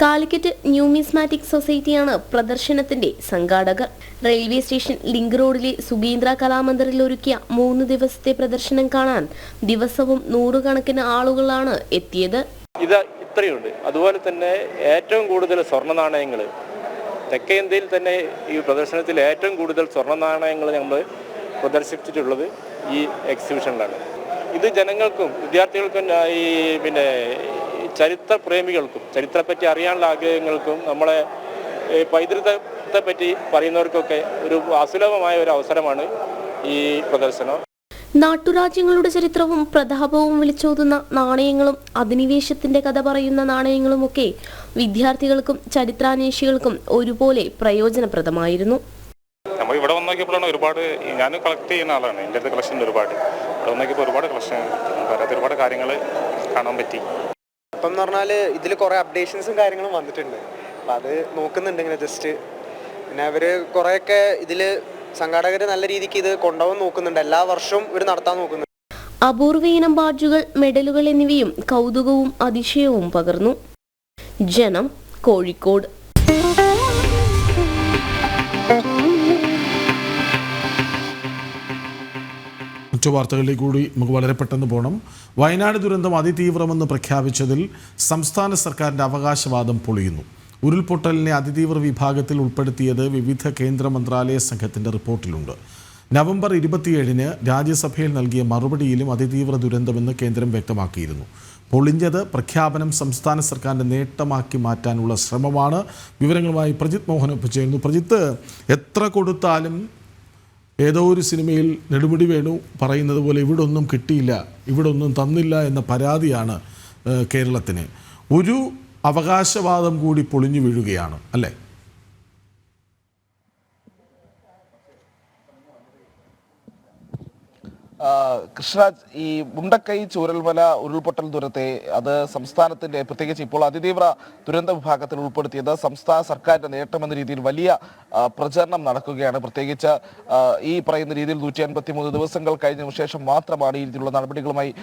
കാലിക്കറ്റ് ന്യൂമിസ്മാറ്റിക് സൊസൈറ്റിയാണ് പ്രദർശനത്തിന്റെ സംഘാടകർ. റെയിൽവേ സ്റ്റേഷൻ ലിങ്ക് റോഡിലെ സുഗീന്ദ്ര കലാമന്ദിറിൽ ഒരുക്കിയ 3 ദിവസത്തെ പ്രദർശനം കാണാൻ ദിവസവും 100 കണക്കിന് ആളുകളാണ് എത്തിയത്. ഇത് ഇത്രയുണ്ട്. അതുപോലെ തന്നെ ഏറ്റവും കൂടുതൽ സ്വർണ്ണ നാണയങ്ങൾ തെക്കേ ഇന്ത്യയിൽ തന്നെ ഈ പ്രദർശനത്തിൽ ഏറ്റവും കൂടുതൽ സ്വർണ്ണ നാണയങ്ങൾ നമ്മൾ പ്രദർശിപ്പിച്ചിട്ടുള്ളത് ഈ എക്സിബിഷനിലാണ്. ഇത് ജനങ്ങൾക്കും വിദ്യാർത്ഥികൾക്കും ചരിത്ര പ്രേമികൾക്കും ചരിത്രത്തെപ്പറ്റി അറിയാനുള്ള ആഗ്രഹങ്ങൾക്കും നമ്മളെ പൈതൃകത്തെ പറ്റി പറയുന്നവർക്കൊക്കെ ഒരു അസുലഭമായ ഒരു അവസരമാണ് ഈ പ്രദർശനം. നാട്ടുരാജ്യങ്ങളുടെ ചരിത്രവും പ്രതാപവും വിളിച്ചോതുന്ന നാണയങ്ങളും അധിനിവേശത്തിന്റെ കഥ പറയുന്ന നാണയങ്ങളുമൊക്കെ വിദ്യാർത്ഥികൾക്കും ചരിത്രാന്വേഷികൾക്കും ഒരുപോലെ പ്രയോജനപ്രദമായിരുന്നു. നമ്മൾ ഇവിടെ വന്ന് നോക്കിയപ്പോഴാണ് ഒരുപാട്, ഞാൻ കളക്ട് ചെയ്യുന്ന ആളാണ്, എൻ്റെ അടുത്ത് കളക്ഷൻ ഒരുപാട്, ഇവിടെ വന്ന് നോക്കിയപ്പോൾ ഒരുപാട് കളക്ഷൻ പറയാത്ത ഒരുപാട് കാര്യങ്ങൾ കാണാൻ പറ്റി. അപ്പം എന്ന് പറഞ്ഞാൽ ഇതിൽ കുറേ അപ്ഡേഷൻസും കാര്യങ്ങളും വന്നിട്ടുണ്ട്. അപ്പം അത് നോക്കുന്നുണ്ട് ഇങ്ങനെ ജസ്റ്റ്. പിന്നെ അവർ കുറേയൊക്കെ ഇതിൽ സംഘാടകർ നല്ല രീതിക്ക് ഇത് കൊണ്ടുപോകാൻ നോക്കുന്നുണ്ട്. എല്ലാ വർഷവും ഇവർ നടത്താൻ നോക്കുന്നുണ്ട്. അപൂർവ ഇനം ബാഡ്ജുകൾ, മെഡലുകൾ എന്നിവയും കൗതുകവും അതിശയവും പകർന്നു. ജനം, കോഴിക്കോട്. മറ്റു വാർത്തകളിലേക്ക് കൂടി നമുക്ക് വളരെ പെട്ടെന്ന് പോകണം. വയനാട് ദുരന്തം അതിതീവ്രമെന്ന് പ്രഖ്യാപിച്ചതിൽ സംസ്ഥാന സർക്കാരിൻ്റെ അവകാശവാദം പൊളിയുന്നു. ഉരുൾപൊട്ടലിനെ അതിതീവ്ര വിഭാഗത്തിൽ ഉൾപ്പെടുത്തിയത് വിവിധ കേന്ദ്ര മന്ത്രാലയ സംഘത്തിൻ്റെ റിപ്പോർട്ടിലുണ്ട്. നവംബർ 27-ന് രാജ്യസഭയിൽ നൽകിയ മറുപടിയിലും അതിതീവ്ര ദുരന്തമെന്ന് കേന്ദ്രം വ്യക്തമാക്കിയിരുന്നു. പൊളിഞ്ഞത് പ്രഖ്യാപനം സംസ്ഥാന സർക്കാരിൻ്റെ നേട്ടമാക്കി മാറ്റാനുള്ള ശ്രമമാണ്. വിവരങ്ങളുമായി പ്രജിത് മോഹനൊപ്പം ചേരുന്നു. പ്രജിത്ത്, എത്ര കൊടുത്താലും ഏതോ ഒരു സിനിമയിൽ നെടുമുടി വേണു പറയുന്നത് പോലെ ഇവിടെ ഒന്നും കിട്ടിയില്ല, ഇവിടെ ഒന്നും തന്നില്ല എന്ന പരാതിയാണ് കേരളത്തിന്. ഒരു അവകാശവാദം കൂടി പൊളിഞ്ഞു വീഴുകയാണ് അല്ലേ? കൃഷ്ണരാജ്, ഈ മുണ്ടക്കൈ ചൂരൽമല ഉരുൾപൊട്ടൽ ദുരത്തെ അത് സംസ്ഥാനത്തിന്റെ പ്രത്യേകിച്ച് ഇപ്പോൾ അതിതീവ്ര ദുരന്ത വിഭാഗത്തിൽ ഉൾപ്പെടുത്തിയത് സംസ്ഥാന സർക്കാരിന്റെ നേട്ടമെന്ന രീതിയിൽ വലിയ പ്രചരണം നടക്കുകയാണ്. പ്രത്യേകിച്ച് ഈ പറയുന്ന രീതിയിൽ 153 ദിവസങ്ങൾ കഴിഞ്ഞ ശേഷം മാത്രമാണ് ഈ രീതിയിലുള്ള നടപടികളുമായി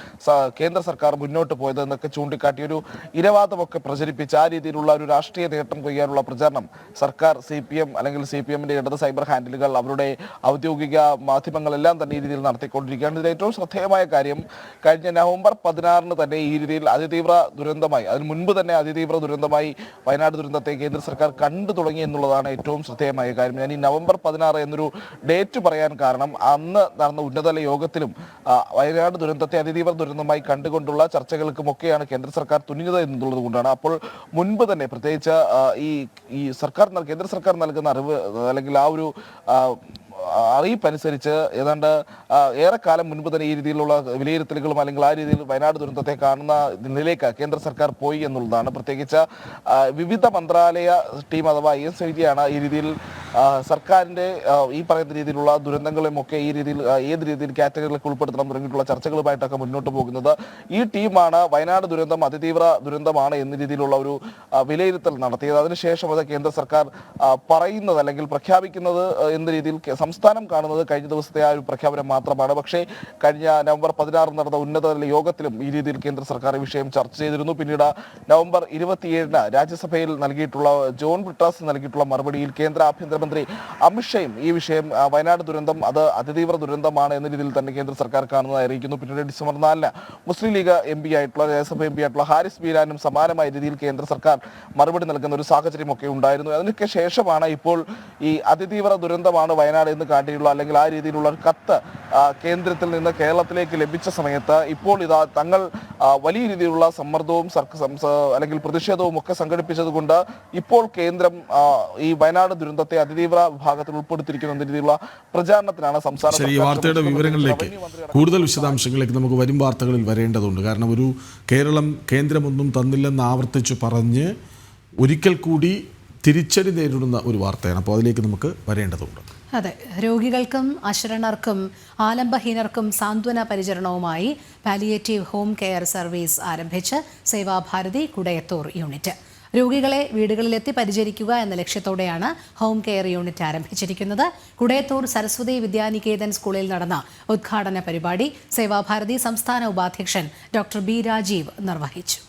കേന്ദ്ര സർക്കാർ മുന്നോട്ട് പോയത് എന്നൊക്കെ ചൂണ്ടിക്കാട്ടി ഒരു ഇരവാദമൊക്കെ പ്രചരിപ്പിച്ച് ആ രീതിയിലുള്ള ഒരു രാഷ്ട്രീയ നേട്ടം കൊയ്യാനുള്ള പ്രചരണം സർക്കാർ, CPM അല്ലെങ്കിൽ CPM-ന്റെ ഇടത് സൈബർ ഹാൻഡിലുകൾ, അവരുടെ ഔദ്യോഗിക മാധ്യമങ്ങളെല്ലാം തന്നെ ഈ രീതിയിൽ നടത്തിക്കൊണ്ടിരിക്കുകയാണ്. പരിശോധിക്കുകയാണ്. ഇതിൽ ഏറ്റവും ശ്രദ്ധേയമായ കാര്യം കഴിഞ്ഞ നവംബർ 16 തന്നെ ഈ രീതിയിൽ അതിതീവ്ര ദുരന്തമായി, അതിന് മുൻപ് തന്നെ അതിതീവ്ര ദുരന്തമായി വയനാട് ദുരന്തത്തെ കേന്ദ്ര സർക്കാർ കണ്ടു തുടങ്ങി എന്നുള്ളതാണ് ഏറ്റവും ശ്രദ്ധേയമായ കാര്യം. ഞാൻ ഈ നവംബർ 16 എന്നൊരു ഡേറ്റ് പറയാൻ കാരണം അന്ന് നടന്ന ഉന്നതതല യോഗത്തിലും വയനാട് ദുരന്തത്തെ അതിതീവ്ര ദുരന്തമായി കണ്ടുകൊണ്ടുള്ള ചർച്ചകൾക്കുമൊക്കെയാണ് കേന്ദ്ര സർക്കാർ തുനിഞ്ഞത് എന്നുള്ളത് കൊണ്ടാണ്. അപ്പോൾ മുൻപ് തന്നെ പ്രത്യേകിച്ച് ഈ കേന്ദ്ര സർക്കാർ നൽകുന്ന അറിവ് അല്ലെങ്കിൽ ആ ഒരു അറിയിപ്പനുസരിച്ച് ഏതാണ്ട് ഏറെക്കാലം മുൻപ് തന്നെ ഈ രീതിയിലുള്ള വിലയിരുത്തലുകളും അല്ലെങ്കിൽ ആ രീതിയിൽ വയനാട് ദുരന്തത്തെ കാണുന്ന നിലയിലേക്ക് കേന്ദ്ര സർക്കാർ പോയി എന്നുള്ളതാണ്. പ്രത്യേകിച്ച് വിവിധ മന്ത്രാലയ ടീം അഥവാ ISID-യാണ് ഈ രീതിയിൽ സർക്കാരിൻ്റെ ഈ പറയുന്ന രീതിയിലുള്ള ദുരന്തങ്ങളുമൊക്കെ ഈ രീതിയിൽ ഏത് രീതിയിൽ കാറ്റഗറിയിലേക്ക് ഉൾപ്പെടുത്തണം തുടങ്ങിയിട്ടുള്ള ചർച്ചകളുമായിട്ടൊക്കെ മുന്നോട്ട് പോകുന്നത്. ഈ ടീമാണ് വയനാട് ദുരന്തം അതിതീവ്ര ദുരന്തമാണ് എന്ന രീതിയിലുള്ള ഒരു വിലയിരുത്തൽ നടത്തിയത്. അതിനുശേഷം അത് കേന്ദ്ര സർക്കാർ പറയുന്നത് അല്ലെങ്കിൽ പ്രഖ്യാപിക്കുന്നത് എന്ന രീതിയിൽ സംസ്ഥാനം കാണുന്നത് കഴിഞ്ഞ ദിവസത്തെ ആ ഒരു പ്രഖ്യാപനം മാത്രമാണ്. പക്ഷേ കഴിഞ്ഞ നവംബർ 16 നടന്ന ഉന്നതതല യോഗത്തിലും ഈ രീതിയിൽ കേന്ദ്ര സർക്കാർ ഈ വിഷയം ചർച്ച ചെയ്തിരുന്നു. പിന്നീട് നവംബർ 27 രാജ്യസഭയിൽ നൽകിയിട്ടുള്ള ജോൺ ബ്രിട്ടാസ് നൽകിയിട്ടുള്ള മറുപടിയിൽ കേന്ദ്ര ആഭ്യന്തരമന്ത്രി അമിത്ഷായും ഈ വിഷയം വയനാട് ദുരന്തം അത് അതിതീവ്ര ദുരന്തമാണ് എന്ന രീതിയിൽ തന്നെ കേന്ദ്ര സർക്കാർ കാണുന്നതായി അറിയിക്കുന്നു. പിന്നീട് ഡിസംബർ 4 മുസ്ലിം ലീഗ് MP ആയിട്ടുള്ള രാജ്യസഭ MP ആയിട്ടുള്ള ഹാരിസ് ബീരാനും സമാനമായ രീതിയിൽ കേന്ദ്ര സർക്കാർ മറുപടി നൽകുന്ന ഒരു സാഹചര്യമൊക്കെ ഉണ്ടായിരുന്നു. അതിനൊക്കെ ശേഷമാണ് ഇപ്പോൾ ഈ അതിതീവ്ര ദുരന്തമാണ് വയനാട് എന്ന് കാട്ടിയുള്ള അല്ലെങ്കിൽ ആ രീതിയിലുള്ള ഒരു കത്ത് കേന്ദ്രത്തിൽ നിന്ന് കേരളത്തിലേക്ക് ലഭിച്ച സമയത്ത് ഇപ്പോൾ ഇതാ തങ്ങൾ വലിയ രീതിയിലുള്ള സമ്മർദ്ദവും അല്ലെങ്കിൽ പ്രതിഷേധവും ഒക്കെ സംഘടിപ്പിച്ചത് കൊണ്ട് ഇപ്പോൾ കേന്ദ്രം ഈ വയനാട് ദുരന്തത്തെ അതിതീവ്ര വിഭാഗത്തിൽ ഉൾപ്പെടുത്തിയിരിക്കുന്ന രീതിയിലുള്ള പ്രചാരണത്തിനാണ് സംസ്ഥാന ശരി. വാർത്തയുടെ വിവരങ്ങളിലേക്ക് കൂടുതൽ വിശദാംശങ്ങളിലേക്ക് നമുക്ക് വരും വാർത്തകളിൽ വരേണ്ടതുണ്ട്. കാരണം ഒരു കേന്ദ്രമൊന്നും തന്നില്ലെന്ന് ആവർത്തിച്ചു പറഞ്ഞ് ഒരിക്കൽ കൂടി തിരിച്ചടി നേരിടുന്ന ഒരു വാർത്തയാണ്. അപ്പോൾ അതിലേക്ക് നമുക്ക് വരേണ്ടതുണ്ട്. അതെ, രോഗികൾക്കും അശരണർക്കും ആലംബഹീനർക്കും സാന്ത്വന പരിചരണവുമായി പാലിയേറ്റീവ് ഹോം കെയർ സർവീസ് ആരംഭിച്ച് സേവാഭാരതി കുടയത്തൂർ യൂണിറ്റ്. രോഗികളെ വീടുകളിലെത്തി പരിചരിക്കുക എന്ന ലക്ഷ്യത്തോടെയാണ് ഹോം കെയർ യൂണിറ്റ് ആരംഭിച്ചിരിക്കുന്നത്. കുടയത്തൂർ സരസ്വതി വിദ്യാനികേതൻ സ്കൂളിൽ നടന്ന ഉദ്ഘാടന പരിപാടി സേവാഭാരതി സംസ്ഥാന ഉപാധ്യക്ഷൻ ഡോക്ടർ B രാജീവ് നിർവഹിച്ചു.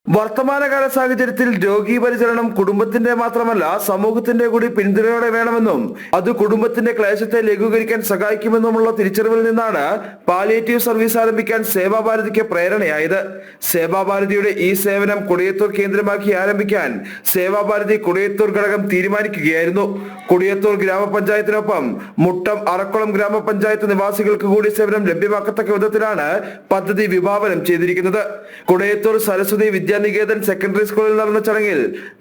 വർത്തമാനകാല സാഹചര്യത്തിൽ രോഗീ പരിചരണം കുടുംബത്തിന്റെ മാത്രമല്ല സമൂഹത്തിന്റെ കൂടി പിന്തുണയോടെ വേണമെന്നും അത് കുടുംബത്തിന്റെ ക്ലേശത്തെ ലഘൂകരിക്കാൻ സഹായിക്കുമെന്നുമുള്ള തിരിച്ചറിവിൽ നിന്നാണ് പാലിയേറ്റീവ് സർവീസ് ആരംഭിക്കാൻ സേവാഭാരതിക്ക് പ്രേരണയായത്. സേവാഭാരതിയുടെ ഈ സേവനം കുടയത്തൂർ കേന്ദ്രമാക്കി ആരംഭിക്കാൻ സേവാഭാരതി കുടയത്തൂർ ഘടകം തീരുമാനിക്കുകയായിരുന്നു. കുടയത്തൂർ ഗ്രാമപഞ്ചായത്തിനൊപ്പം മുട്ടം അറക്കുളം ഗ്രാമപഞ്ചായത്ത് നിവാസികൾക്ക് കൂടി സേവനം ലഭ്യമാക്കത്തക്ക വിധത്തിലാണ് പദ്ധതി വിഭാവനം ചെയ്തിരിക്കുന്നത്. കുടയത്തൂർ സരസ്വതി വിദ്യാനികേതൻ സെക്കൻഡറി സ്കൂളിൽ നടന്ന ചടങ്ങിൽ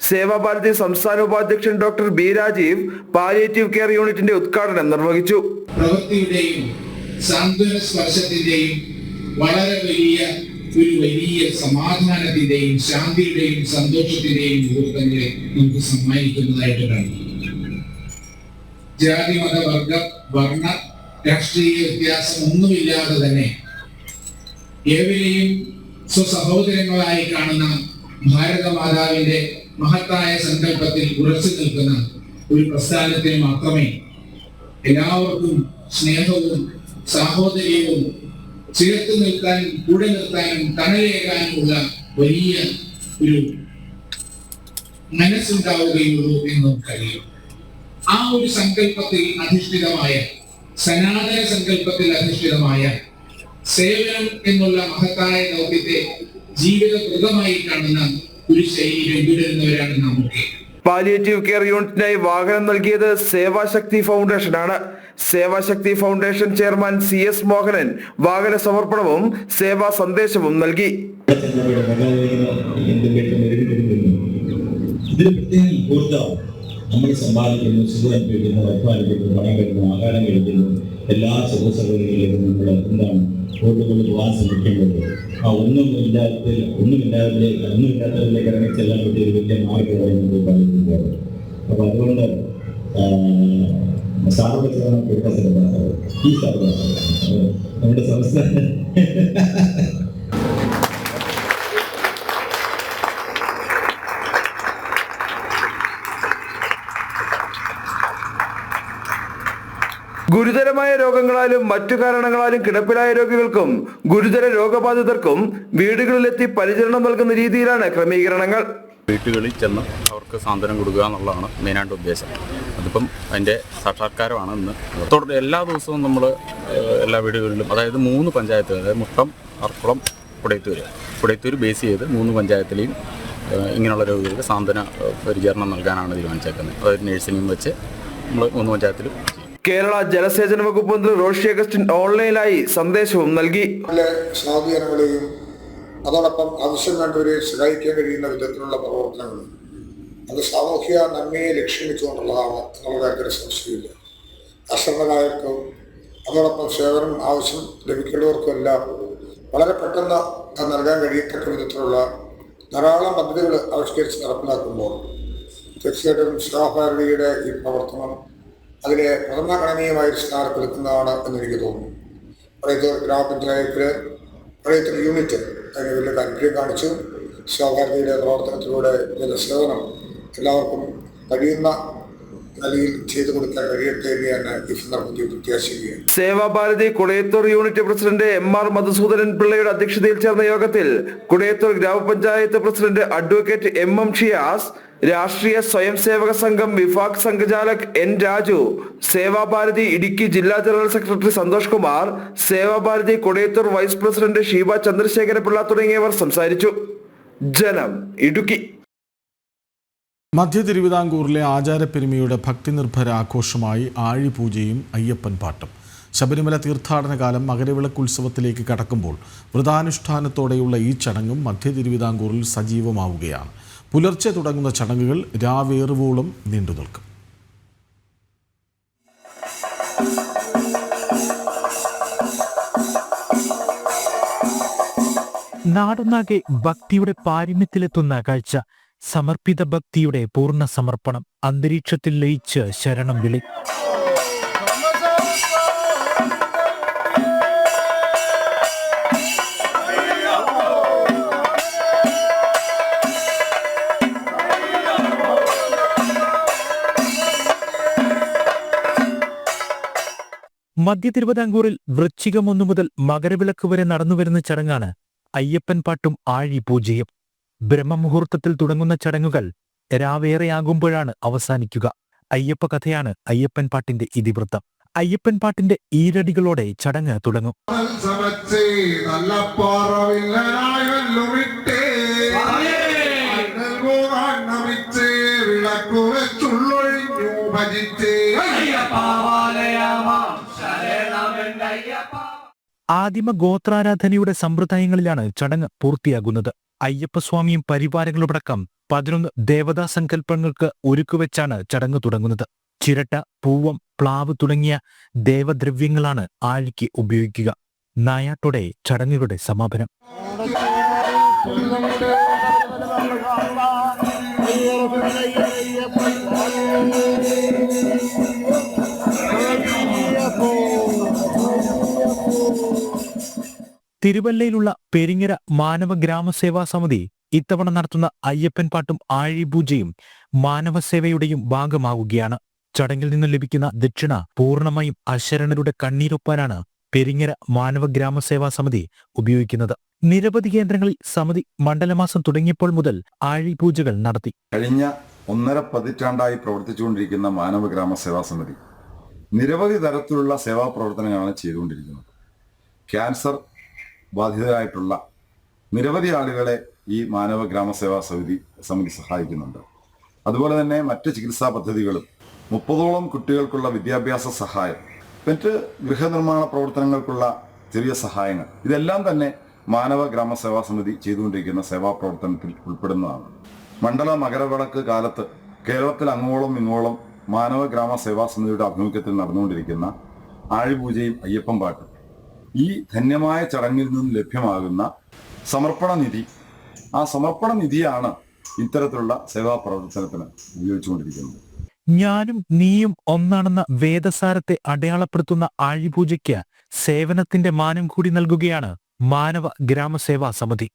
സേവാഭാരതി സംസ്ഥാന ഉപാധ്യക്ഷൻ doctor B Rajeev palliative care യൂണിറ്റിന്റെ ഉദ്ഘാടനം നിർവഹിച്ചു. പ്രവൃത്തിയുടെയും സാന്ത്വന സ്പർശത്തിന്റെയും വളരെ വലിയ സമാധാനത്തിന്റെയും ശാന്തിയുടെയും സന്തോഷത്തിന്റെയും മുഹൂർത്തങ്ങളെ നമുക്ക് സമ്മാനിക്കുന്നതായിട്ട് കാണും. ജാതി മത വർണ്ണ രാഷ്ട്രീയ വ്യത്യാസം ഒന്നുമില്ലാതെ തന്നെ ഏവരെയും സ്വസഹോദരങ്ങളായി കാണുന്ന ഭാരതമാതാവിന്റെ മഹത്തായ സങ്കല്പത്തിൽ ഉറച്ചു നിൽക്കുന്ന ഒരു പ്രസ്ഥാനത്തിന് മാത്രമേ എല്ലാവർക്കും സ്നേഹവും സാഹോദര്യവും ചേർത്ത് നിൽക്കാനും കൂടെ നിർത്താനും തണലേകാനുമുള്ള വലിയ ഒരു മനസ്സുണ്ടാവുകയുള്ളൂ എന്ന് നമുക്കറിയാം. ആ ഒരു സങ്കല്പത്തിൽ അധിഷ്ഠിതമായ സനാതന സങ്കല്പത്തിൽ അധിഷ്ഠിതമായ സേവനം എന്നുള്ള മഹത്തായ ദൗത്യത്തെ ജീവിതപ്രദമായി കാണുന്ന ഒരു ശൈലി പിന്തുടരുന്നവരാണ് നമുക്ക്. പാലിയേറ്റീവ് കെയർ യൂണിറ്റിനായി വാഹനം നൽകിയത് Sevashakti ഫൗണ്ടേഷനാണ്. Sevashakti foundation chairman CS Mohanan വാഹന സമർപ്പണവും സേവാ സന്ദേശവും നൽകി. നമ്മൾ സമ്പാദിക്കുന്നു, സുഖം അനുഭവിക്കുന്നു, അധ്വാനിക്കുന്നു, പണം കഴിക്കുന്നു, ആഹാരം കഴിക്കുന്നു, എല്ലാ സുഖസൗകര്യങ്ങളിലും നമ്മൾ എന്താണ് കൂടുതൽ പോകാൻ ശ്രമിക്കേണ്ടത്. ഒന്നുമില്ലാത്തവരിലേക്ക് ഇറങ്ങി ചെല്ലാൻ പറ്റിയ ഒരു വലിയ മാർഗമായി നമ്മൾ പറയുന്നത്. അപ്പൊ അതുകൊണ്ട് സാർവത്രിക ഈ നമ്മുടെ സംസ്ഥാന ഗുരുതരമായ രോഗങ്ങളാലും മറ്റു കാരണങ്ങളാലും കിടപ്പിലായ രോഗികൾക്കും ഗുരുതര രോഗബാധിതർക്കും വീടുകളിലെത്തി പരിചരണം നൽകുന്ന രീതിയിലാണ് ക്രമീകരണങ്ങൾ. വീട്ടുകളിൽ ചെന്ന് അവർക്ക് സാന്ത്വനം കൊടുക്കുക എന്നുള്ളതാണ് മെയിനായിട്ട് ഉദ്ദേശം. അതിപ്പം അതിൻ്റെ സാക്ഷാത്കാരമാണ് ഇന്ന്. എല്ലാ ദിവസവും നമ്മൾ എല്ലാ വീടുകളിലും, അതായത് 3 പഞ്ചായത്തുകൾ, അതായത് മുട്ടം, അർക്കുളം, കുടയത്തൂർ ബേസ് ചെയ്ത് 3 പഞ്ചായത്തിലെയും ഇങ്ങനെയുള്ള രോഗികൾക്ക് സാന്ത്വന പരിചരണം നൽകാനാണ് തീരുമാനിച്ചേക്കുന്നത്. അതായത് നഴ്സിംഗും വെച്ച് നമ്മൾ 3 പഞ്ചായത്തിലും. കേരള ജലസേചന വകുപ്പ് മന്ത്രി റോഷി അഗസ്റ്റിൻ ഓൺലൈനായി സന്ദേശവും നൽകി. സാധുജനങ്ങളെയും അതോടൊപ്പം ആവശ്യം വേണ്ടവരെ സഹായിക്കാൻ കഴിയുന്ന വിധത്തിലുള്ള പ്രവർത്തനങ്ങൾ അത് സാമൂഹ്യ നന്മയെ ലക്ഷ്യം വെച്ചുകൊണ്ടുള്ളതാണ് എന്നുള്ള കാര്യത്തിൽ സംശയമില്ല. അശ്രദ്ധരായവർക്കും അതോടൊപ്പം സേവനം ആവശ്യം ലഭിക്കേണ്ടവർക്കും എല്ലാം വളരെ പെട്ടെന്ന് നൽകാൻ കഴിയത്തക്ക വിധത്തിലുള്ള ധാരാളം പദ്ധതികൾ ആവിഷ്കരിച്ച് നടപ്പിലാക്കുമ്പോൾ തീർച്ചയായിട്ടും സഹഭാരതിയുടെ ഈ പ്രവർത്തനം അതിലെ പ്രഥമഗണനീയമായ സ്ഥാനത്ത് നിൽക്കുന്നതാണ് എന്നെനിക്ക് തോന്നുന്നു. പഴയത്തൂർ ഗ്രാമപഞ്ചായത്തിൽ പഴയത്തൂർ യൂണിറ്റ് അതിന് വലിയ താല്പര്യം കാണിച്ചു. സഹഭാരതിയുടെ പ്രവർത്തനത്തിലൂടെ ജലസേവനം എല്ലാവർക്കും കഴിയുന്ന നിലയിൽ ചെയ്തു കൊടുക്കാൻ കഴിയട്ടെ എന്ന് ഈ സന്ദർഭത്തിൽ പ്രത്യാശിക്കുകയാണ്. Sevabharathi Kudayathoor unit president MR Madhusoodanan പിള്ളയുടെ അധ്യക്ഷതയിൽ ചേർന്ന യോഗത്തിൽ കുടയത്തൂർ ഗ്രാമപഞ്ചായത്ത് പ്രസിഡന്റ് അഡ്വക്കേറ്റ് MM ഷിയാസ്, രാഷ്ട്രീയ സ്വയം സേവക സംഘം വിഭാഗ് സംഘചാലക് N രാജു, സേവാഭാരതി ഇടുക്കി ജില്ലാ general secretary Santhosh Kumar, Seva Bharati Kudayathoor vice president Sheeba Chandrasekharapillai തുടങ്ങിയവർ സംസാരിച്ചു. ജനം, ഇടുക്കി. മധ്യ തിരുവിതാംകൂറിലെ ആചാരപ്പെരുമയുടെ ഭക്തിനിർഭര ആഘോഷമായി ആഴിപൂജയും അയ്യപ്പൻ പാട്ടും. ശബരിമല തീർത്ഥാടന കാലം മകരവിളക്ക് ഉത്സവത്തിലേക്ക് കടക്കുമ്പോൾ വ്രതാനുഷ്ഠാനത്തോടെയുള്ള ഈ ചടങ്ങും മധ്യ തിരുവിതാംകൂറിൽ സജീവമാവുകയാണ്. പുലർച്ചെ തുടങ്ങുന്ന ചടങ്ങുകൾ രാവേറുവോളം നീണ്ടുനിൽക്കും. നാടൊന്നാകെ ഭക്തിയുടെ പാരമ്യത്തിലെത്തുന്ന കാഴ്ച. സമർപ്പിത ഭക്തിയുടെ പൂർണ്ണ സമർപ്പണം. അന്തരീക്ഷത്തിൽ ലയിച്ച് ശരണം വിളി. മധ്യ തിരുവിതാംകൂറിൽ വൃശ്ചികം 1 മുതൽ മകരവിളക്ക് വരെ നടന്നുവരുന്ന ചടങ്ങാണ് അയ്യപ്പൻ പാട്ടും ആഴിപൂജയും. ബ്രഹ്മമുഹൂർത്തത്തിൽ തുടങ്ങുന്ന ചടങ്ങുകൾ രാവേറെയാകുമ്പോഴാണ് അവസാനിക്കുക. അയ്യപ്പ കഥയാണ് അയ്യപ്പൻ പാട്ടിന്റെ ഇതിവൃത്തം. അയ്യപ്പൻ പാട്ടിന്റെ ഈരടികളോടെ ചടങ്ങ് തുടങ്ങും. ആദിമ ഗോത്രാരാധനയുടെ സമ്പ്രദായങ്ങളിലാണ് ചടങ്ങ് പൂർത്തിയാകുന്നത്. അയ്യപ്പസ്വാമിയും പരിവാരങ്ങളുമടക്കം 11 ദേവതാ സങ്കല്പങ്ങൾക്ക് ഒരുക്കുവെച്ചാണ് ചടങ്ങ് തുടങ്ങുന്നത്. ചിരട്ട, പൂവം, പ്ലാവ് തുടങ്ങിയ ദേവദ്രവ്യങ്ങളാണ് ആഴിക്ക് ഉപയോഗിക്കുക. നായാട്ടോടെ ചടങ്ങുകളുടെ സമാപനം. തിരുവല്ലയിലുള്ള പെരിങ്ങര മാനവ ഗ്രാമസേവാ സമിതി ഇത്തവണ നടത്തുന്ന അയ്യപ്പൻ പാട്ടും ആഴിപൂജയും മാനവസേവയുടെയും ഭാഗമാവുകയാണ്. ചടങ്ങിൽ നിന്ന് ലഭിക്കുന്ന ദക്ഷിണ പൂർണ്ണമായും അശരണരുടെ കണ്ണീരൊപ്പാനാണ് പെരിങ്ങര മാനവ ഗ്രാമസേവാ സമിതി ഉപയോഗിക്കുന്നത്. നിരവധി കേന്ദ്രങ്ങളിൽ സമിതി മണ്ഡലമാസം തുടങ്ങിയപ്പോൾ മുതൽ ആഴിപൂജകൾ നടത്തി. കഴിഞ്ഞ 1.5 പതിറ്റാണ്ടായി പ്രവർത്തിച്ചുകൊണ്ടിരിക്കുന്ന മാനവ ഗ്രാമസേവാ സമിതി നിരവധി തരത്തിലുള്ള സേവാ പ്രവർത്തനങ്ങളാണ് ചെയ്തുകൊണ്ടിരിക്കുന്നത്. ക്യാൻസർ ബാധിതരായിട്ടുള്ള നിരവധി ആളുകളെ ഈ മാനവ ഗ്രാമസേവാ സമിതി സഹായിക്കുന്നുണ്ട്. അതുപോലെ തന്നെ മറ്റ് ചികിത്സാ പദ്ധതികളും 30ഓളം കുട്ടികൾക്കുള്ള വിദ്യാഭ്യാസ സഹായം, മറ്റ് ഗൃഹനിർമ്മാണ പ്രവർത്തനങ്ങൾക്കുള്ള ചെറിയ സഹായങ്ങൾ, ഇതെല്ലാം തന്നെ മാനവ ഗ്രാമസേവാ സമിതി ചെയ്തുകൊണ്ടിരിക്കുന്ന സേവാ പ്രവർത്തനത്തിൽ ഉൾപ്പെടുന്നതാണ്. മണ്ഡല മകരവിളക്ക് കാലത്ത് കേരളത്തിൽ അങ്ങോളം ഇങ്ങോളം മാനവ ഗ്രാമസേവാ സമിതിയുടെ ആഭിമുഖ്യത്തിൽ നടന്നുകൊണ്ടിരിക്കുന്ന ആഴിപൂജയും അയ്യപ്പൻ പാട്ടും ഈ ധന്യമായ ചടങ്ങിൽ നിന്നും ലഭ്യമാകുന്ന സമർപ്പണ നിധി, ആ സമർപ്പണ നിധിയാണ് ഇത്തരത്തിലുള്ള സേവാ പ്രവർത്തനത്തിന് ഉപയോഗിച്ചുകൊണ്ടിരിക്കുന്നത്. ഞാനും നീയും ഒന്നാണെന്ന വേദസാരത്തെ അടയാളപ്പെടുത്തുന്ന ആഴിപൂജയ്ക്ക് സേവനത്തിന്റെ മാനം കൂടി നൽകുകയാണ് മാനവ ഗ്രാമസേവാ സമിതി.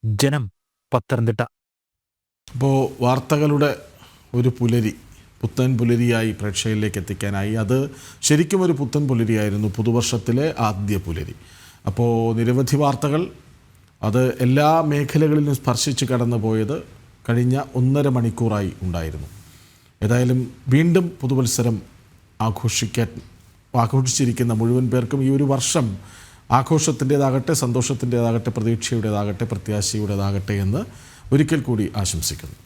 ജനം, പത്തനംതിട്ട. അപ്പോൾ വാർത്തകളുടെ ഒരു പുലരി, പുത്തൻ പുലരിയായി പ്രേക്ഷകരിലേക്ക് എത്തിക്കാനായി. അത് ശരിക്കും ഒരു പുത്തൻ പുലരിയായിരുന്നു, പുതുവർഷത്തിലെ ആദ്യ പുലരി. അപ്പോൾ നിരവധി വാർത്തകൾ, അത് എല്ലാ മേഖലകളിലും സ്പർശിച്ച് കടന്നു പോയത് കഴിഞ്ഞ 1.5 മണിക്കൂറായി ഉണ്ടായിരുന്നു. ഏതായാലും വീണ്ടും പുതുവത്സരം ആഘോഷിച്ചിരിക്കുന്ന മുഴുവൻ പേർക്കും ഈ ഒരു വർഷം ആഘോഷത്തിൻ്റേതാകട്ടെ, സന്തോഷത്തിൻ്റേതാകട്ടെ, പ്രതീക്ഷയുടേതാകട്ടെ, പ്രത്യാശയുടേതാകട്ടെ എന്ന് ഒരിക്കൽ കൂടി ആശംസിക്കുന്നു.